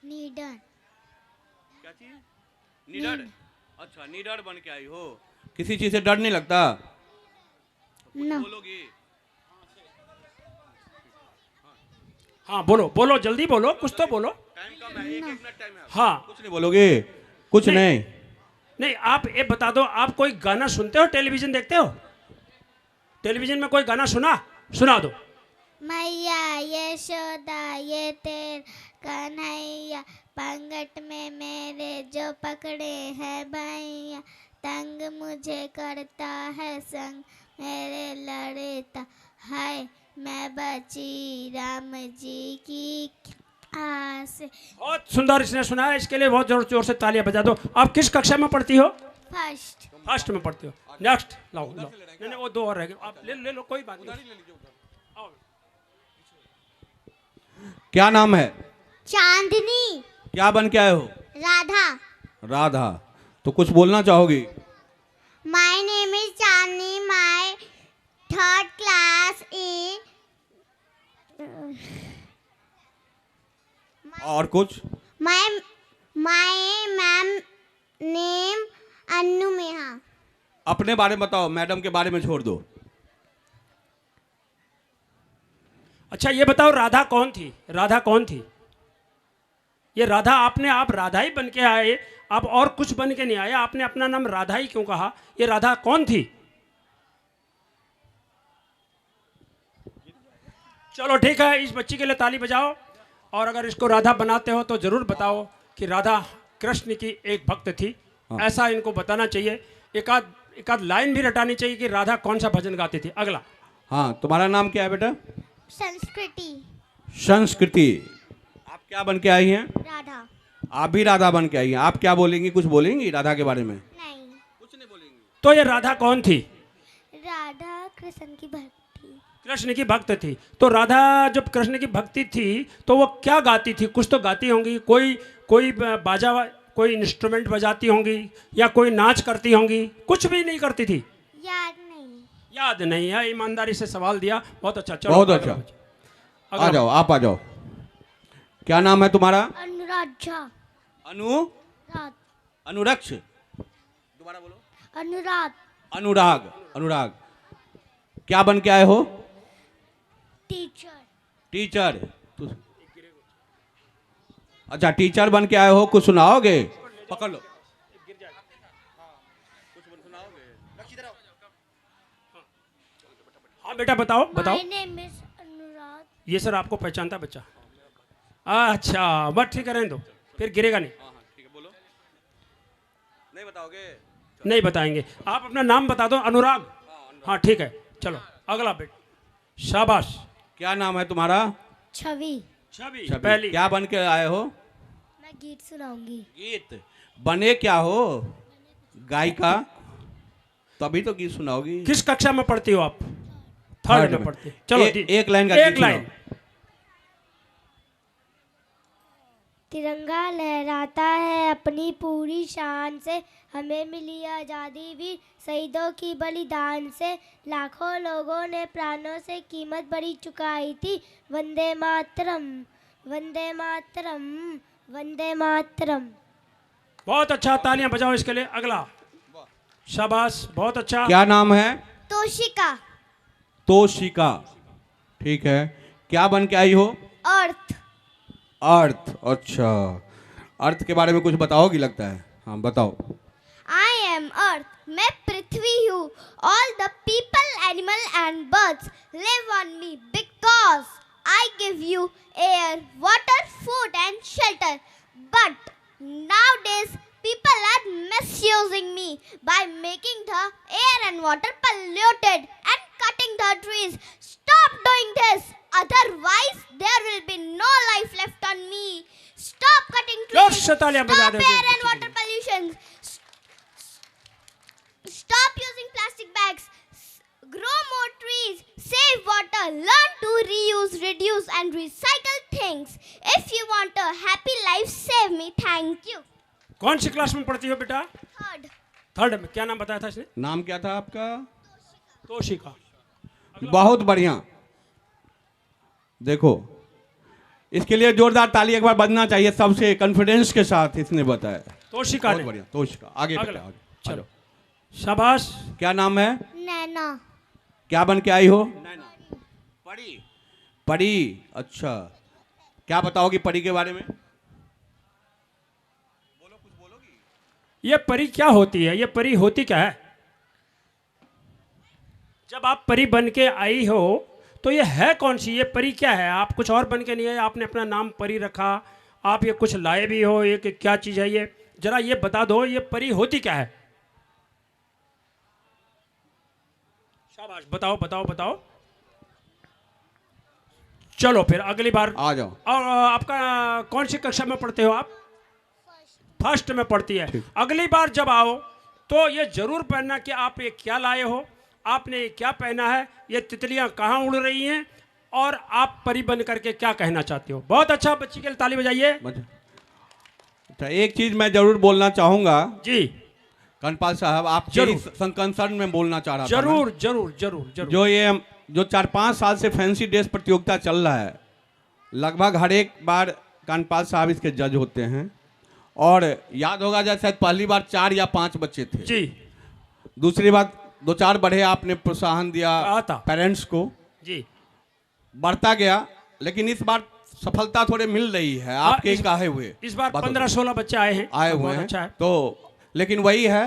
नीडन। क्या चीज? नीडर। अच्छा, नीडर बन के आई हो। किसी चीज से डर नहीं लगता? ना। बोलोगी? हाँ बोलो बोलो, जल्दी बोलो, कुछ तो बोलो। टाइम कम है, 1 मिनट टाइम है। हाँ। कुछ नहीं बोलोगे? कुछ नहीं। नहीं, आप ये बता दो, आप कोई गाना सुनते हो? टेलीविजन देखते हो? टेलीविजन में कोई गाना सुना दो। मैया यशोदा ये तेर कन्हैया, पंगट में मेरे जो पकड़े हैं भैया, तंग मुझे करता है संग मेरे लड़ता है, मैं बची राम जी की आस। बहुत सुंदर इसने सुनाया, इसके लिए बहुत जोर जोर से तालियां बजा दो। आप किस कक्षा में पढ़ती हो? फर्स्ट। फर्स्ट में पढ़ती हो। नेक्स्ट लाओ लाओ। नहीं वो दो और रह गए, आप ले लो कोई बात नहीं। क्या नाम है? चांदनी। क्या बन के आए हो? राधा। राधा। तो कुछ बोलना चाहोगी? My name is Chandni, my third class A. और कुछ? माय मैम नेम अन्नू मेहा। अपने बारे में बताओ, मैडम के बारे में छोड़ दो। अच्छा ये बताओ राधा कौन थी? राधा कौन थी? ये राधा आपने आप राधा ही बन के आए, आप और कुछ बन के नहीं आए, आपने अपना नाम राधा ही क्यों कहा? ये राधा कौन थी? चलो ठीक है, इस बच्ची के लिए ताली बजाओ। और अगर इसको राधा बनाते हो तो जरूर बताओ कि राधा कृष्ण की एक भक्त थी। हाँ। ऐसा इनको बताना चाहिए। एक आध लाइन भी रटानी चाहिए कि राधा कौन सा भजन गाती थी। अगला। हाँ, तुम्हारा नाम क्या है बेटा? संस्कृति। संस्कृति। आप क्या बन के आई हैं? राधा। आप भी राधा बन के आई हैं। आप क्या बोलेंगी? कुछ बोलेंगी राधा के बारे में? नहीं। तो ये राधा कौन थी? राधा कृष्ण की भक्ति। कृष्ण की भक्त थी। तो राधा जब कृष्ण की भक्ति थी तो वो क्या गाती थी? कुछ तो गाती होंगी, कोई बाजा, कोई इंस्ट्रूमेंट बजाती होंगी, या कोई नाच करती होंगी। कुछ भी नहीं करती थी? याद नहीं। याद नहीं है। ईमानदारी से सवाल दिया, बहुत अच्छा। चलो बहुत अच्छा। आ जाओ, आप आ जाओ। क्या नाम है तुम्हारा? अनुराग झा। अनुरक्ष। दोबारा बोलो। अनुराग। अनुराग। अनुराग। क्या बन के आए हो? टीचर। टीचर। अच्छा, टीचर बन के आए हो, कुछ सुनाओगे? पकड़ लो। हाँ बेटा बताओ बताओ। My name is अनुराग। ये सर आपको पहचानता बच्चा? अच्छा बस ठीक है, रहने दो, फिर गिरेगा नहीं। नहीं बताओगे? नहीं बताएंगे। आप अपना नाम बता दो। अनुराग। हाँ ठीक है, चलो अगला बेटा। शाबाश। क्या नाम है तुम्हारा? छवि। छवि। पहली। क्या बन के आए हो? मैं गीत सुनाऊंगी। गीत बने क्या हो? गायिका? तभी तो गीत सुनाओगी। किस कक्षा में पढ़ती हो आप? थर्ड में पढ़ती। चलो एक लाइन का एक गीत लाइन। तिरंगा लहराता है अपनी पूरी शान से, हमें मिली आज़ादी भी शहीदों की बलिदान से, लाखों लोगों ने प्राणों से कीमत बड़ी चुकाई थी। वंदे मातरम, वंदे मातरम, वंदे मातरम। बहुत अच्छा, तालियां बजाओ इसके लिए। अगला। शाबाश, बहुत अच्छा। क्या नाम है? तोशिका। तोशिका। ठीक है। क्या बन के आई हो? अर्थ। अर्थ। अच्छा, अर्थ के बारे में कुछ बताओगी लगता है? हाँ बताओ। I am earth, मैं पृथ्वी हूँ। All the people, animal and birds live on me because I give you air, water, food and shelter. But nowadays people are misusing me by making the air and water polluted and cutting the trees. Stop doing this, otherwise there will be no life left on me. Stop cutting trees. Stop air and water pollution. Stop using plastic bags. Grow more trees. Save water. Learn to reuse, reduce and recycle things. If you want a happy life, save me. Thank you. कौन सी class में पढ़ती हो बेटा? Third. Third में। क्या नाम बताया था इसने? नाम क्या था आपका? तोशिका। बहुत बढ़िया। देखो, इसके लिए जोरदार ताली एक बार बजना चाहिए। सबसे कॉन्फिडेंस के साथ इसने बताया। तोशिका ने। बढ़िया। तोशिका। आगे अगला। आगे। चलो शाबाश। क्या नाम है? नैना। क्या बन के आई हो? परी। परी। अच्छा, क्या बताओगी परी के बारे में? ये परी क्या होती है? ये परी होती क्या है? जब आप परी बन के आई हो तो ये है कौन सी? ये परी क्या है? आप कुछ और बन के नहीं आए, आपने अपना नाम परी रखा। आप ये कुछ लाए भी हो, ये क्या चीज़ है ये? जरा ये बता दो, ये परी होती क्या है? शाबाश, बताओ बताओ बताओ। चलो फिर अगली बार आ जाओ। और आपका कौन सी कक्षा में पढ़ते हो आप? फर्स्ट में पढ़ती है। अगली बार जब आओ तो ये जरूर पहनना कि आप ये क्या लाए हो, आपने ये क्या पहना है, ये तितलियां कहाँ उड़ रही हैं और आप परी बन करके क्या कहना चाहते हो। बहुत अच्छा, बच्ची के लिए ताली बजाइए। अच्छा, एक चीज मैं जरूर बोलना चाहूंगा जी कनपाल साहब, आप कंसर्न में बोलना चाह रहा था। जरूर जरूर जरूर जरूर। जो 4-5 साल से फैंसी ड्रेस प्रतियोगिता चल रहा है, लगभग हर एक बार कानपाल साहब इसके जज होते हैं। और याद होगा जैसे शायद पहली बार 4 या 5 बच्चे थे जी। दूसरी बार 2-4 बढ़े, आपने प्रोत्साहन दिया पेरेंट्स को जी, बढ़ता गया। लेकिन इस बार सफलता थोड़े मिल रही है आपके कहे हुए। इस बार 15-16 बच्चे आए हुए हैं। अच्छा है। तो लेकिन वही है,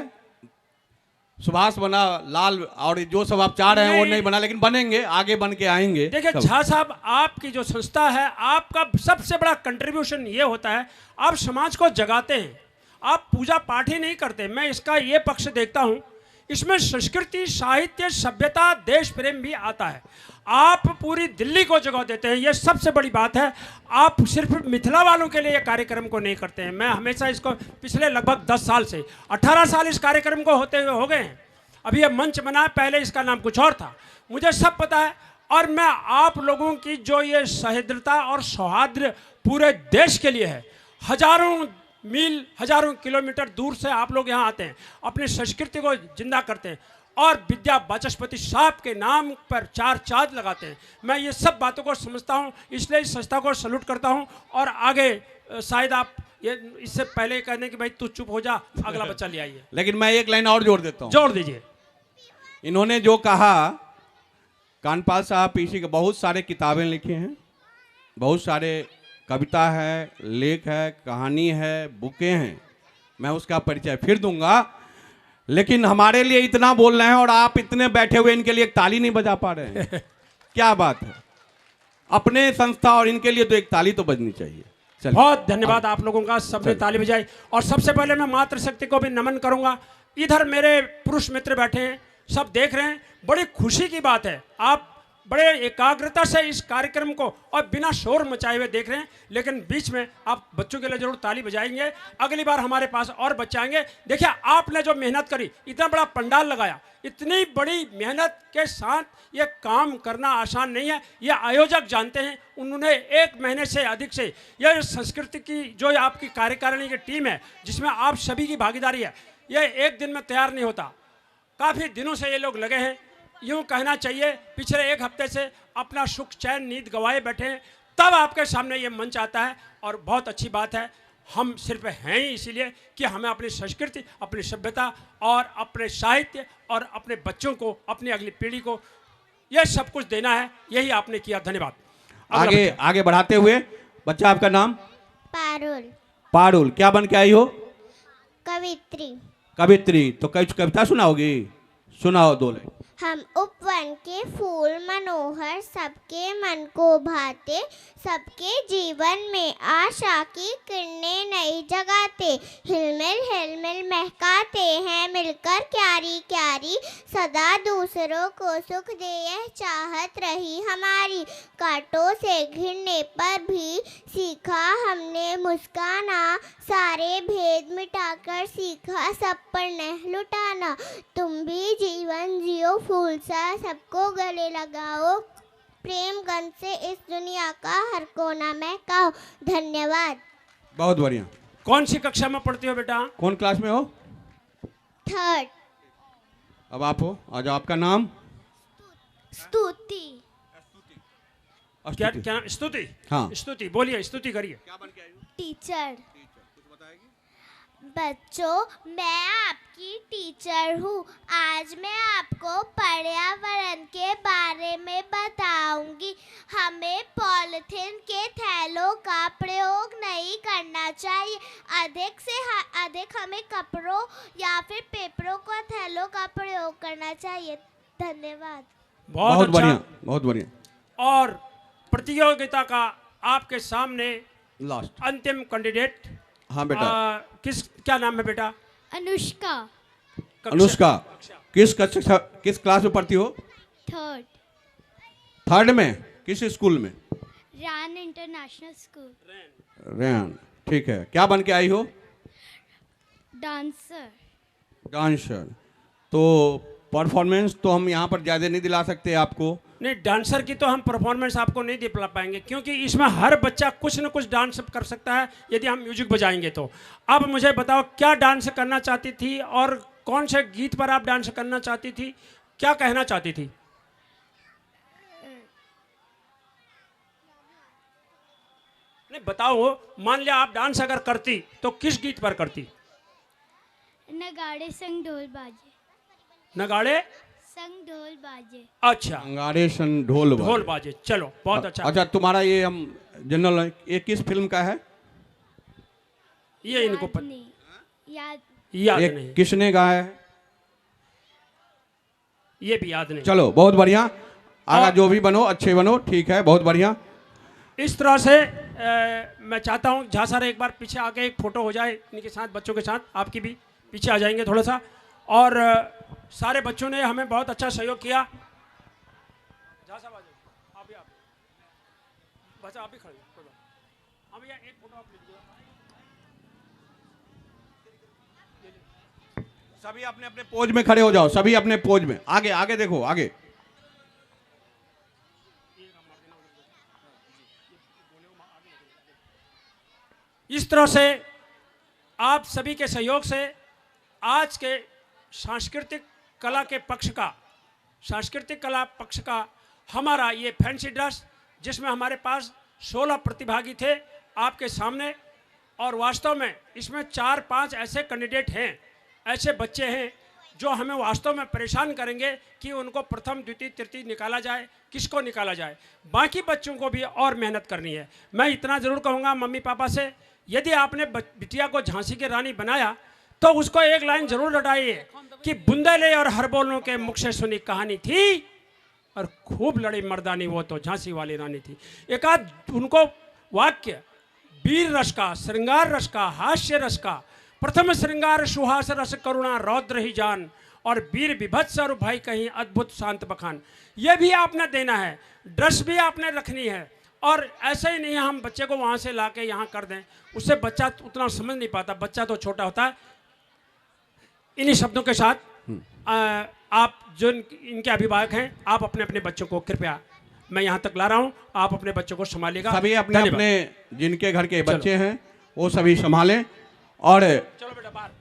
सुभाष बना लाल, और जो सब आप चाह रहे हैं वो नहीं बना, लेकिन बनेंगे, आगे बन के आएंगे। देखिए झा साहब, आपकी जो संस्था है, आपका सबसे बड़ा कंट्रीब्यूशन ये होता है, आप समाज को जगाते हैं। आप पूजा पाठ ही नहीं करते, मैं इसका ये पक्ष देखता हूँ, इसमें संस्कृति, साहित्य, सभ्यता, देश प्रेम भी आता है। आप पूरी दिल्ली को जगा देते हैं, ये सबसे बड़ी बात है। आप सिर्फ मिथिला वालों के लिए कार्यक्रम को नहीं करते हैं। मैं हमेशा इसको पिछले लगभग 10 साल से 18 साल इस कार्यक्रम को होते हुए हो गए हैं। अभी ये मंच बना, पहले इसका नाम कुछ और था, मुझे सब पता है। और मैं आप लोगों की जो ये सह्रदता और सौहार्द पूरे देश के लिए है, हजारों मील, हजारों किलोमीटर दूर से आप लोग यहाँ आते हैं, अपनी संस्कृति को जिंदा करते हैं और विद्या वाचस्पति साहब के नाम पर 4 चाँद लगाते हैं। मैं ये सब बातों को समझता हूँ, इसलिए इस संस्था को सैल्यूट करता हूँ। और आगे शायद आप ये इससे पहले कहने कि भाई तू चुप हो जा, अगला बच्चा ले आइए। लेकिन मैं एक लाइन और जोड़ देता हूँ। जोड़ दीजिए। इन्होंने जो कहा, कानपाल साहब पीछे के बहुत सारे किताबें लिखे हैं, बहुत सारे कविता है, लेख है, कहानी है, बुकें हैं, मैं उसका परिचय फिर दूंगा। लेकिन हमारे लिए इतना बोल रहे हैं और आप इतने बैठे हुए इनके लिए एक ताली नहीं बजा पा रहे हैं। क्या बात है, अपने संस्था और इनके लिए तो एक ताली तो बजनी चाहिए। बहुत धन्यवाद आप लोगों का, सबने ताली बजाई। और सबसे पहले मैं मातृशक्ति को भी नमन करूंगा। इधर मेरे पुरुष मित्र बैठे हैं, सब देख रहे हैं, बड़ी खुशी की बात है। आप बड़े एकाग्रता से इस कार्यक्रम को और बिना शोर मचाए हुए देख रहे हैं, लेकिन बीच में आप बच्चों के लिए जरूर ताली बजाएंगे। अगली बार हमारे पास और बच्चे आएंगे। देखिए आपने जो मेहनत करी, इतना बड़ा पंडाल लगाया, इतनी बड़ी मेहनत के साथ ये काम करना आसान नहीं है, ये आयोजक जानते हैं। उन्होंने 1 महीने से अधिक से यह संस्कृति की जो आपकी कार्यकारिणी की टीम है, जिसमें आप सभी की भागीदारी है, ये एक दिन में तैयार नहीं होता। काफ़ी दिनों से ये लोग लगे हैं, यूँ कहना चाहिए पिछले 1 हफ्ते से अपना सुख चैन नींद गंवाए बैठे हैं, तब आपके सामने ये मंच आता है। और बहुत अच्छी बात है, हम सिर्फ हैं ही इसीलिए कि हमें अपनी संस्कृति, अपनी सभ्यता और अपने साहित्य और अपने बच्चों को, अपनी अगली पीढ़ी को ये सब कुछ देना है। यही आपने किया, धन्यवाद। आगे बढ़ाते हुए, बच्चा आपका नाम? पारुल। पारुल, क्या बन के आई हो? कवित्री। कवित्री, तो कविता सुनाओगी? सुनाओ 2 लाइन। हम उपवन के फूल मनोहर, सबके मन को भाते, सबके जीवन में आशा की किरणें नई जगाते, हिलमिल हिलमिल महकाते हैं मिलकर क्यारी क्यारी, सदा दूसरों को सुख दे यह चाहत रही हमारी, कांटों से घिरने पर भी सीखा हमने मुस्काना, सारे भेद मिटाकर सीखा सब पर न लुटाना, तुम भी जीवन जियो फूल सा सबको गले लगाओ, प्रेम गंध से इस दुनिया का हर कोना महकाओ। धन्यवाद। बहुत बढ़िया। कौन सी कक्षा में पढ़ती हो बेटा? कौन क्लास में हो? 3rd। अब आप हो, आज आपका नाम? स्तुति। क्या स्तुति? हाँ, स्तुति बोलिए, स्तुति करिए। क्या बन के आई हो? टीचर। बच्चों, मैं आपकी टीचर हूँ। आज मैं आपको पर्यावरण के बारे में बताऊंगी। हमें पॉलिथीन के थैलों का प्रयोग नहीं करना चाहिए। अधिक से अधिक हमें कपड़ों या फिर पेपरों का थैलों का प्रयोग करना चाहिए। धन्यवाद। बहुत बढ़िया, बहुत बढ़िया। और प्रतियोगिता का आपके सामने लास्ट अंतिम कैंडिडेट। हाँ बेटा। क्या नाम है बेटा? अनुष्का। अनुष्का, किस क्लास में पढ़ती हो? थर्ड थर्ड में किस स्कूल में? रैन इंटरनेशनल स्कूल। रैन, ठीक है। क्या बन के आई हो? डांसर। डांसर। तो परफॉर्मेंस तो हम यहाँ पर ज़्यादा नहीं दिला सकते आपको। नहीं, डांसर की तो हम परफॉर्मेंस आपको नहीं दिला पाएंगे, क्योंकि इसमें हर बच्चा कुछ न कुछ डांस कर सकता है यदि हम म्यूजिक बजाएंगे तो। अब मुझे बताओ, क्या डांस करना चाहती थी और कौन से गीत पर आप डांस करना चाहती थी, क्या कहना चाहती थी? नहीं बताओ, मान लिया आप डांस अगर करती तो किस गीत पर करती? नगाड़े संग ढोल बाजे। नगाड़े संग ढोल बाजे। अच्छा, अंगारे सन ढोल बाजे। ढोल बाजे, चलो बहुत अच्छा। अच्छा, तुम्हारा ये हम जनरल, ये किस फिल्म का है? ये इनको याद नहीं। किसने गाया है? ये भी याद नहीं। चलो बहुत बढ़िया, आगा जो भी बनो अच्छे बनो, ठीक है, बहुत बढ़िया। इस तरह से मैं चाहता हूँ झा सर एक बार पीछे आके एक फोटो हो जाए इनके साथ, बच्चों के साथ। आपकी भी पीछे आ जाएंगे थोड़ा सा। और सारे बच्चों ने हमें बहुत अच्छा सहयोग किया। झा साहब आ जाइए, आप भी बस आप भी खड़े हो। हाँ भैया, एक फोटो आप लीजिए। सभी अपने अपने पोज में खड़े हो जाओ, सभी अपने पोज में। आगे आगे देखो, आगे। इस तरह से आप सभी के सहयोग से आज के सांस्कृतिक कला पक्ष का हमारा ये फैंसी ड्रेस, जिसमें हमारे पास 16 प्रतिभागी थे आपके सामने, और वास्तव में इसमें 4-5 ऐसे कैंडिडेट हैं, ऐसे बच्चे हैं जो हमें वास्तव में परेशान करेंगे कि उनको प्रथम द्वितीय तृतीय निकाला जाए, किसको निकाला जाए। बाकी बच्चों को भी और मेहनत करनी है। मैं इतना ज़रूर कहूँगा मम्मी पापा से, यदि आपने बिटिया को झांसी की रानी बनाया तो उसको एक लाइन जरूर लौटाइए कि बुंदेले और हरबोलों के मुख से सुनी कहानी थी और खूब लड़ी मर्दानी, वो तो झांसी वाली रानी थी। एक आध उनको वाक्य वीर रस का, श्रृंगार रस का, हास्य रस का, प्रथम श्रृंगार सुहास रस करुणा रौद्र ही जान, और वीर विभत्स और भाई कहीं अद्भुत शांत बखान, ये भी आपने देना है। ड्रेस भी आपने रखनी है। और ऐसे ही नहीं हम बच्चे को वहाँ से लाके यहाँ कर दें, उससे बच्चा उतना समझ नहीं पाता, बच्चा तो छोटा होता है। इन्हीं शब्दों के साथ आप जो इनके अभिभावक हैं, आप अपने अपने बच्चों को कृपया, मैं यहाँ तक ला रहा हूँ, आप अपने बच्चों को संभालिएगा। सभी अपने अपने जिनके घर के बच्चे हैं वो सभी संभालें, और चलो बेटा बाहर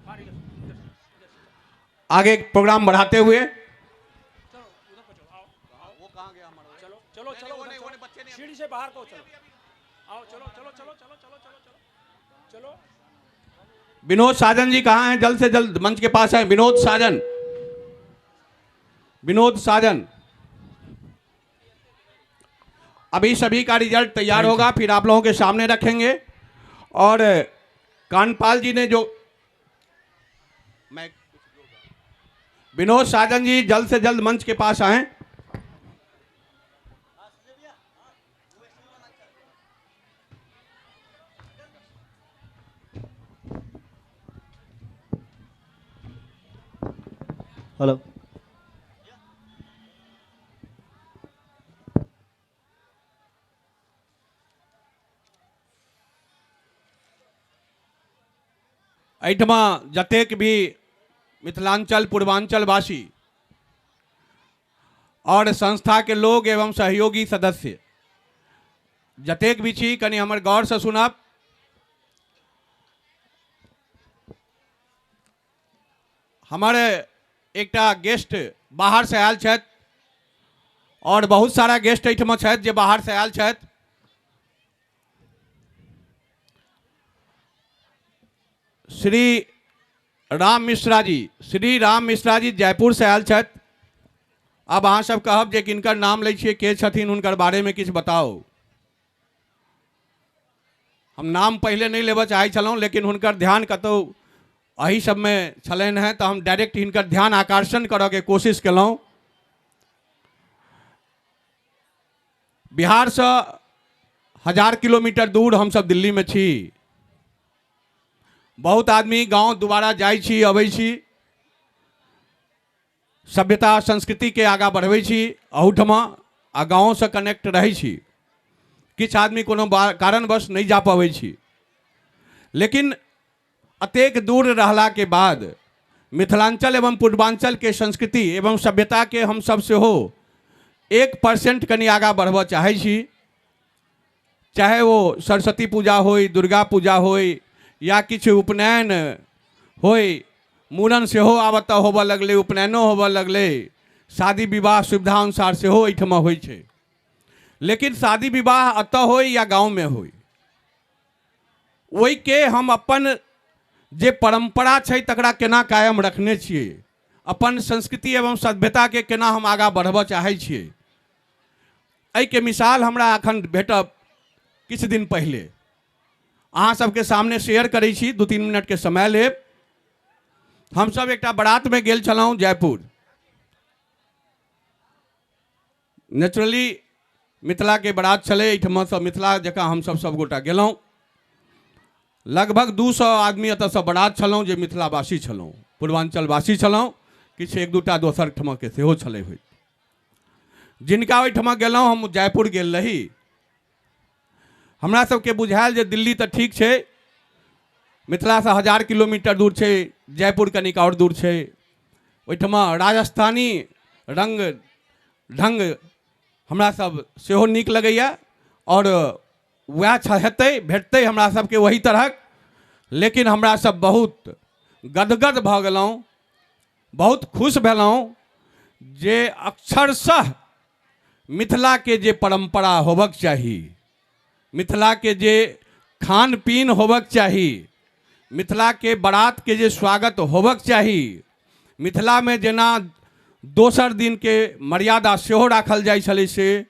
आगे प्रोग्राम बढ़ाते हुए सीढ़ी से बाहर को चलो, आओ, चलो चलो चलो चलो चलो चलो चलो चलो। विनोद साजन जी कहाँ हैं? जल्द से जल्द मंच के पास है। विनोद साजन, विनोद साजन। अभी सभी का रिजल्ट तैयार होगा, फिर आप लोगों के सामने रखेंगे। और कानपाल जी ने जो, विनोद साजन जी जल्द से जल्द मंच के पास आए। हेलो, ऐठमा जतेक भी मिथिलांचल पूर्वांचल वासी और संस्था के लोग एवं सहयोगी सदस्य जतेक भी छी, कनी हमर गौर से सुनब। हमारे एकटा गेस्ट बाहर से आयल छथि और बहुत सारा गेस्ट एहिठमा छथि जे बाहर से आयल छथि। श्री राम मिश्रा जी जयपुर से आयल छथि। अब अहाँ सब कहब जे किनकर नाम लै छियै, के छथिन, हुनकर बारे में किछु बताओ। हम नाम पहले नहीं लेबऽ चाहै छलहुँ, लेकिन हुनकर ध्यान कतहु एहि सब में छलनि हैं, तो हम डायरेक्ट हिनकर ध्यान आकर्षण करऽ के कोशिश केलहुँ। बिहार से 1000 किलोमीटर दूर हम सब दिल्ली में छी। बहुत आदमी गांव दोबारा जाइ छी, अबै छी। सभ्यता संस्कृति के आगा बढ़बै छी अहूठमा आ गाँव से कनेक्ट रहै छी। किछु आदमी कोनो कारणवश नहीं जा पाबै छी, लेकिन अतेक दूर रहला के बाद मिथिलांचल एवं पूर्वांचल के संस्कृति एवं सभ्यता के हम सब से हो 1% कनी आगा बढ़ब चाहे छी। चाहे वो सरस्वती पूजा होय, दुर्गा पूजा होय या किछु उपनयन होय, मूड़न से हो आबत होबऽ लगले, उपनयनो होबऽ लगले, शादी विवाह सुविधा अनुसार से हो एहिठमा होइ छै। लेकिन शादी विवाह अतः होय या गाँव में होय, ओहि के हम अपन जे परंपरा छै तकरा केना कायम रखने छियै, अपन संस्कृति एवं सभ्यता के केना हम आगा बढ़ब चाहे छियै। एहि के मिसाल हमरा अखन भेटब किछु दिन पहले अहाँ सबके सामने शेयर करै छी, 2-3 मिनट के समय लेब। हम सब एकटा बारात में गेल छलहुँ जयपुर। नेचुरली मिथिला के बारात छलै, एहिठमा सँ मिथिला जकाँ हम सब गोटा गेलहुँ। लगभग 200 आदमी एतऽसँ बारात छलहुँ जे मिथिलावासी छलहुँ, पूर्वांचलवासी छलहुँ, किछु 1-2टा दोसर ठमा के सेहो छलै होइत। जिनका ओहिठमा गेलहुँ, हम जयपुर गेल रही, हमरा सबके बुझायल जे दिल्ली तऽ ठीक छै, मिथिला से 1000 किलोमीटर दूर छै, जयपुर कनिक और दूर छै। ओहिठमा राजस्थानी रंग ढंग हमरा सब सेहो नीक लगैया और वह हेतै भेटतै हमरा सबके वही तरहक। लेकिन हमरा सब बहुत गदगद भऽ गेलहुँ, बहुत खुश भेलहुँ जे अक्षरशः मिथिला के जे परंपरा होबक चाही, मिथिला के जे खान पीन होबक चाही, मिथिला के बारात के जे स्वागत होबक चाही, मिथिला में जेना दोसर दिन के मर्यादा सेहो राखल जाइ छलै से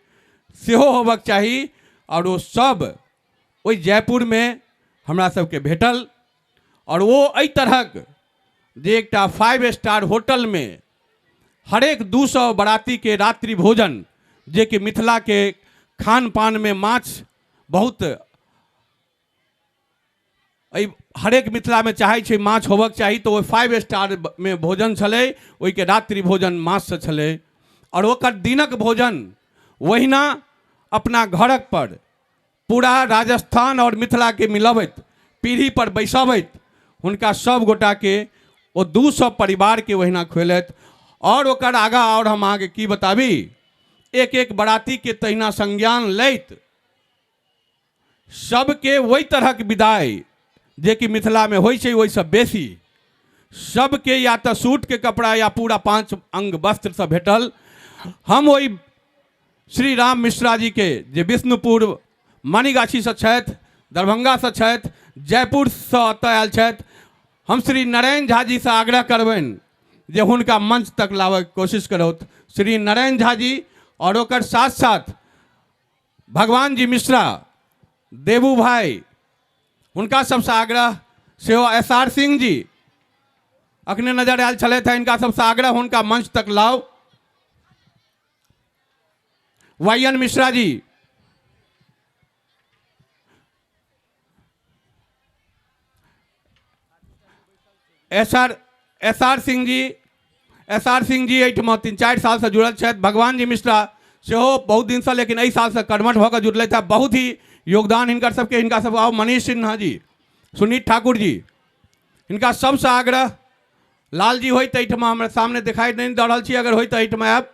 सेहो होबक चाही। और वो सब ओहि जयपुर में हमरा सबके भेटल। और वो एहि तरहक जे एकटा 5 स्टार होटल में हरेक 200 बराती के रात्रि भोजन, जे कि मिथिला के खान पान में माछ बहुत हरेक मिथिला में चाहे छै माछ होबक चाही, तो वो 5 स्टार में भोजन छलै, ओहि के रात्रि भोजन माछ से छलै। और ओकर दिनक भोजन वहिना अपना घरक पर पूरा राजस्थान और मिथिला के मिलबैत, पीढ़ी पर बैसबैत, हुनका सब गोटा के ओ 200 परिवार के वहिना खुएलथि। और ओकर आगा और हम अहाँके की बताबी, एक एक बराती के तहिना संज्ञान लैत सबके वही तरहक विदाई जे कि मिथिला में होइ छै, ओहिसँ बेसी सबके या तो सूट के कपड़ा या पूरा 5 अंग वस्त्र से भेटल। हम वही श्री राम मिश्रा जी के जे विष्णुपुर मणिगाछी से छथि, दरभंगा से छथि, जयपुर से एतऽ आयल छथि, हम श्री नारायण झा जी से आग्रह करबनि जे हुनका मंच तक लाबऽ के कोशिश करौथ। श्री नारायण झा जी और ओकर साथ साथ भगवान जी मिश्रा, देवू भाई, हुनका सबसे आग्रह सेहो SR सिंह जी अखने नजर आयल छलथि, इनका सबसे आग्रह हुनका मंच तक लाओ। YN मिश्रा जी, SR सिंह जी एहिठमा 3-4 साल से जुड़ल छथि। भगवान जी मिश्रा सेहो बहुत दिन से, लेकिन एहि साल से कर्मठ भऽ कऽ जुड़लथि हैं। बहुत ही योगदान हिनकर सबके, हिनका सब आओ मनीष सिन्हा जी, सुनीत ठाकुर जी, हिनका सबसे आग्रह। लाल जी होइत एहिठमा हमरा सामने दिखाई नहीं दऽ रहल छी, अगर होइत एहिठमा आयब।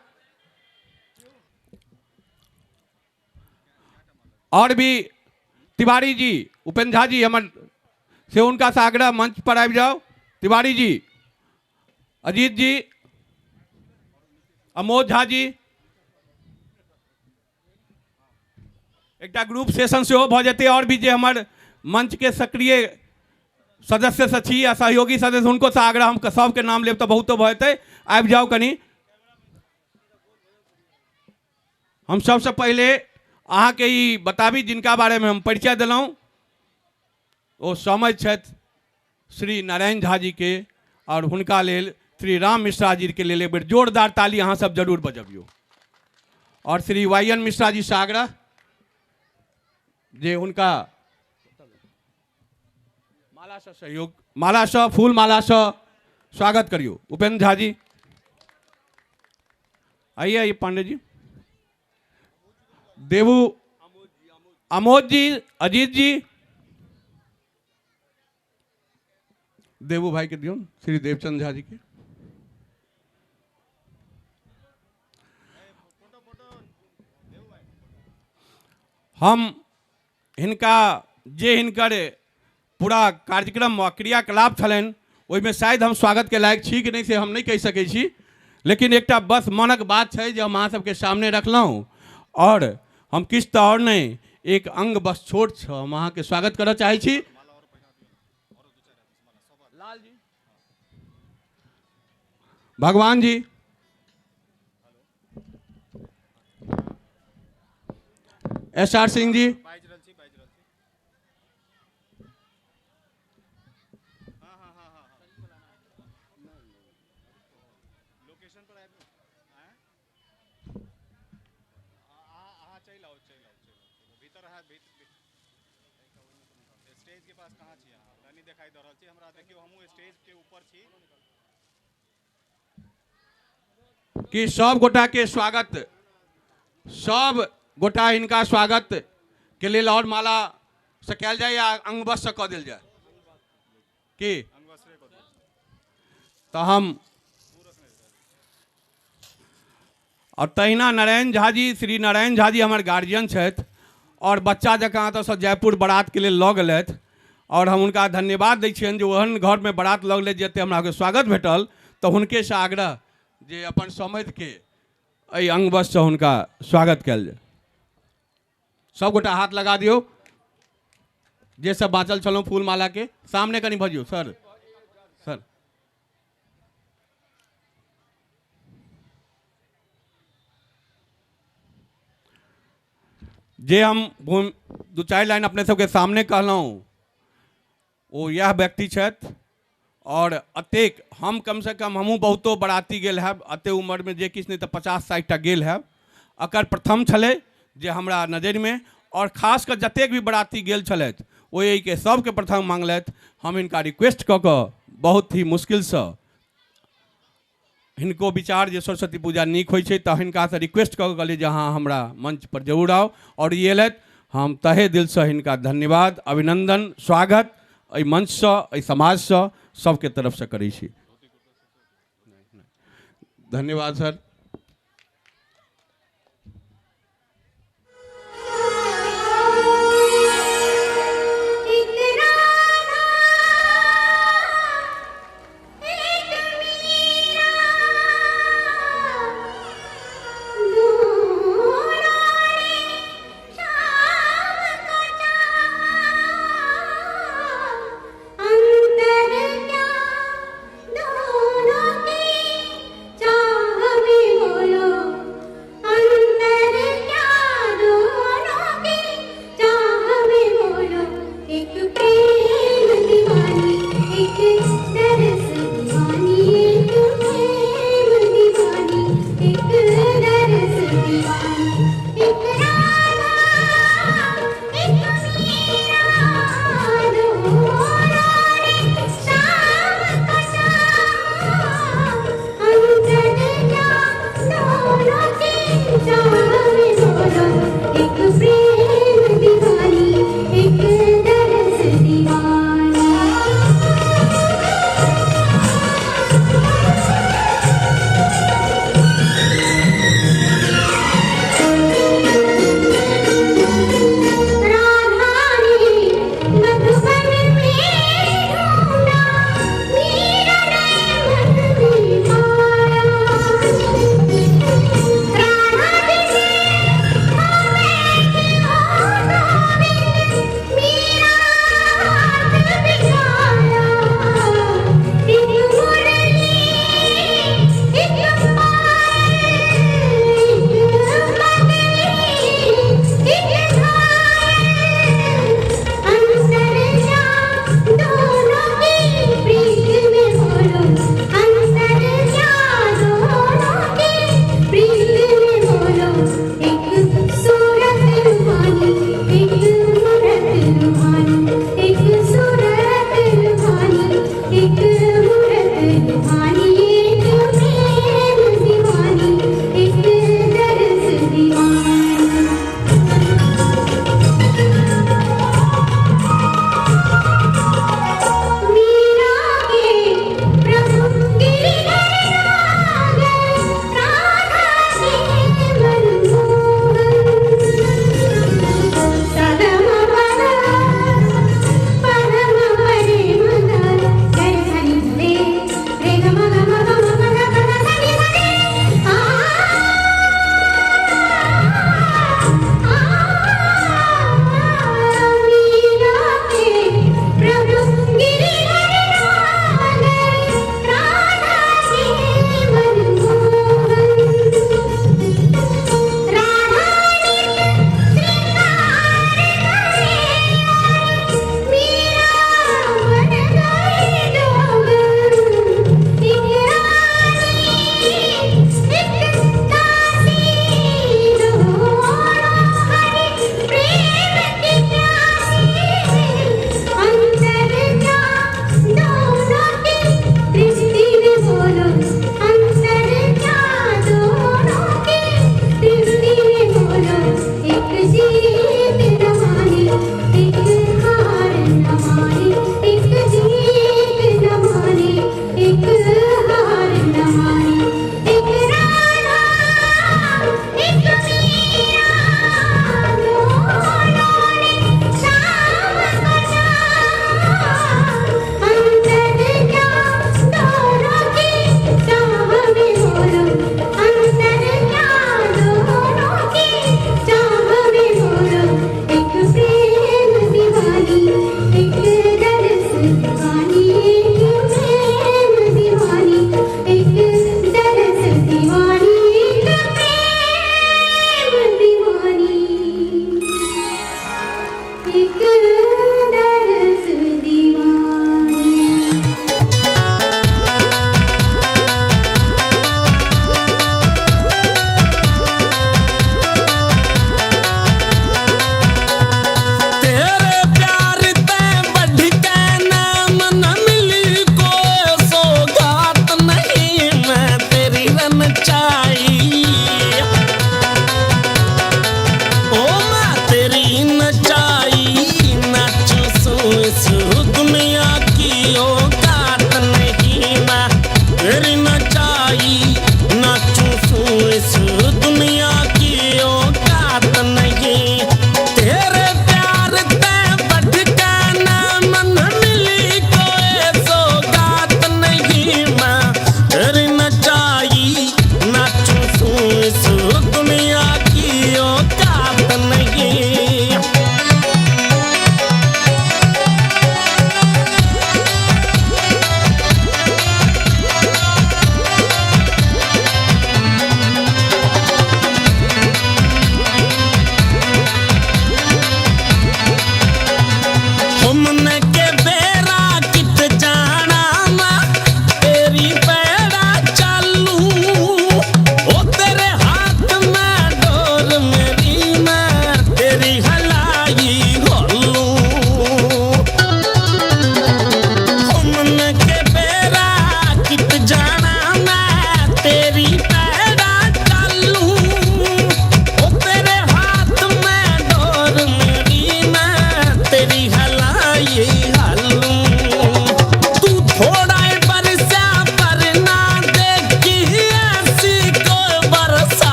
और भी तिवारी जी, उपेंद्र झा जी हमर से हुनका से आग्रह मंच पर आबि जाओ। तिवारी जी, अजीत जी, अमोद झा जी, एकटा ग्रुप सेशन सेहो भऽ जेतै। और भी जे हमर मंच के सक्रिय सदस्य से छी या सहयोगी सदस्य, हुनको से आग्रह, हम सबके नाम लेब तऽ बहुतो भऽ जेतै, आबि जाओ कनी। हम सबसे पहले अहाँके ई बताबी जिनका बारे में हम परिचय देलहुँ, ओ समझ छथि श्री नारायण झा जी के, और हुनका लेल श्री राम मिश्रा जी के लेल एक बेर जोरदार ताली अहाँ सब जरूर बजबियो। और श्री YN मिश्रा जी से आग्रह जे हुनका माला से सहयोग, माला से, फूल माला से स्वागत करियो। उपेंद्र झा जी, आइए आइए पांडे जी, देवू, अमोद जी, अजीत जी, देवू भाई के दियो, श्री देवचंद झा जी के। हम हिनका जे हिनकर पूरा कार्यक्रम व क्रियाकलाप छलनि ओहिमे शायद हम स्वागत के लायक छी कि नहीं से हम नहीं कह सकै छी, लेकिन एकटा बस मनक बात है जो हम अहाँ सबके सामने रखलहुँ और हम किछु तऽ और नहीं एक अंग बस छोट छ हम अहाँ के स्वागत करऽ चाहै छी। भगवान जी, SR सिंह जी, कि सब गोटा के स्वागत, सब गोटा इनका स्वागत के लिए और माला से कल जाए या अंगबस से कह दिल जाए कि तो हम और तहिना नारायण झा जी, श्री नारायण झा जी हमारे गार्जियन छथि और बच्चा जकाँ तो जयपुर बारात के लिए लऽ गेलथि और हम उनका धन्यवाद दै छियनि जो ओहन घर में बारात लऽ गेलथि जते हमरा के स्वागत भेटल, तो हुनके से आग्रह जे अपन समझ के एहि अंगबस से हुनका स्वागत कल जाए। सब गोटा हाथ लगा दियो, जे सब बाँचल छलहुँ फूल माला के सामने कनी भजियो सर, सर जे हम दू चारि लाइन अपने सबके सामने कहलहुँ वो यह व्यक्ति छथि और अतेक हम कम से कम हमहूँ बहुतो बराती गेल हैब अते उम्र में, जे किछु नहीं तो 50-60टा गेल हैब, अकर प्रथम छलै जे हमरा नजरि में, और खास कर जतेक भी बराती गेल छलथि ओ यही के सबके प्रथम मांगलथि। हम इनका रिक्वेस्ट कऽ कऽ बहुत ही मुश्किल से हिनको विचार जे सरस्वती पूजा नीक होइ छै तऽ हिनका से रिक्वेस्ट कऽ कऽ कहलिए जे अहाँ हमरा मंच पर जरूर आओ, और ये एलथि। हम तहे दिल से हिनका धन्यवाद, अभिनंदन, स्वागत एहि मंच से, एहि समाज से, सबके तरफ से करै छी। धन्यवाद सर। चाह में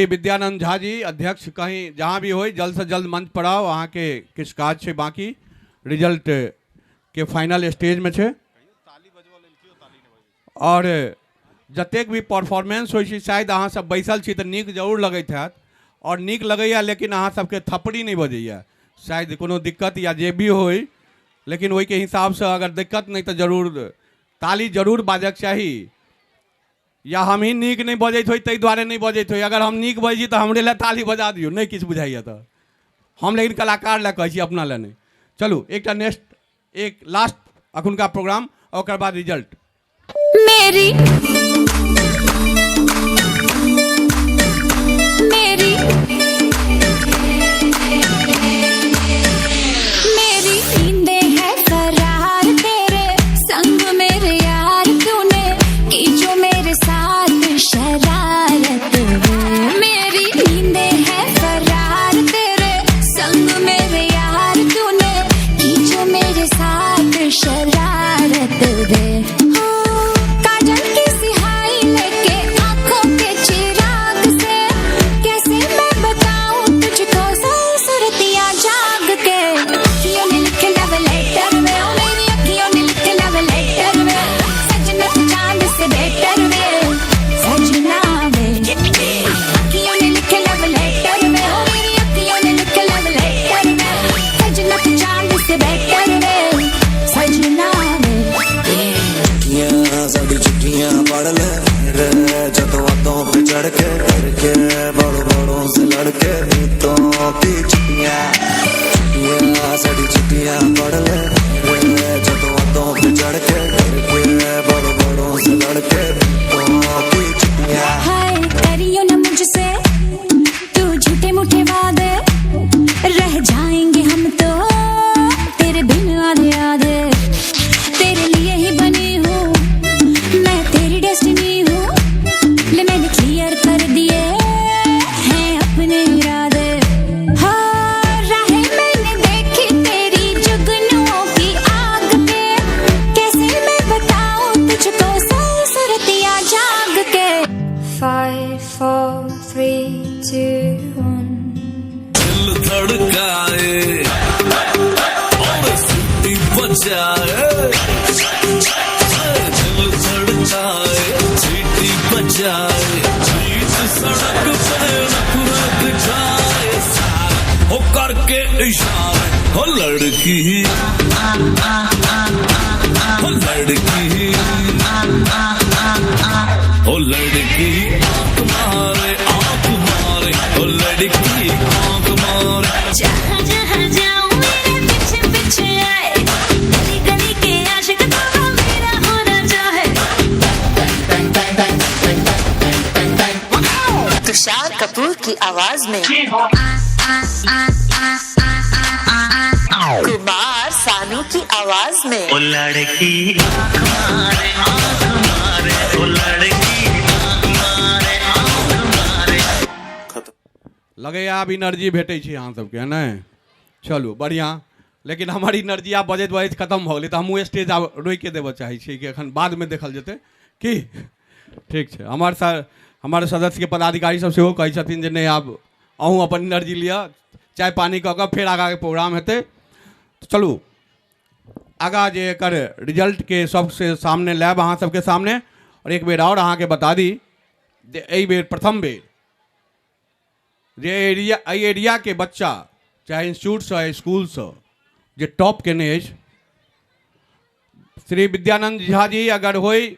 विद्यानंद झा जी अध्यक्ष कहीं जहाँ भी हो जल्द से जल्द मंच पर आओ। अहाँ के किस काज से बाकी रिजल्ट के फाइनल स्टेज में छे और जतेक भी परफॉर्मेंस हो शायद अहाँ सब बैसल छी तो नीक जरूर लगैत हैत और नीक लगैया, लेकिन अहाँ सबके थप्पड़ी नहीं बजैया। शायद कोनो दिक्कत या जे भी हो, लेकिन वही के हिसाब से अगर दिक्कत नहीं तो जरूर ताली जरूर बाजक चाहिए। या हम ही नीक नहीं बजैत हो ताहि दुआरे नहीं बजैत हो। अगर हम नीक बजी तो हमरे लिए ताली बजा दियो, नहीं किछु बुझाइए तो हम लेकिन कलाकार ला कहे अपना ला नहीं। चलू एक नेक्स्ट एक लास्ट अखुनका प्रोग्राम और बाद रिजल्ट। मेरी मेरी मेरी नींदें हैं फरार तेरे संग मेरे यार, तूने की जो मेरे साथ शरारत है। मेरी नींदें हैं फरार तेरे संग मेरे यार, तूने की जो मेरे साथ शरारत है। काजल की सिहाई लेके आंखों के चिराग से कैसे मैं बताऊं तुझको सुरतियां जाग के। अखियों ने लिखे लव लेटर में, ओ मेरी अखियों ने लिखे लव लेटर में, सजना चांद से बेटर में सजना वे। अखियों ने लिखे लव लेटर में, ओ मेरी अखियों ने लिखे लव लेटर में, सजना चांद से बेटर में सजना वे। साड़ी चिट्ठियां पढ़ ले जदों बातों पे चढ़ के बड़ों बड़ों से लड़के नीतों की चिट्ठियां साड़ी चिट्ठियां पढ़ ले जदों बातों पे चढ़ के बड़ों बड़ों से लड़के नीतों की चिट्ठियां। हाय करियो न मुझसे तू झूठे मूठे वादे, रह जाएंगे हम तो तेरे बिन आधे आधे। तेरे लिए ही बनी हूँ मैं, तेरी डेस्टिनी हूँ, ले मैंने क्लियर कर दिए हैं अपने इरादे। हाँ राहें मैंने देखी तेरी जुगनुओं की आग पे, कैसे मैं बताऊँ तुझको सुरतियां जाग के। 5 4 3 2 1 दिल धड़काए और सीटी बजाए, दिल धड़काए सीटी बजाए, बीच सड़क पे नखरा दिखाए हो करके इशारे। हो लड़की हो लड़की हो लड़की आँख मारे हो लड़की आँख मारे। जहाँ जहाँ जाऊँ मेरे पीछे पीछे आए, गली गली के आशिक तो मेरा होना चाहे। तुषार कपूर की आवाज में कुमार सानू की आवाज में ओ लड़की आँख मारे ओ लड़की आँख मारे। लगे आप एनर्जी भेटे छी अहाँ सबके है ना। चलू बढ़िया, लेकिन हमारी एनर्जी आप बजैत बजैत खत्म हो गई तो हमहूँ स्टेज आब रोक के देबऽ चाहे छी कि एखन बाद में देखल जेतै की। ठीक है, हमारे सदस्य के पदाधिकारी सब सेहो कहै छथिन जे नहीं आप अहूँ अपन एनर्जी लिअ, चाय पानी कऽ कऽ फेर आगा के प्रोग्राम हेतै। तो चलू आगा जे एकर रिजल्ट के सबसे सामने लायब अहाँ सबके सामने। और एक बेर और अहाँ के बता दी जे एहि बेर प्रथम बेर जे एरिया के बच्चा चाहे इंस्टीट्यूट से स्कूल से जे टॉप केने अछि, श्री विद्यानंद झा जी अगर होई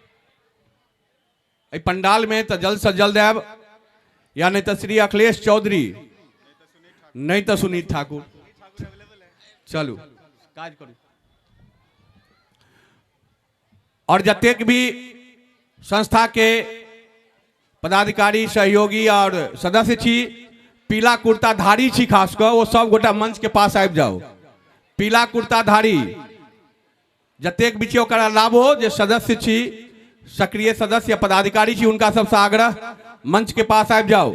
पंडाल में तो जल्द से जल्द आब, या नहीं तो श्री अखिलेश चौधरी, नहीं तो सुनीत ठाकुर। चलू काज करू। और जतेक भी संस्था के पदाधिकारी सहयोगी और सदस्य छी, पीला कुर्ता धारी छी खास कर, वो सब गोटा मंच के पास आबि जाओ। पीला कुर्ता धारी जतेक भी छी ओकरा लाभ हो, जे सदस्य छी, सक्रिय सदस्य या पदाधिकारी छी, उनका सबसे आग्रह मंच के पास आबि जाओ।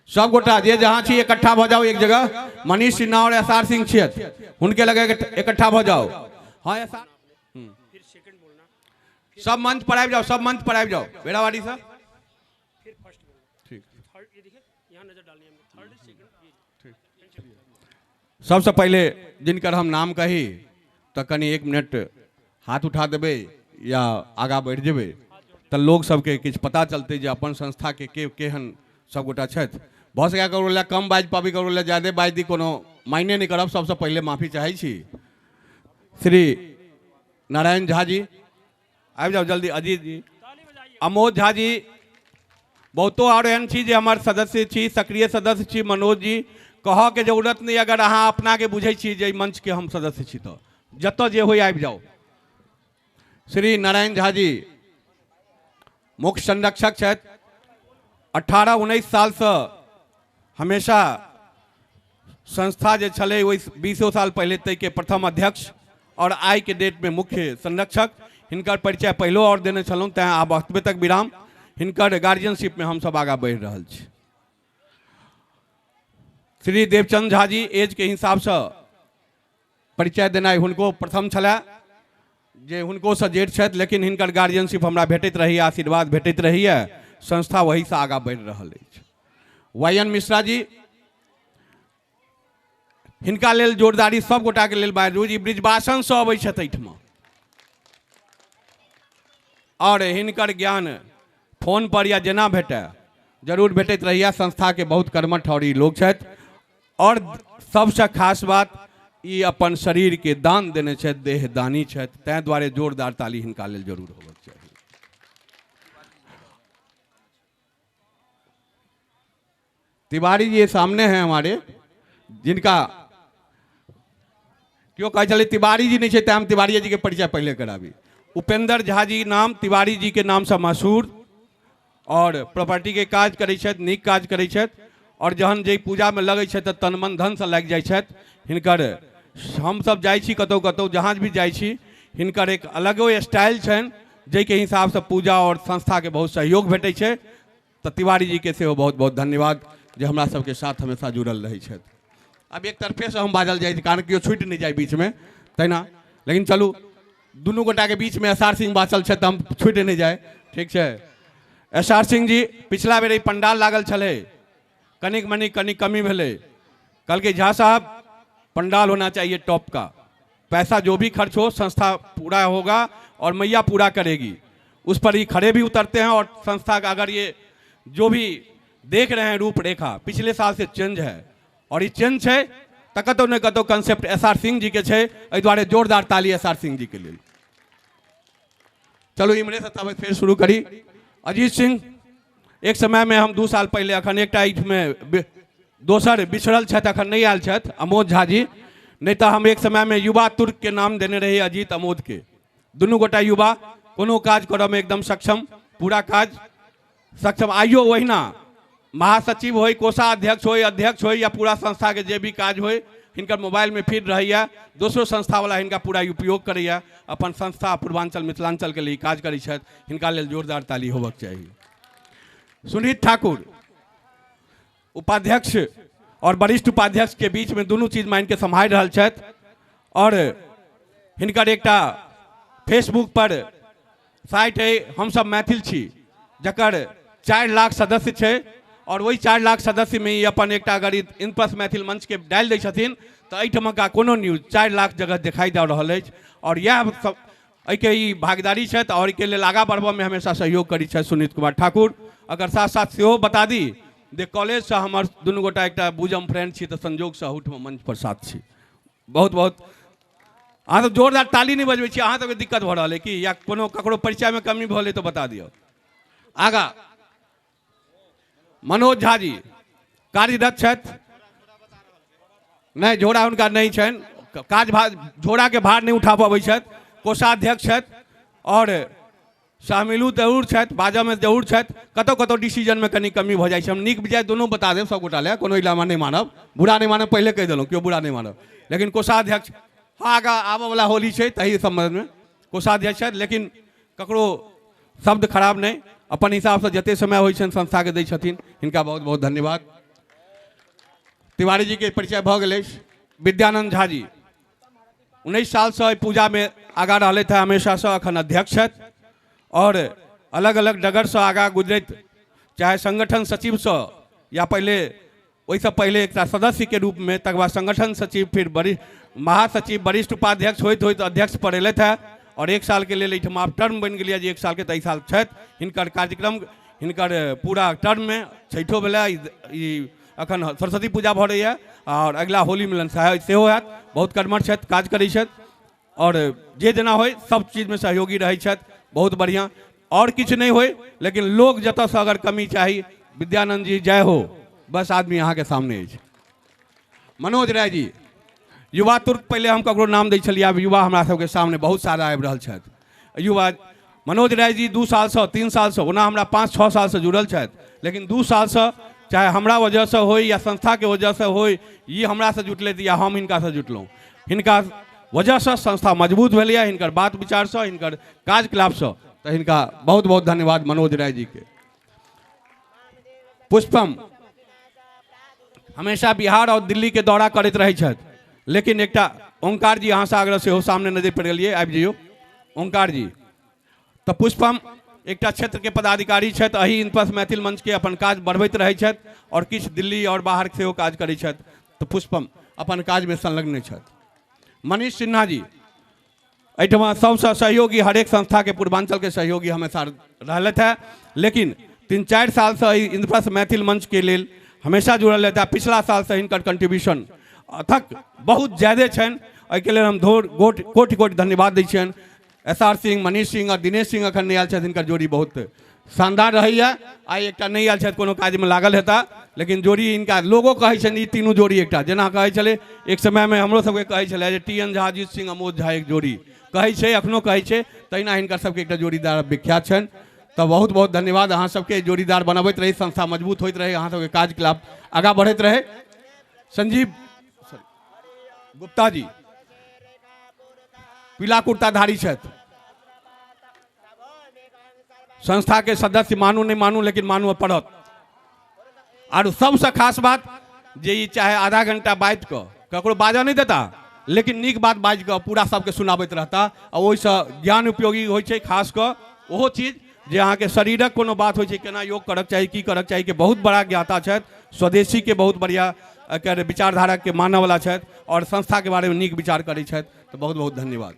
सब गोटा जे जहां छी इकट्ठा भ जाओ एक जगह। मनीष सिन्हा और एसआर सिंह छियत, उनके लगे इकट्ठा भ जाओ। हाँ एसआर सब मंच पर आबि जाओ, सब मंच पर आबि जाओ। बेड़ावाड़ी से सबसे पहले जिनकर हम नाम कही तो कनी 1 मिनट हाथ उठा देबे या आगा बढ़ जेबे तो लोग सबके किछ पता चलते जे अपन संस्था के केहन सब गोटा छथि। बहुत से करो ला कम बाज पाबी, करो ला ज्यादा बाज दी, कोनो मायने नहीं करब। सबसे पहले माफी चाहे छी। श्री नारायण झा जी आबि जाओ जल्दी। अजीत जी, अमोद झा जी, बहुतो और एहन छी जे हमर सदस्य छी, सक्रिय सदस्य छी। मनोज जी, कह के जरूरत नहीं, अगर अहाँ अपना के बुझे छी जे मंच के हम सदस्य छी तो जत जे हो आबि जाओ। श्री नारायण झा जी मुख्य संरक्षक छथि। 18-19 साल से हमेशा संस्था जे छले 20 साल पहले तक के प्रथम अध्यक्ष और आई के डेट में मुख्य संरक्षक। हिनकर परिचय पहलो और देने छलूँ, तैं आब अतबे तक विराम। हिनकर गार्जियनशिप में हम सब आगा बढ़ रहा छी। श्री देवचंद झा जी, एज के हिसाब से परिचय देना हुनको प्रथम छलै, जे हुनको से जेठ छथि, लेकिन हिनकर गार्जियनशिप हमरा भेटैत रही, आशीर्वाद भेटैत रही है, संस्था वही से आगा बढ़ रहा है। वायन मिश्रा जी, हिनका लेल जोरदारी सब गोटा के लेल बाजू जी। ब्रिजवासन से अबै छथि एहिठमा और हिनकर ज्ञान फोन पर या जेना भेटे जरूर भेटैत रहिए। संस्था के बहुत कर्मठ और लोग छथि और सबसे खास बात ई अपन शरीर के दान देने छथि, देह दानी छथि, तैं द्वारे जोरदार ताली हिनका लेल जरूर होबक चाहिए। तिवारी जी सामने हैं हमारे, जिनका क्यों कहे चले तिवारी जी नहीं है, हम तिवारी जी के परिचय पहले कराबी। उपेंद्र झा जी नाम तिवारी जी के नाम से मशहूर और प्रॉपर्टी के काज करै छथि, नीक काज करै छथि और जहन जे पूजा में लगै छथि तन मन धन से लग जाइ छथि। हिनकर हम सब जाइ छी कतौ कतौ, जहाँ भी जाइ छी, हिनकर एक अलगो स्टाइल छनि जै के हिसाब से पूजा और संस्था के बहुत सहयोग भेटै छै। तो तिवारी जी के सेहो बहुत बहुत धन्यवाद जे हमरा सबके साथ हमेशा जुड़ल रहै छथि। अब एक तरफे से हम बाजल जाइ, कारण केओ छूटि नहीं जाए बीच में, तैना। लेकिन चलू दुनू गोटा के बीच में SR सिंह बाचल छथि, हम छूटि नहीं जाए, ठीक है। SR सिंह जी, पिछला बेर पंडाल लागल छले, कनी कमी भेले, कल के झा साहब पंडाल होना चाहिए टॉप का, पैसा जो भी खर्च हो संस्था पूरा होगा और मैया पूरा करेगी। उस पर ही खड़े भी उतरते हैं और संस्था का अगर ये जो भी देख रहे हैं रूपरेखा पिछले साल से चेंज है और ये चेंज है तो कतौ न कतौ कंसेप्ट SR सिंह जी के छे, एहि द्वारे जोरदार ताली SR सिंह जी के लिए। चलो इमरे से तब फिर शुरू करी। अजीत सिंह, एक समय में हम 2 साल पहले, अखन एकटा में दोसर बिछड़ल छथि, अखन नहीं आयल छथि, अमोद झा जी, नहीं तो हम एक समय में युवा तुर्क के नाम देने रही अजीत अमोद के। दुनू गोटा युवा, कोनो काज करऽ में एकदम सक्षम, पूरा काज सक्षम। आइयो वहीना महासचिव हो, कोषाध्यक्ष हो, अध्यक्ष हो या पूरा संस्था के जे भी काज हो, हिनकर मोबाइल में फीड रहिए, दोसरो संस्था वाला हिनका पूरा उपयोग करैया, अपन संस्था पूर्वांचल मिथिलांचल के लिए काज करै छथि, हिनका लेल जोरदार ताली होबक चाहिए। सुनीत ठाकुर, उपाध्यक्ष और वरिष्ठ उपाध्यक्ष के बीच में दोनों चीज में इनके संभाल रहा छथि और हिनकर एकटा फेसबुक पर साइट है हम सब मैथिल छी, जकर 4 लाख सदस्य छे और वही 4 लाख सदस्य में ही अपन एकटा अगर इन प्लस मैथिल मंच के डाल दै छथिन तो एहिठमका कोनो न्यूज 4 लाख जगह दिखाई दे रहा है और यह सब एहिके ई भागीदारी छथि और एहिके लेल आगाँ बढ़बऽ में हमेशा सहयोग करै छथि सुनीत कुमार ठाकुर। अगर साथ साथ सेहो बता दी जे कॉलेज से हमर दुनू गोटा एकटा बुझम फ्रेंड छी, तो संजोग से अहूठ में मंच पर साथ छी। बहुत बहुत अहाँ तो जोरदार ताली नहीं बजबै छी, अहाँ सबके दिक्कत भऽ रहल है कि या कोनो ककरो परिचय में कमी भऽ तो बता दियौ। आगा मनोज झा जी कार्यरत छथि, नहीं झोड़ा हुनका नहीं छनि, काज झोड़ा के भार नहीं उठा पबै छथि, कोषाध्यक्ष छथि और शामिलू जरूर छथि, बाजऽ में जरूर छथि, कतौ कतौ डिसीजन में कनी कमी भऽ जाइ छै। हम नीक विजय दोनों बता देब सब गोटा ले, कोनो इलामा नहीं मानब, बुरा नहीं मानब, पहले कहि देलहुँ केओ बुरा नहीं मानब। लेकिन कोषाध्यक्ष हाँ आगा आबऽ वाला होली छै तही संबंध में कोषाध्यक्ष छथि, लेकिन ककरो शब्द खराब नहीं, अपन हिसाब से जते समय होइ छनि संस्था के दै छथिन, हिनका बहुत बहुत धन्यवाद। तिवारी जी के परिचय भऽ गेल अछि। विद्यानंद झा जी 19 साल से पूजा में आगा रहले थे, हमेशा से अखन अध्यक्ष छथि और अलग अलग डगर से आगा गुजरैत, चाहे संगठन सचिव से या पहले वैसे पहले एक सदस्य के रूप में, तक बाद संगठन सचिव, फिर महासचिव, वरिष्ठ उपाध्यक्ष होते होते अध्यक्ष पर अल है और 1 साल के लिए आप टर्म बन गया जी 1 साल के 23 साल छथि हिनकर कार्यक्रम, हिनकर पूरा टर्म में छठो भेल। अखन सरस्वती पूजा भ रही है और अगला होली मिलन सेहो हैत। बहुत कर्मठ छथि, काज करै छथि और जे जेना होय सब चीज में सहयोगी रहै छथि। बहुत बढ़िया। और किछु नहीं होय लेकिन लोग जतऽ से अगर कमी चाही, विद्यानंद जी जय हो, बस आदमी यहाँ के सामने अछि। मनोज राय जी युवा तुर्क, पहले हम ककरो नाम दै छलियै, आब युवा हमरा सबके सामने बहुत सारा आबि रहल छथि। युवा मनोज राय जी 2 साल से 3 साल से, ओना हमरा 5-6 साल से जुड़ल छथि, लेकिन 2 साल से चाहे हमरा वजह से हो या संस्था के वजह से हो, ये हमरा से जुटले या हम हिनका से जुटलहुँ, हिनका वजह से संस्था मजबूत भेल है, हिनकर बात विचार से, हिनकर कार्यकलाप से। तो हिनका बहुत बहुत धन्यवाद मनोज राय जी के। पुष्पम हमेशा बिहार और दिल्ली के दौरा करते रहे छथि, लेकिन एकटा ओंकार जी अहाँ से आग्रह से सामने नजर पड़ गए, आबि जइयो ओंकार जी। तो पुष्पम एकटा क्षेत्र के पदाधिकारी छथि, अही इंपस मैथिल मंच के अपन काज बढ़बैत रहै छथि और किछु दिल्ली और बाहर सेहो काज करै छथि। तो पुष्पम अपन काज में संलग्न छथि। मनीष सिन्हा जी एहिठमा सबसे सहयोगी, हरेक संस्था के पूर्वांचल के सहयोगी हमेशा रहलथि है, लेकिन 3-4 साल से इंपस मैथिल मंच के लेल हमेशा जुड़ल रहता। पिछला साल से हिनकर कंट्रीब्यूशन अथक बहुत ज्यादा छनि, एहिके लेल हम कोटि कोटि धन्यवाद दै छियनि। SR सिंह, मनीष सिंह और दिनेश सिंह अखन नहीं आयल छथि, हिनकर जोड़ी बहुत शानदार रही है। आई एकटा नहीं आयल छथि, कोनो काज में लागल हेता, लेकिन जोड़ी इनका लोगो कहै छनि, ई तीनू जोड़ी एकटा जेना कहै छलै एक समय में हमरो सबके कहै छलै जे TN झा, अजीत सिंह, अमोद झा एक जोड़ी कहै छै, अखनो कहै छै, तहिना हिनकर सबके एकटा जोड़ीदार विख्यात छनि। तो बहुत बहुत धन्यवाद अहाँ सबके, जोड़ीदार बनबैत रही, संस्था मजबूत होइत रहे, अहाँ सबके कार्यकलाप आगाँ बढ़ैत रहे। संजीव गुप्ता जी पीला कुर्ताधारी छथि, संस्था के सदस्य मानू नहीं मानू लेकिन मानू पड़त। और सबसे खास बात जे ई चाहे आधा घंटा बात ककरो बाजऽ नहीं देता, लेकिन नीक बात बाज के पूरा सबके सुनाबैत रहता और ओहिसँ ज्ञान उपयोगी होइ छै। खास कऽ ओहो चीज जे अहाँके शरीरक कोनो बात होइ छै, केना योग करक चाही, की करक चाही, के बहुत बड़ा ज्ञाता छथि। स्वदेशी के बहुत बढ़िया एकर विचारधारा के मानय वाला छथि और संस्था के बारे में नीक विचार करै छथि। तो बहुत बहुत धन्यवाद।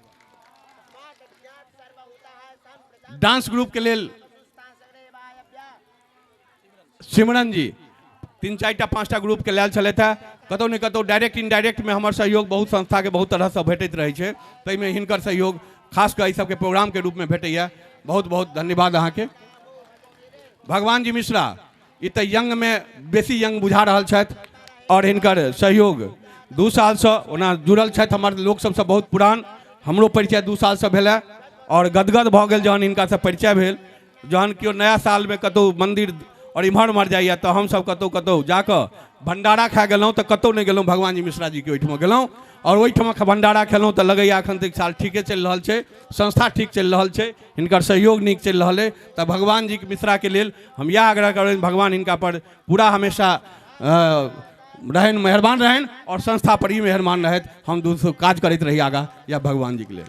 डांस ग्रुप के लेल सिमरन जी 3-4-5टा ग्रुप के लेल छलथि है, कतौ ने कतौ डायरेक्ट इनडायरेक्ट में हमर सहयोग बहुत संस्था के बहुत तरह से भेटैत रहे छै, ताहिमे हिनकर सहयोग खास कर सबके प्रोग्राम के रूप में भेटैया। बहुत बहुत धन्यवाद अहाँ के। भगवान जी मिश्रा ई तो यंग में बेसी यंग बुझा रहल छथि और हिनकर सहयोग 2 साल से ओना जुड़ल छथि। हमर लोक सबसे बहुत पुरान, हमरो परिचय 2 साल से भेल है और गदगद भऽ गेल जहन हिनका से परिचय भेल। जहन केओ नया साल में कतौ मंदिर और इम्हर उम्हर जाइए तो हम सब कतौ कतौ जाकर भंडारा खा गेलहुँ, तो कतौ नहीं गेलहुँ, भगवान जी मिश्रा जी के ओहिठाम गेलहुँ और ओहिठाम भंडारा खेलहुँ। तो लगैया एखन तक साल ठीके चलि रहल छै, संस्था ठीक चलि रहल छै, हिनकर सहयोग नीक चलि रहल है। तो भगवान जी मिश्रा के लेल हम यह आग्रह करबै, भगवान हिनका पर पूरा हमेशा रहन, मेहरबान रहन और संस्था पर ही मेहरबान रहत। हम दूसरा काज करते रही आगा या भगवान जी के लिए।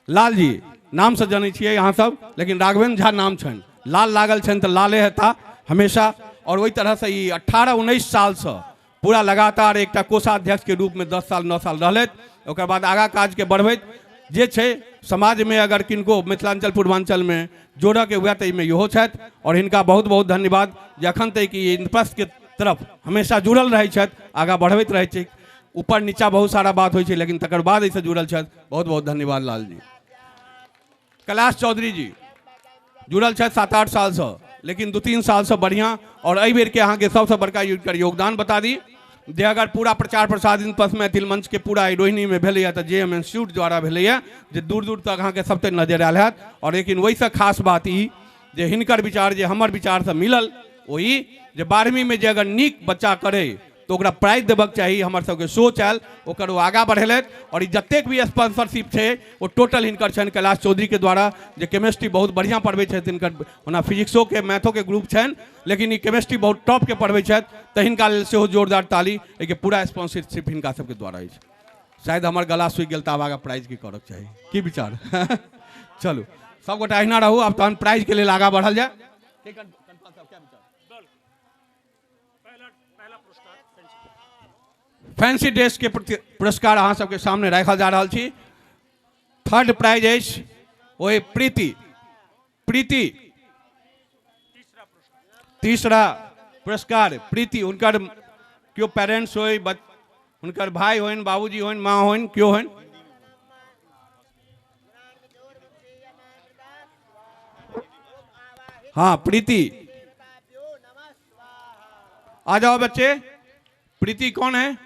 लाल जी नाम से जानै छियै यहाँ सब, लेकिन राघवेंद्र झा नाम छनि, लाल लागल छनि तो लाले हेता हमेशा। और वही तरह से ये 18-19 साल से पूरा लगातार एक कोषाध्यक्ष के रूप में 10 साल 9 साल रहलथि। ओकर बाद आगा काज के बढ़बैत जे छै समाज में अगर किनको मिथिलांचल पूर्वांचल में जोड़े के हुए तो इमे इहो छथि और हिनका बहुत बहुत धन्यवाद जे अखन तक इंपस के तरफ हमेशा जुड़ल रहै छथि, आगा बढ़बैत रहै छै। ऊपर नीचा बहुत सारा बात होइ छै, लेकिन तकर बाद एहिसँ जुड़ल छथि। बहुत बहुत धन्यवाद लाल जी। कैलाश चौधरी जी जुड़ल छथि 7-8 साल से, लेकिन 2-3 साल से बढ़िया। और एहि बेर के अहाँ के सबसे बड़का योगदान बता दी जे अगर पूरा प्रचार प्रसार इंपस मैथिल मंच के पूरा रोहिणी में भेलै तो JM इंस्टीट्यूट द्वारा भेलै जे दूर दूर तक अहाँ के सबते नजर आयल हैत। और लेकिन वैसे खास बात ई जे हिनकर विचार जे हमर विचार से मिलल, वही जे 12वीं में जे अगर नीक बच्चा करे तो ओकरा प्राइज देबक चाही। हमर सबके सोच आयल, ओकर वो आगा बढ़ेलथि और जतेक भी स्पॉन्सरशिप छै वो टोटल हिनकर छनि कैलाश चौधरी के द्वारा, जे केमिस्ट्री बहुत बढ़िया पढ़बै छथि। हिनकर ओना फिजिक्सो के मैथो के ग्रुप छनि, लेकिन ई केमिस्ट्री बहुत टॉप के पढ़बै छथि, तो हिनका लेल सेहो जोरदार ताली। एहिके पूरा स्पॉन्सरशिप हिनका सबके द्वारा अछि। शायद हमर गला सूखि गेल तऽ आब आगा प्राइज की करक चाही, की विचार? चलू सबगोटा अहिना रहू, आब तहन प्राइज के लेल आगा बढ़ल जाए। फैंसी ड्रेस के पुरस्कार अहाँ सबके सामने रखल जा रहा छी। थर्ड प्राइज अछि ओहि प्रीति। प्रीति तीसरा पुरस्कार प्रीति। उनकर क्यों पेरेंट्स हो, उनकर भाई होइन, बाबूजी होइन, माँ होइन, क्यों होइन? हाँ प्रीति, आ जाओ बच्चे। प्रीति कौन है?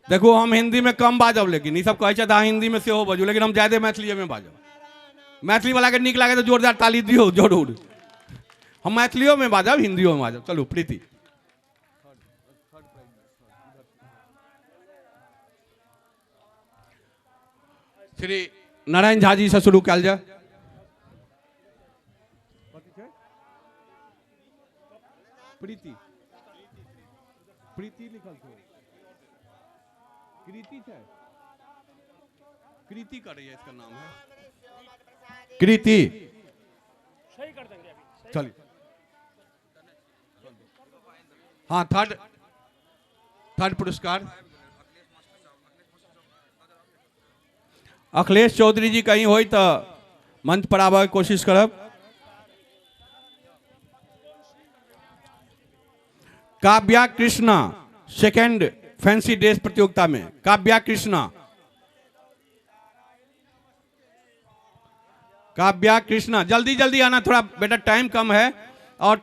देखो हम हिंदी में कम बाजब, लेकिन ये सब कहे था हिंदी में से हो बजू, लेकिन हम ज्यादा मैथिली में बाजब। मैथिली वाला के निक लगे तो जोरदार ताली दियो जरूर। हम मैथिलियों में बाजब, हिंदियों में बाजब। चलो प्रीति। श्री नारायण झा जी से शुरू कल जाए। प्रीति प्रीति लिखल छो, कृति है, कृति कर रही है, इसका नाम है कृति। सही कर देंगे अभी। चलिए हाँ थर्ड पुरस्कार अखिलेश चौधरी जी कहीं हो तो मंच पर आबे के कोशिश करब। Kavya Krishna second fancy dress प्रतियोगिता में। काव्या कृष्णा, काव्या कृष्णा जल्दी जल्दी आना, थोड़ा बेटा टाइम कम है। और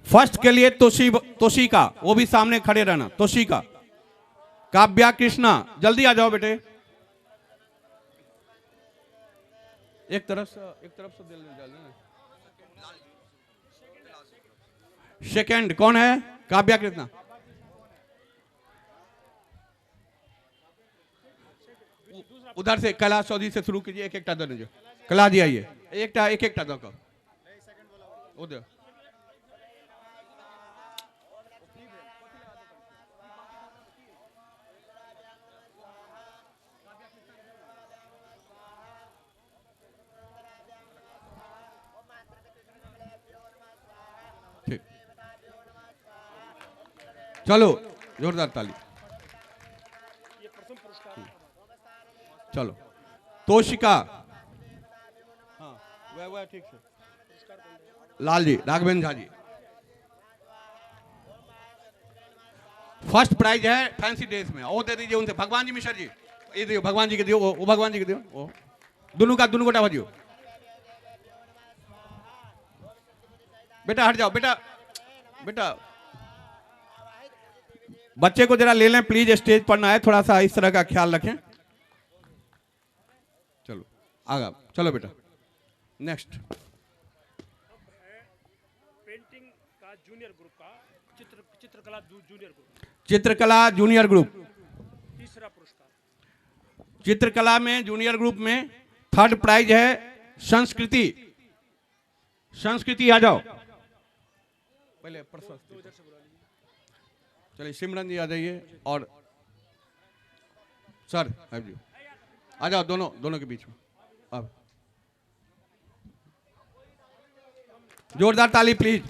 फर्स्ट के लिए तोशिका, वो भी सामने खड़े रहना। तोशिका, काव्या कृष्णा जल्दी आ जाओ बेटे। एक तरफ से दिल में डालना। सेकंड कौन है? काव्या कृष्णा। उधर से कैलाश चौधरी से शुरू कीजिए। एक एकटा दो, कैलाश जी आइए। एक एकटा दो उधर। चलो जोरदार ताली। चलो तोशिका, हाँ वह ठीक से। लाल जी, राघवेंद्र झा जी। फर्स्ट प्राइज है फैंसी ड्रेस में। वो दे दीजिए उनसे। भगवान जी मिश्र जी, ये दियो भगवान जी के दियो। वो भगवान जी के दियो। वो दोनों गोटा भजियो। बेटा हट जाओ बेटा। बेटा बच्चे को जरा ले लें प्लीज, स्टेज पर ना है, थोड़ा सा इस तरह का ख्याल रखें। चलो आगा चलो बेटा। नेक्स्ट पेंटिंग का जूनियर ग्रुप का चित्रकला जूनियर ग्रुप। चित्रकला जूनियर ग्रुप तीसरा पुरस्कार। चित्रकला में जूनियर ग्रुप में थर्ड प्राइज है संस्कृति। संस्कृति आ जाओ पहले। चलिए सिमरन जी आ जाइए। और सर जी आ जाओ, दोनों के बीच में। अब जोरदार ताली प्लीज।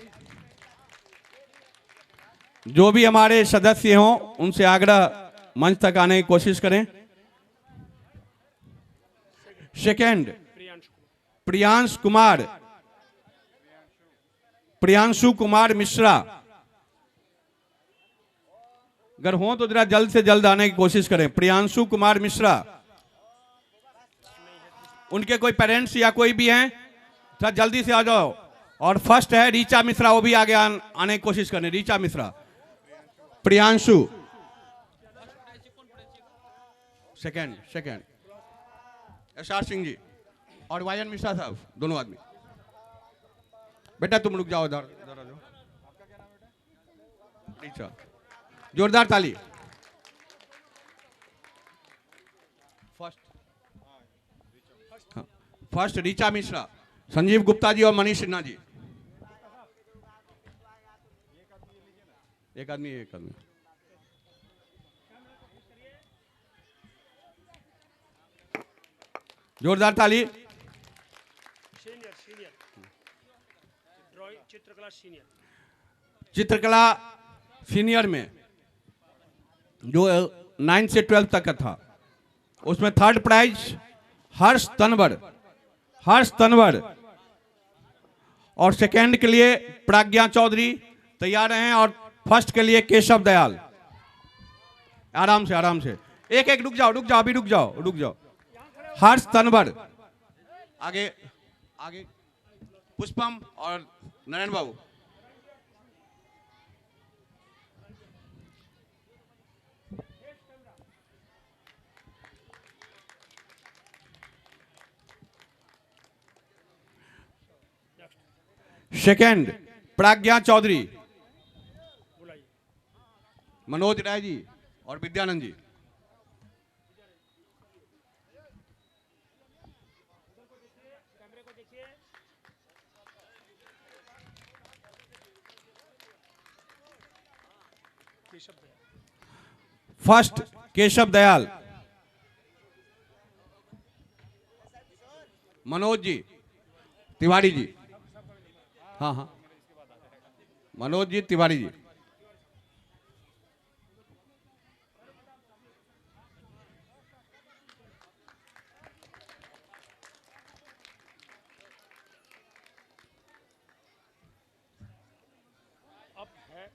जो भी हमारे सदस्य हों उनसे आग्रह मंच तक आने की कोशिश करें। सेकंड प्रियांश कुमार, प्रियांशु कुमार मिश्रा। अगर हो तो जरा जल्द से जल्द आने की कोशिश करें। प्रियांशु कुमार मिश्रा। उनके कोई पेरेंट्स या कोई भी हैं थोड़ा जल्दी से आ जाओ। और फर्स्ट है रीचा मिश्रा, वो भी आगे आने की कोशिश करें। रीचा मिश्रा, प्रियांशु। सेकंड एसआर सिंह जी और वायन मिश्रा साहब, दोनों आदमी। बेटा तुम रुक जाओ, इधर आ जाओ। रीचा, जोरदार ताली। फर्स्ट रीचा मिश्रा, संजीव गुप्ता जी और मनीष सिन्हा जी। एक आदमी। जोरदार ताली। सीनियर चित्रकला सीनियर। चित्रकला सीनियर में जो 9 से 12 तक का था, उसमें थर्ड प्राइज हर्ष तनवर और सेकंड के लिए प्रज्ञा चौधरी तैयार हैं और फर्स्ट के लिए केशव दयाल। आराम से एक एक रुक जाओ अभी रुक जाओ। हर्ष तनवर, आगे पुष्पम और नारायण बाबू। सेकंड प्रज्ञा चौधरी, मनोज राय जी और विद्यानंद जी। फर्स्ट केशव दयाल, मनोज जी तिवारी जी। हाँ, मनोज जी तिवारी जी। अब है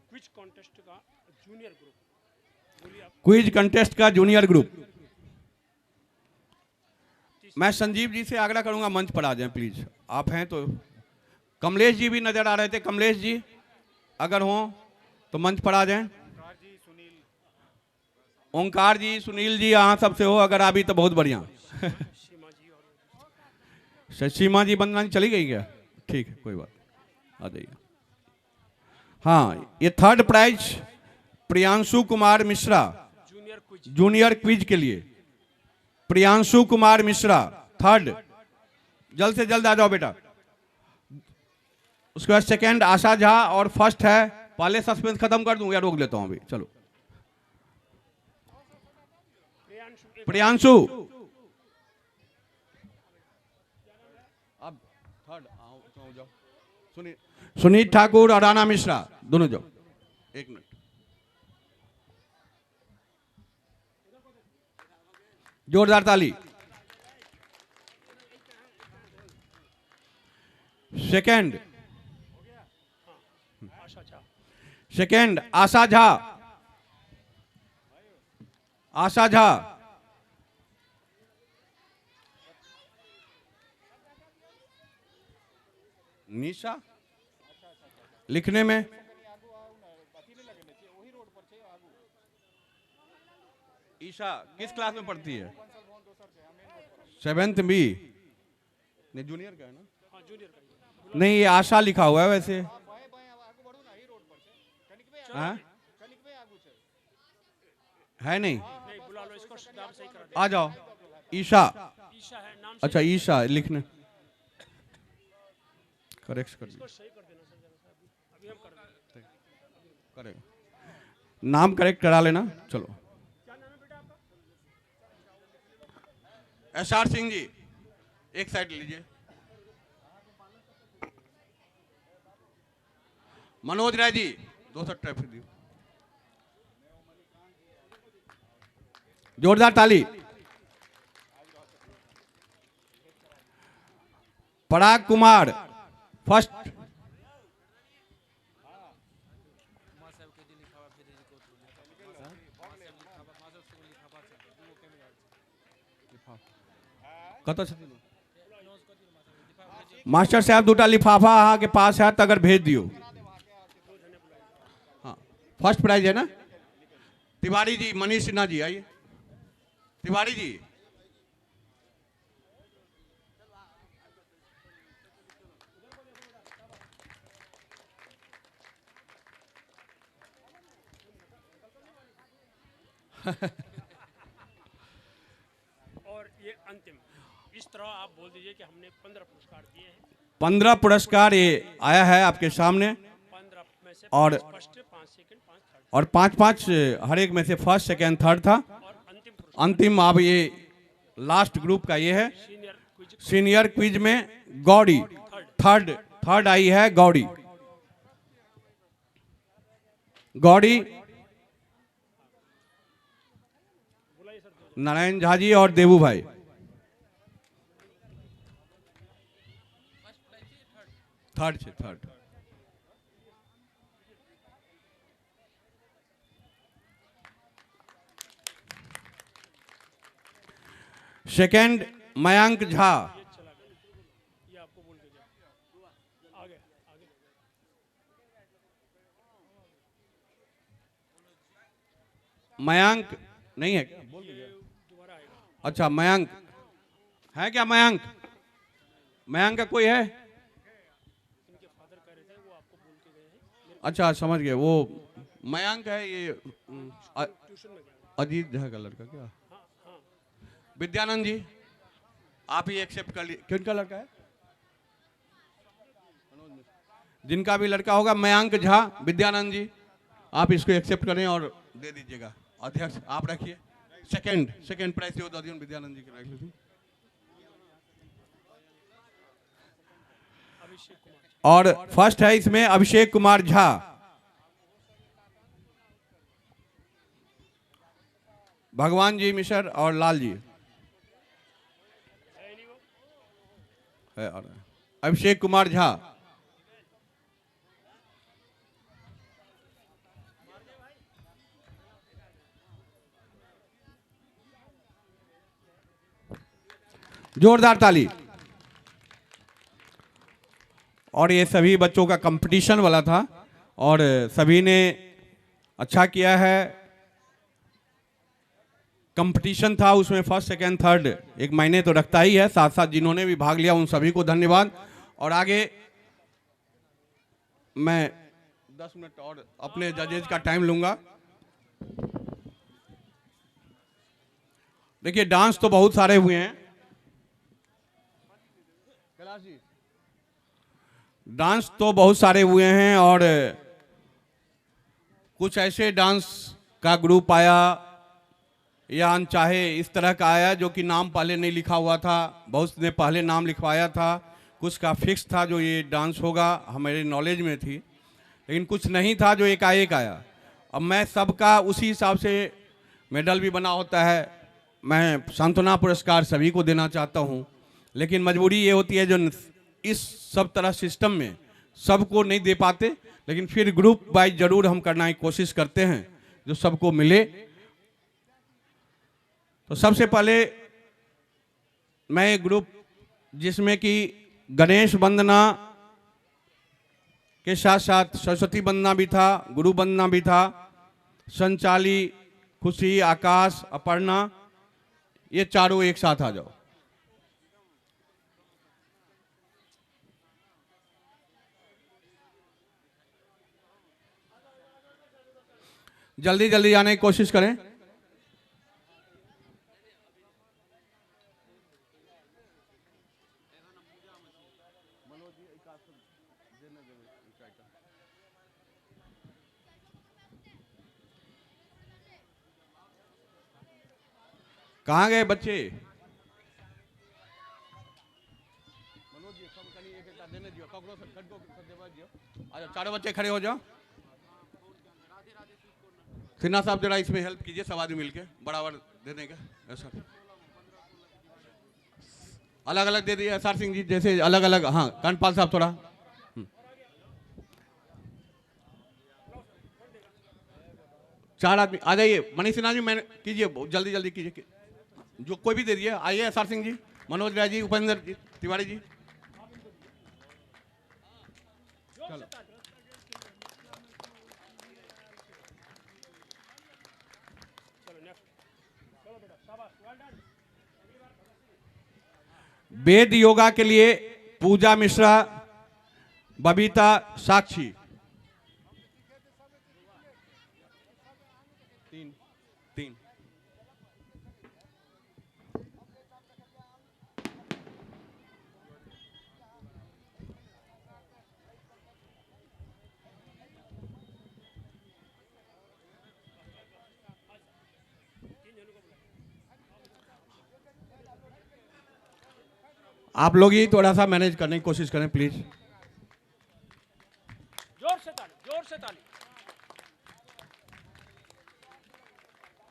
क्विज कॉन्टेस्ट का जूनियर ग्रुप। क्विज कंटेस्ट का जूनियर ग्रुप। मैं संजीव जी से आग्रह करूंगा मंच पर आ जाएं प्लीज, आप हैं तो। कमलेश जी भी नजर आ रहे थे, कमलेश जी अगर हो तो मंच पर आ जाएं। ओंकार जी, सुनील जी, यहाँ सबसे हो अगर आ भी तो बहुत बढ़िया। सीमा जी बंदना चली गई क्या? ठीक है, कोई बात, आ जाइए। हाँ, ये third prize Priyanshu Kumar Mishra, junior quiz के लिए। प्रियांशु कुमार मिश्रा थर्ड, जल्द से जल्द आ जाओ बेटा। उसके बाद सेकंड आशा झा और फर्स्ट है, पहले सस्पेंस खत्म कर दूं या रोक लेता हूं अभी? चलो प्रियांशु। अब थर्ड आओ जाओ। सुनील ठाकुर और राणा मिश्रा दोनों जाओ। एक मिनट, जोरदार ताली। सेकंड आशा झा। निशा लिखने में ईशा किस क्लास में पढ़ती है? 7th B. नहीं, जूनियर का है ना? नहीं, ये आशा लिखा हुआ है वैसे। हाँ? है नहीं? आ जाओ। ईशा, अच्छा ईशा लिखने करेक्ट कर करेक्ट, नाम करेक्ट करा लेना। चलो SR सिंह जी एक साइड लीजिए। मनोज राय जी 200 ट्रैफिक दी। जोरदार ताली। पराग कुमार फर्स्ट। मास्टर साहब दूटा लिफाफा अहाँ के पास है तो अगर भेज दियो। हाँ, फर्स्ट प्राइज है ना? तिवारी जी, मनीष सिन्हा जी आइए। तिवारी जी और ये अंतिम, इस तरह आप बोल दीजिए कि हमने 15 पुरस्कार दिए हैं। 15 पुरस्कार ये आया है आपके सामने। 15 में से और 5 सेकंड 5 थर्ड और 5 हर एक में से फर्स्ट सेकंड थर्ड था। अंतिम अब ये लास्ट ग्रुप का ये है। सीनियर क्विज में गौड़ी थर्ड आई है। गौड़ी गौड़ी नारायण झा जी और देवू भाई। थर्ड से थर्ड। सेकंड मयंक झा। मयंक नहीं है क्या? अच्छा मयंक है क्या? मयंक मयंक का कोई है? अच्छा समझ गए, वो मयंक है। ये अजीत झा का लड़का क्या? विद्यानंद जी आप ही एक्सेप्ट कर लीजिए। किनका लड़का है? जिनका भी लड़का होगा मयंक झा, विद्यानंद जी आप इसको एक्सेप्ट करें और दे दीजिएगा। अध्यक्ष आप रखिए। सेकंड प्राइज विद्यानंद जी के रख लीजिए। और फर्स्ट है इसमें अभिषेक कुमार झा। भगवान जी मिश्र और लाल जी है। और अभिषेक कुमार झा। जोरदार ताली। और ये सभी बच्चों का कंपटीशन वाला था और सभी ने अच्छा किया है। कंपटीशन था, उसमें फर्स्ट सेकंड थर्ड एक मायने तो रखता ही है। साथ साथ जिन्होंने भी भाग लिया उन सभी को धन्यवाद। और आगे मैं 10 मिनट और अपने जजेज का टाइम लूंगा। देखिए डांस तो बहुत सारे हुए हैं। डांस तो बहुत सारे हुए हैं और कुछ ऐसे डांस का ग्रुप आया या अनचाहे इस तरह का आया जो कि नाम पहले नहीं लिखा हुआ था। बहुत ने पहले नाम लिखवाया था, कुछ का फिक्स था जो ये डांस होगा, हमारे नॉलेज में थी। लेकिन कुछ नहीं था जो एकाएक आया। अब मैं सबका उसी हिसाब से मेडल भी बना होता है। मैं सांत्वना पुरस्कार सभी को देना चाहता हूँ, लेकिन मजबूरी ये होती है जो इस सब तरह सिस्टम में सबको नहीं दे पाते। लेकिन फिर ग्रुप वाइज जरूर हम करना की कोशिश करते हैं जो सबको मिले। तो सबसे पहले मैं एक ग्रुप जिसमें कि गणेश वंदना के साथ साथ सरस्वती वंदना भी था, गुरु वंदना भी था, संचाली, खुशी, आकाश, अपर्णा, ये चारों एक साथ आ जाओ। जल्दी जल्दी आने की कोशिश करें। कहाँ गए बच्चे? चारों बच्चे खड़े हो जाओ। सिन्हा साहब जरा इसमें हेल्प कीजिए, सब आदमी मिलके बराबर देने का। ऐसा अलग अलग दे दिए एसआर सिंह जी जैसे अलग अलग। हाँ कांडपाल साहब थोड़ा चार आदमी आ जाइए। मनीष सिन्हा जी मैंने कीजिए, जल्दी जल्दी कीजिए, जो कोई भी दे दिए। आइए एसआर सिंह जी, मनोज राय जी, उपेंद्र जी, तिवारी जी। चलो वेद योगा के लिए पूजा मिश्रा, बबीता, साक्षी। तीन आप लोग ही थोड़ा सा मैनेज करने की कोशिश करें प्लीज। जोर से ताली, जोर से ताली।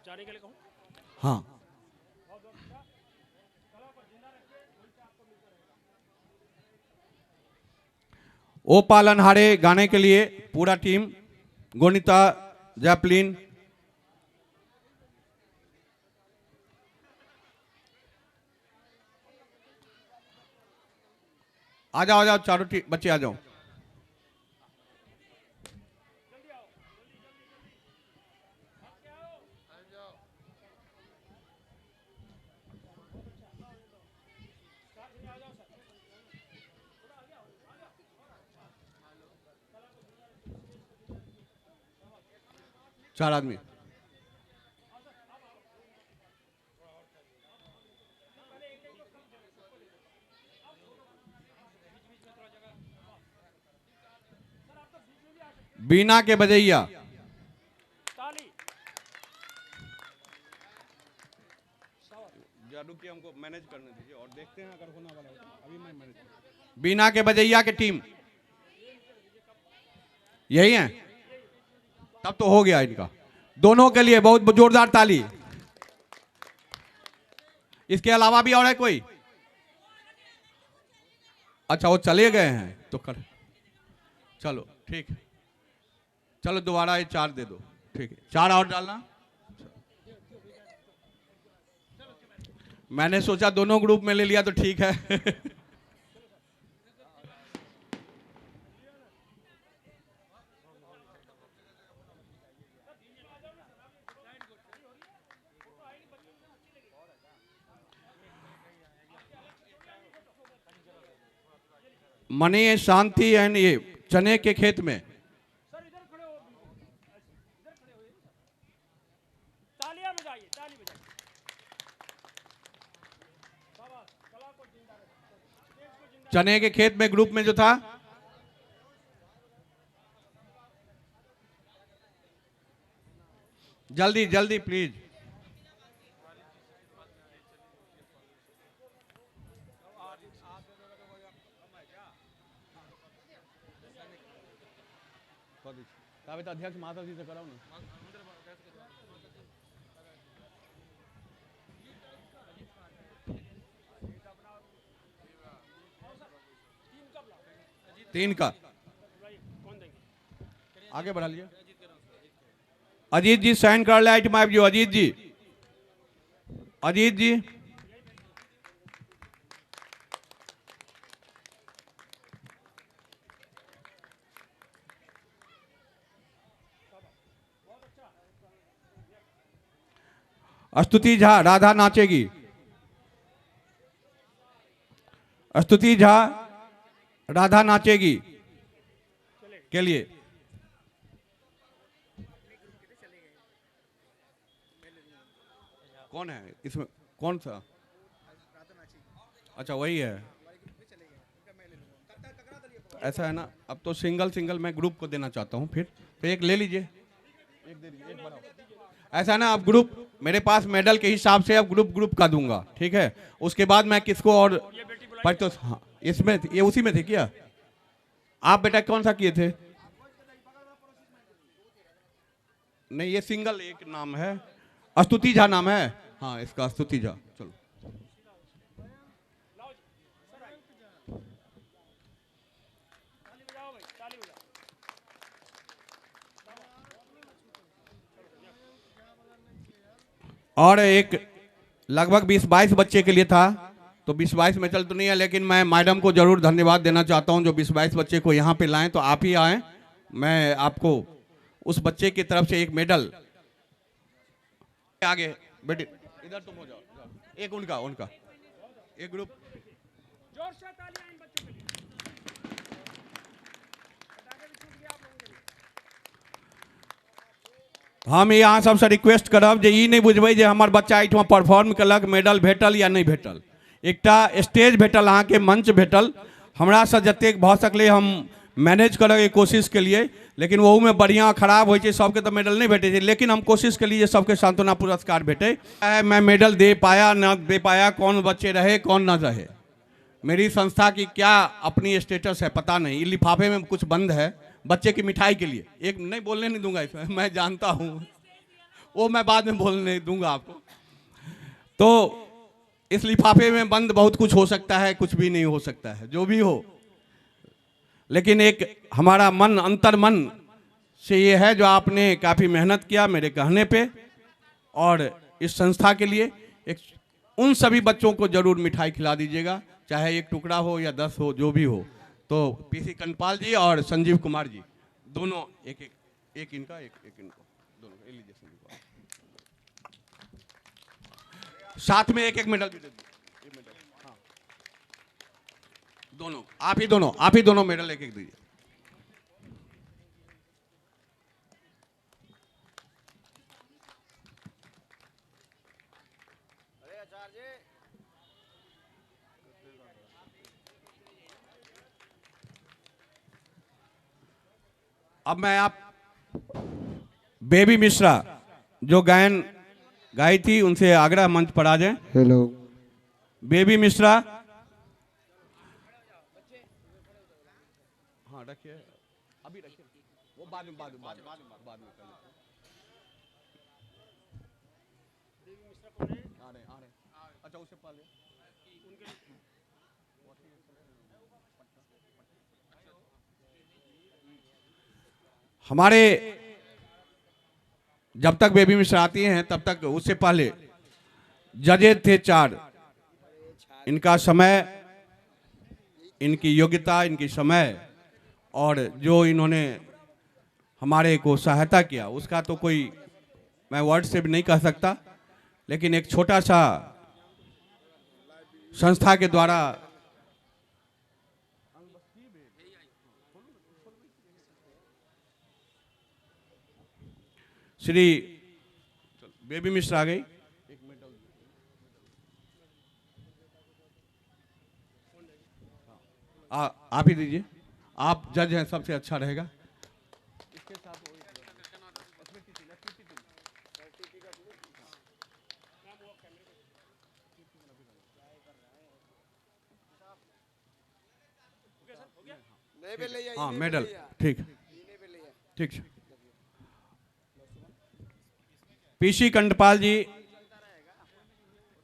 जाने के लिए कहूं? हाँ, ओ पालनहारे गाने के लिए पूरा टीम, गोनिता, जैपलिन, आ जाओ चारों बच्चे आ जाओ। चार आदमी। बीना के बजैया, जादू की हमको मैनेज करने दीजिए और देखते हैं अगर होने वाला है अभी मैं मैनेज। बीना के बजैया की टीम यही है, तब तो हो गया इनका। दोनों के लिए बहुत जोरदार ताली। इसके अलावा भी और है कोई? अच्छा वो चले गए हैं तो कर, चलो ठीक है, चलो दोबारा ये 4 दे दो, ठीक है 4 और डालना। मैंने सोचा दोनों ग्रुप में ले लिया तो ठीक है। मनी शांति एंड ये चने के खेत में चने के खेत में ग्रुप में जो था, जल्दी जल्दी प्लीज। अध्यक्ष माता जी से कराओ ना। तीन का आगे बढ़ा लिया। अजीत जी साइन कर ले आइटम आप जो। अजीत जी, अजीत जी स्तुति झा, राधा नाचेगी। स्तुति झा राधा नाचेगी के लिए कौन है इसमें? कौन सा? अच्छा वही है। ऐसा है ना, अब तो सिंगल सिंगल मैं ग्रुप को देना चाहता हूँ। फिर तो एक ले लीजिए, एक दे दीजिए, एक बढ़ाओ। ऐसा है ना, अब ग्रुप मेरे पास मेडल के हिसाब से अब ग्रुप का दूंगा, ठीक है। उसके बाद मैं किसको और पर तो हाँ, इसमें ये उसी में थे क्या आप? बेटा कौन सा किए थे? नहीं ये सिंगल एक नाम है, स्तुति झा नाम है। हाँ इसका स्तुति झा। चलो और एक लगभग 20-22 बच्चे के लिए था, तो 20-22 में चल तो नहीं है, लेकिन मैं मैडम को जरूर धन्यवाद देना चाहता हूं जो 20-22 बच्चे को यहाँ पे लाएं। तो आप ही आएं, मैं आपको उस बच्चे की तरफ से एक मेडल। आगे बेटे इधर तुम हो जाओ, एक उनका एक ग्रुप। जोर से तालियां इन बच्चों के लिए। हम यहाँ सबसे रिक्वेस्ट करब जे ई नहीं बुझबै जे हमर बच्चा एहिठाम परफॉर्म कलक, मेडल भेटल या नहीं भेटल। एकटा स्टेज भेटल, अहाँके मंच भेटल, हमरा से जतेक भऽ सकलै हम मैनेज करैके कोशिश केलिए, लेकिन वहू में बढ़िया खराब होइ छै, सबके तो मेडल नहीं भेटे छै, लेकिन हम कोशिश केलिए जे सबके सांत्वना पुरस्कार भेटे। मैं मेडल दे पाया ना दे पाया, कौन बच्चे रहे कौन ना रहे, मेरी संस्था की क्या अपनी स्टेटस है पता नहीं। लिफाफे में कुछ बंद है बच्चे की मिठाई के लिए, एक नहीं बोलने नहीं दूंगा इसमें, मैं जानता हूँ वो मैं बाद में बोलने दूंगा आपको। तो इस लिफाफे में बंद बहुत कुछ हो सकता है, कुछ भी नहीं हो सकता है, जो भी हो, लेकिन एक हमारा मन, अंतर मन से ये है जो आपने काफ़ी मेहनत किया मेरे कहने पे, और इस संस्था के लिए एक उन सभी बच्चों को जरूर मिठाई खिला दीजिएगा, चाहे एक टुकड़ा हो या 10 हो, जो भी हो। तो पीसी कंडपाल जी और संजीव कुमार जी दोनों एक इनका एक इनको, दोनों ले लीजिए। संजीव कुमार साथ में एक मेडल भी दे दीजिए। हाँ, दोनों आप ही दोनों मेडल एक दीजिए। अब मैं आप बेबी मिश्रा जो गायन गाई थी उनसे आग्रह मंच पर आ जाएं। Hello baby Mishra. हाँ रखिए, अभी रखिए, वो बाद में आ रहे। अच्छा उसे पहले हमारे जब तक बेबी मिश्रा आती हैं तब तक उससे पहले जजेस थे 4। इनका समय, इनकी योग्यता, इनकी समय और जो इन्होंने हमारे को सहायता किया उसका तो कोई मैं वर्ड से भी नहीं कह सकता, लेकिन एक छोटा सा संस्था के द्वारा श्री बेबी मिश्रा आ गई। आप ही दीजिए, आप जज हैं, सबसे अच्छा रहेगा। हाँ मेडल, ठीक ठीक। पीसी कंडपाल जी,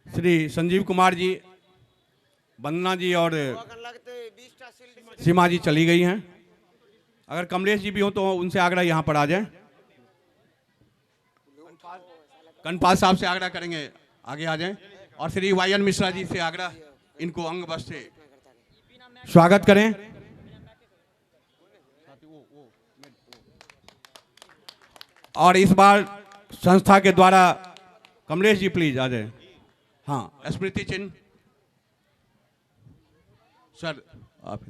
श्री संजीव कुमार जी, वंदना जी और सीमा जी चली गई हैं। अगर कमलेश जी भी हो तो उनसे आग्रह यहाँ पर आ जाएं। कंडपाल साहब से आग्रह करेंगे आगे आ जाएं, और श्री वायन मिश्रा जी से आग्रह, इनको अंग बस से स्वागत करें। और इस बार संस्था के द्वारा कमलेश जी प्लीज आ जाए। हाँ स्मृति चिन्ह सर आप।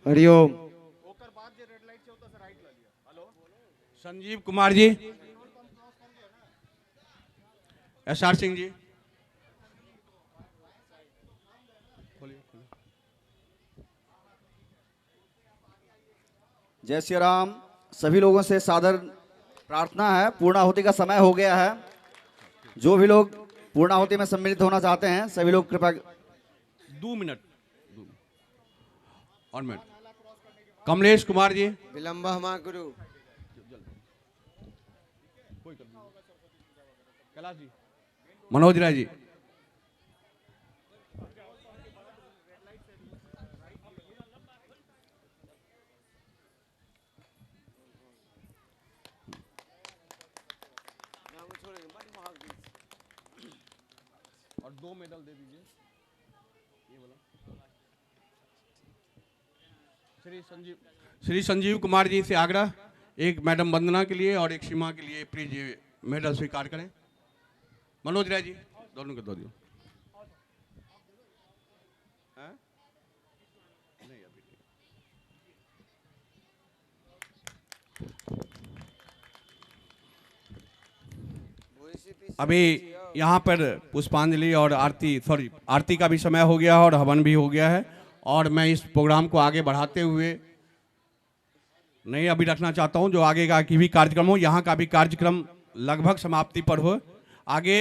हरिओम। संजीव कुमार जी, SR सिंह जी, जय श्री राम। सभी लोगों से सादर प्रार्थना है, पूर्णाहुति का समय हो गया है। जो भी लोग पूर्णाहुति में सम्मिलित होना चाहते हैं सभी लोग कृपया 2 मिनट और मिनट। कमलेश कुमार जी, विलंब गुरु। कैलाश जी, मनोज राय जी, और 2 मेडल दे दीजिए। ये बोला श्री संजीव कुमार जी से आग्रह, एक मैडम वंदना के लिए और एक सीमा के लिए प्लीज ये मेडल स्वीकार करें। मनोज राय जी, दोनों को दो दियो। नहीं अभी यहाँ पर पुष्पांजलि और आरती का भी समय हो गया और हवन भी हो गया है, और मैं इस प्रोग्राम को आगे बढ़ाते हुए नहीं अभी रखना चाहता हूँ। जो आगे का की भी कार्यक्रम हो, यहाँ का भी कार्यक्रम लगभग समाप्ति पर हो। आगे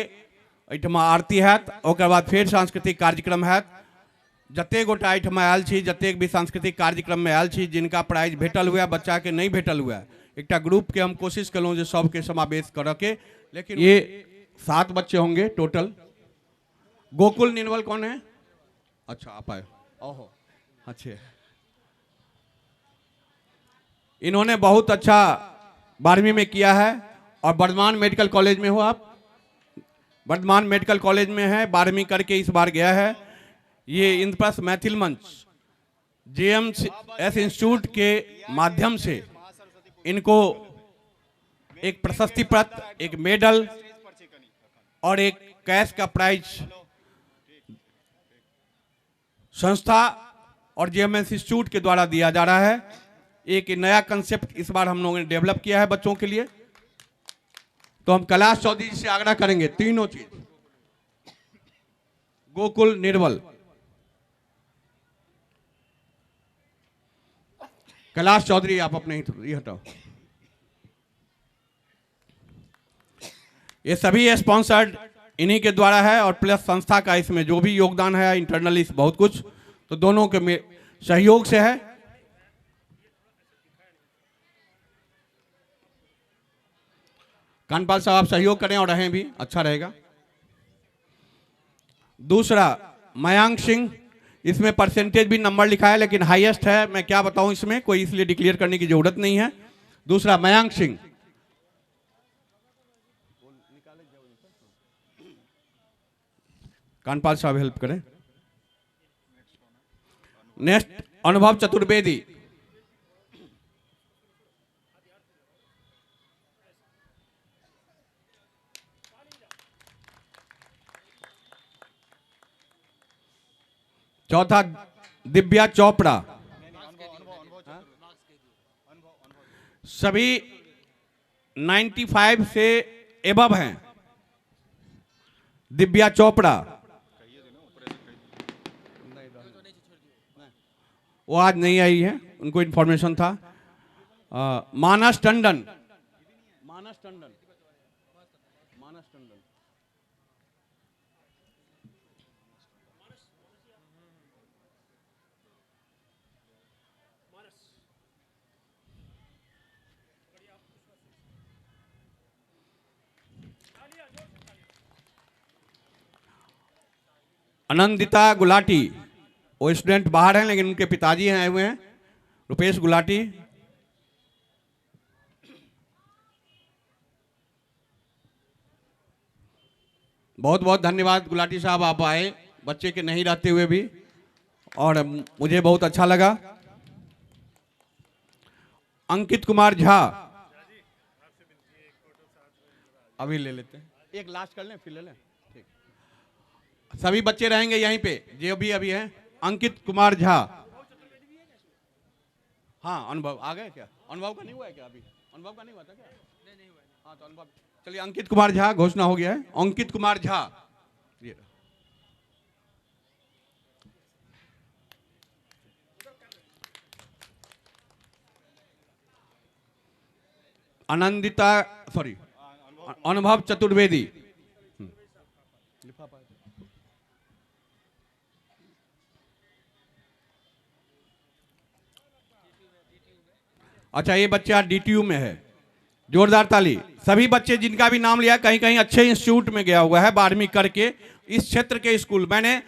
एठमा आरती है, और बाद फिर सांस्कृतिक कार्यक्रम है। जतेक गोटा एहिठाम आयल छी, जतेक भी सांस्कृतिक कार्यक्रम में आयल छी, जिनका प्राइज भेटल हुआ, बच्चा के नहीं भेटल हुआ, एक ग्रुप के हम कोशिश करूँ जो सबके समावेश कर के, लेकिन ये 7 बच्चे होंगे टोटल। गोकुल निर्मल कौन है? अच्छा आप आए। ओहो अच्छे। इन्होंने बहुत अच्छा 12वीं में किया है और वर्धमान मेडिकल कॉलेज में हो आप? वर्धमान मेडिकल कॉलेज में है, 12वीं करके इस बार गया है। ये इंद्रप्रस्थ मैथिल मंच JMS इंस्टीट्यूट के माध्यम से इनको एक प्रशस्ति पत्र, एक मेडल और एक कैश का प्राइज संस्था और JMS इंस्टीट्यूट के द्वारा दिया जा रहा है। एक नया कंसेप्ट इस बार हम लोगों ने डेवलप किया है बच्चों के लिए। तो हम कैलाश चौधरी जी से आग्रह करेंगे तीनों चीज। गोकुल निर्मल, कैलाश चौधरी आप अपने ही हटाओ। ये सभी स्पॉन्सर्ड इन्हीं के द्वारा है और प्लस संस्था का इसमें जो भी योगदान है इंटरनली बहुत कुछ, तो दोनों के सहयोग से है। कानपाल साहब आप सहयोग करें और रहें भी, अच्छा रहेगा। दूसरा मयांक सिंह, इसमें परसेंटेज भी नंबर लिखा है लेकिन हाईएस्ट है, मैं क्या बताऊं इसमें, कोई इसलिए डिक्लेयर करने की जरूरत नहीं है। दूसरा मयांक सिंह, कानपाल साहब हेल्प करें। नेक्स्ट अनुभव चतुर्वेदी, चौथा दिव्या चोपड़ा। सभी 95 से एबव हैं। दिव्या चोपड़ा वो आज नहीं आई है, उनको इन्फॉर्मेशन था। मानस टंडन, मानस टंडन, मानस टंडन, आनंदिता गुलाटी, वो स्टूडेंट बाहर हैं लेकिन उनके पिताजी हैं आए हुए हैं, रुपेश गुलाटी। बहुत बहुत धन्यवाद गुलाटी साहब, आप आए बच्चे के नहीं रहते हुए भी और मुझे बहुत अच्छा लगा। अंकित कुमार झा, अभी ले लेते हैं, एक लास्ट कर लें फिर ले लें, ठीक। सभी बच्चे रहेंगे यहीं पे जो भी अभी हैं। अंकित कुमार झा, हाँ अनुभव आ गए क्या? अनुभव का नहीं हुआ है क्या? अभी अनुभव का नहीं हुआ था क्या? नहीं हुआ। हाँ तो अनुभव, चलिए अंकित कुमार झा घोषणा हो गया है। अंकित कुमार झा, आनंदिता सॉरी अनुभव चतुर्वेदी, अच्छा ये बच्चा DTU में है, जोरदार ताली। सभी बच्चे जिनका भी नाम लिया कहीं कहीं अच्छे इंस्टीट्यूट में गया हुआ है 12वीं करके। इस क्षेत्र के स्कूल, मैंने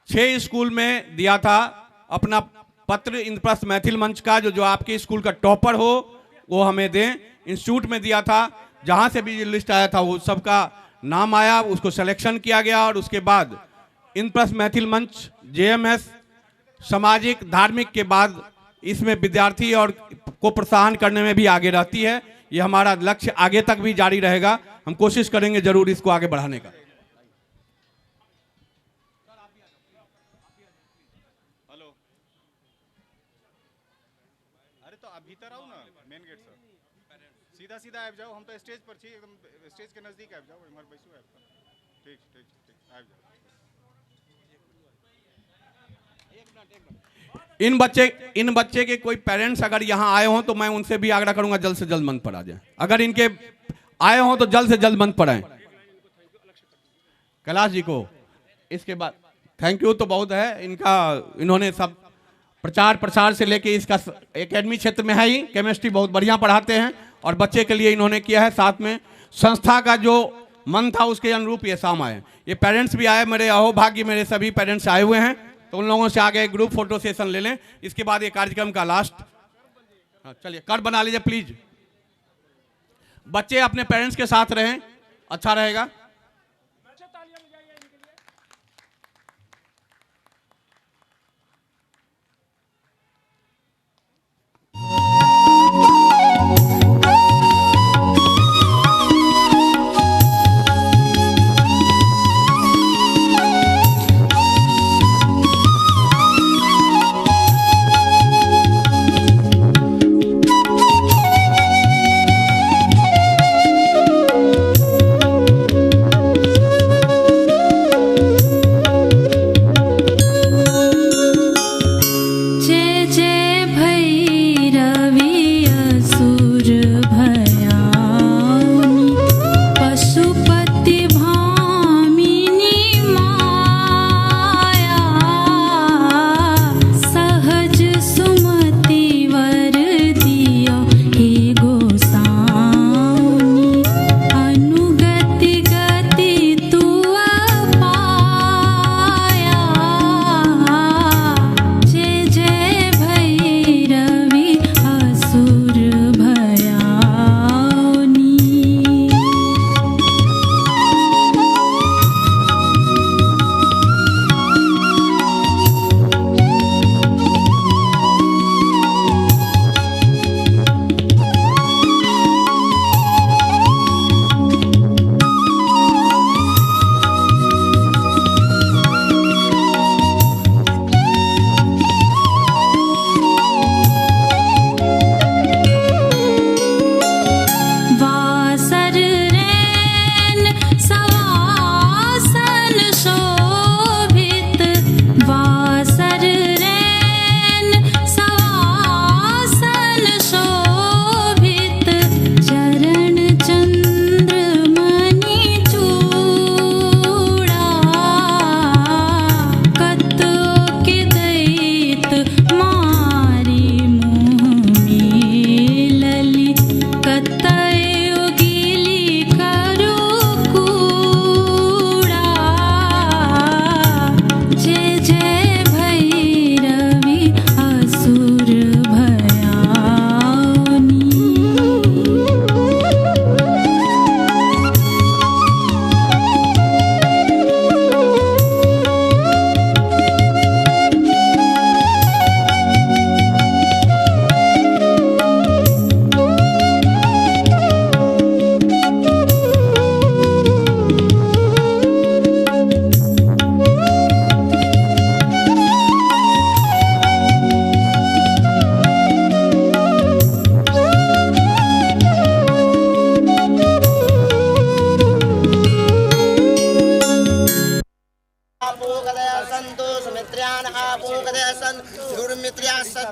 6 स्कूल में दिया था अपना पत्र इंद्रप्रस्थ मैथिल मंच का, जो आपके स्कूल का टॉपर हो वो हमें दें। इंस्टीट्यूट में दिया था, जहाँ से भी लिस्ट आया था वो सबका नाम आया, उसको सिलेक्शन किया गया और उसके बाद इंद्रप्रस्थ मैथिल मंच JMS सामाजिक धार्मिक के बाद इसमें विद्यार्थी और को प्रोत्साहन करने में भी आगे रहती है। ये हमारा लक्ष्य आगे तक भी जारी रहेगा, हम कोशिश करेंगे जरूर इसको आगे बढ़ाने का। हेलो, अरे तो आप भीतर आओ ना, मेन गेट से सीधा सीधा आ जाओ, हम तो स्टेज पर छी, एकदम स्टेज के नजदीक आ जाओ, इमर बैसू है। ठीक ठीक ठीक, आ जाओ। इन बच्चे के कोई पेरेंट्स अगर यहाँ आए हों तो मैं उनसे भी आग्रह करूंगा जल्द से जल्द मंच पर आ जाए। अगर इनके आए हों तो जल्द से जल्द मंच पर आए। कैलाश जी को इसके बाद थैंक यू तो बहुत है इनका, इन्होंने सब प्रचार प्रसार से लेके इसका एकेडमी क्षेत्र में है ही, केमिस्ट्री बहुत बढ़िया पढ़ाते हैं और बच्चे के लिए इन्होंने किया है। साथ में संस्था का जो मन था उसके अनुरूप ये शाम आए। ये पेरेंट्स भी आए, मेरे अहोभाग्य मेरे सभी पेरेंट्स आए हुए हैं, तो उन लोगों से आगे ग्रुप फोटो सेशन ले लें। इसके बाद ये कार्यक्रम का लास्ट, चलिए कार्ड बना लीजिए प्लीज। बच्चे अपने पेरेंट्स के साथ रहें, अच्छा रहेगा।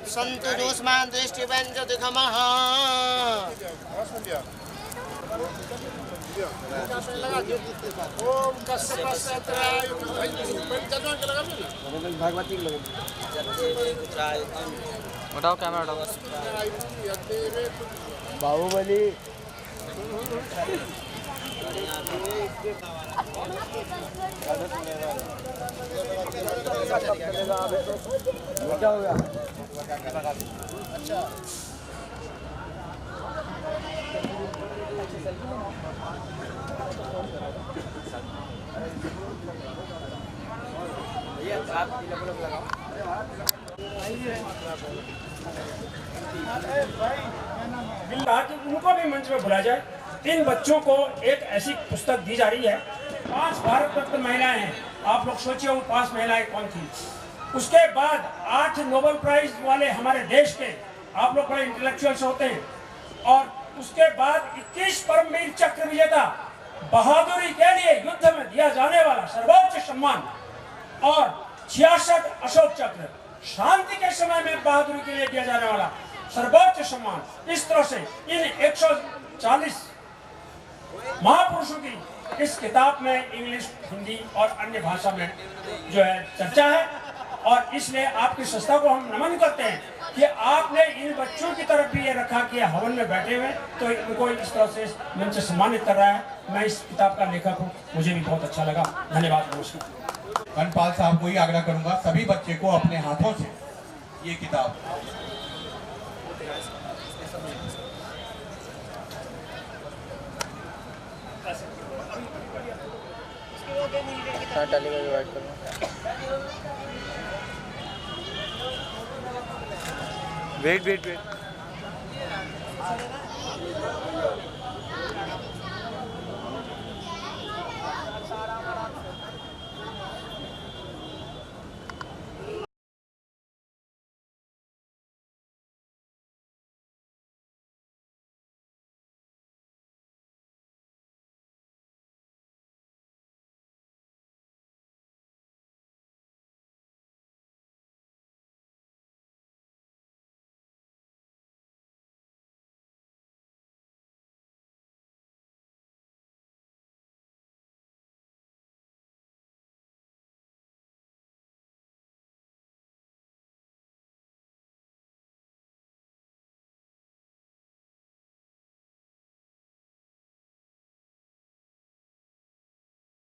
संतु दोस्मान दृष्टि व्यंजत घमः ओम भगवती उठाओ कैमरा उठाओ बाहुबली क्या हो गया? अच्छा उनको भी मंच में बुलाया जाए। इन बच्चों को एक ऐसी पुस्तक दी जा रही है, 5 भारत रत्न महिलाएं हैं। आप लोग सोचिए वो 5 महिलाएं कौन थी। उसके बाद 8 नोबेल प्राइज वाले हमारे देश के, आप लोग बड़े इंटेलेक्चुअल्स होते हैं। और उसके बाद 21 परमवीर चक्र विजेता, बहादुरी के लिए युद्ध में दिया जाने वाला सर्वोच्च सम्मान, और 66 अशोक चक्र, शांति के समय में बहादुरी के लिए दिया जाने वाला सर्वोच्च सम्मान। इस तरह से इन 140 महापुरुषों की इस किताब में इंग्लिश, हिंदी और अन्य भाषा में जो है चर्चा है, और इसलिए आपकी संस्था को हम नमन करते हैं कि आपने इन बच्चों की तरफ भी ये रखा कि हवन में बैठे हुए तो इनको इस तरह से मंच से सम्मानित कर रहा है। मैं इस किताब का लेखक हूँ, मुझे भी बहुत अच्छा लगा। धन्यवाद, नमस्कार। वनपाल साहब को ही आग्रह करूंगा सभी बच्चे को अपने हाथों से ये किताब वेट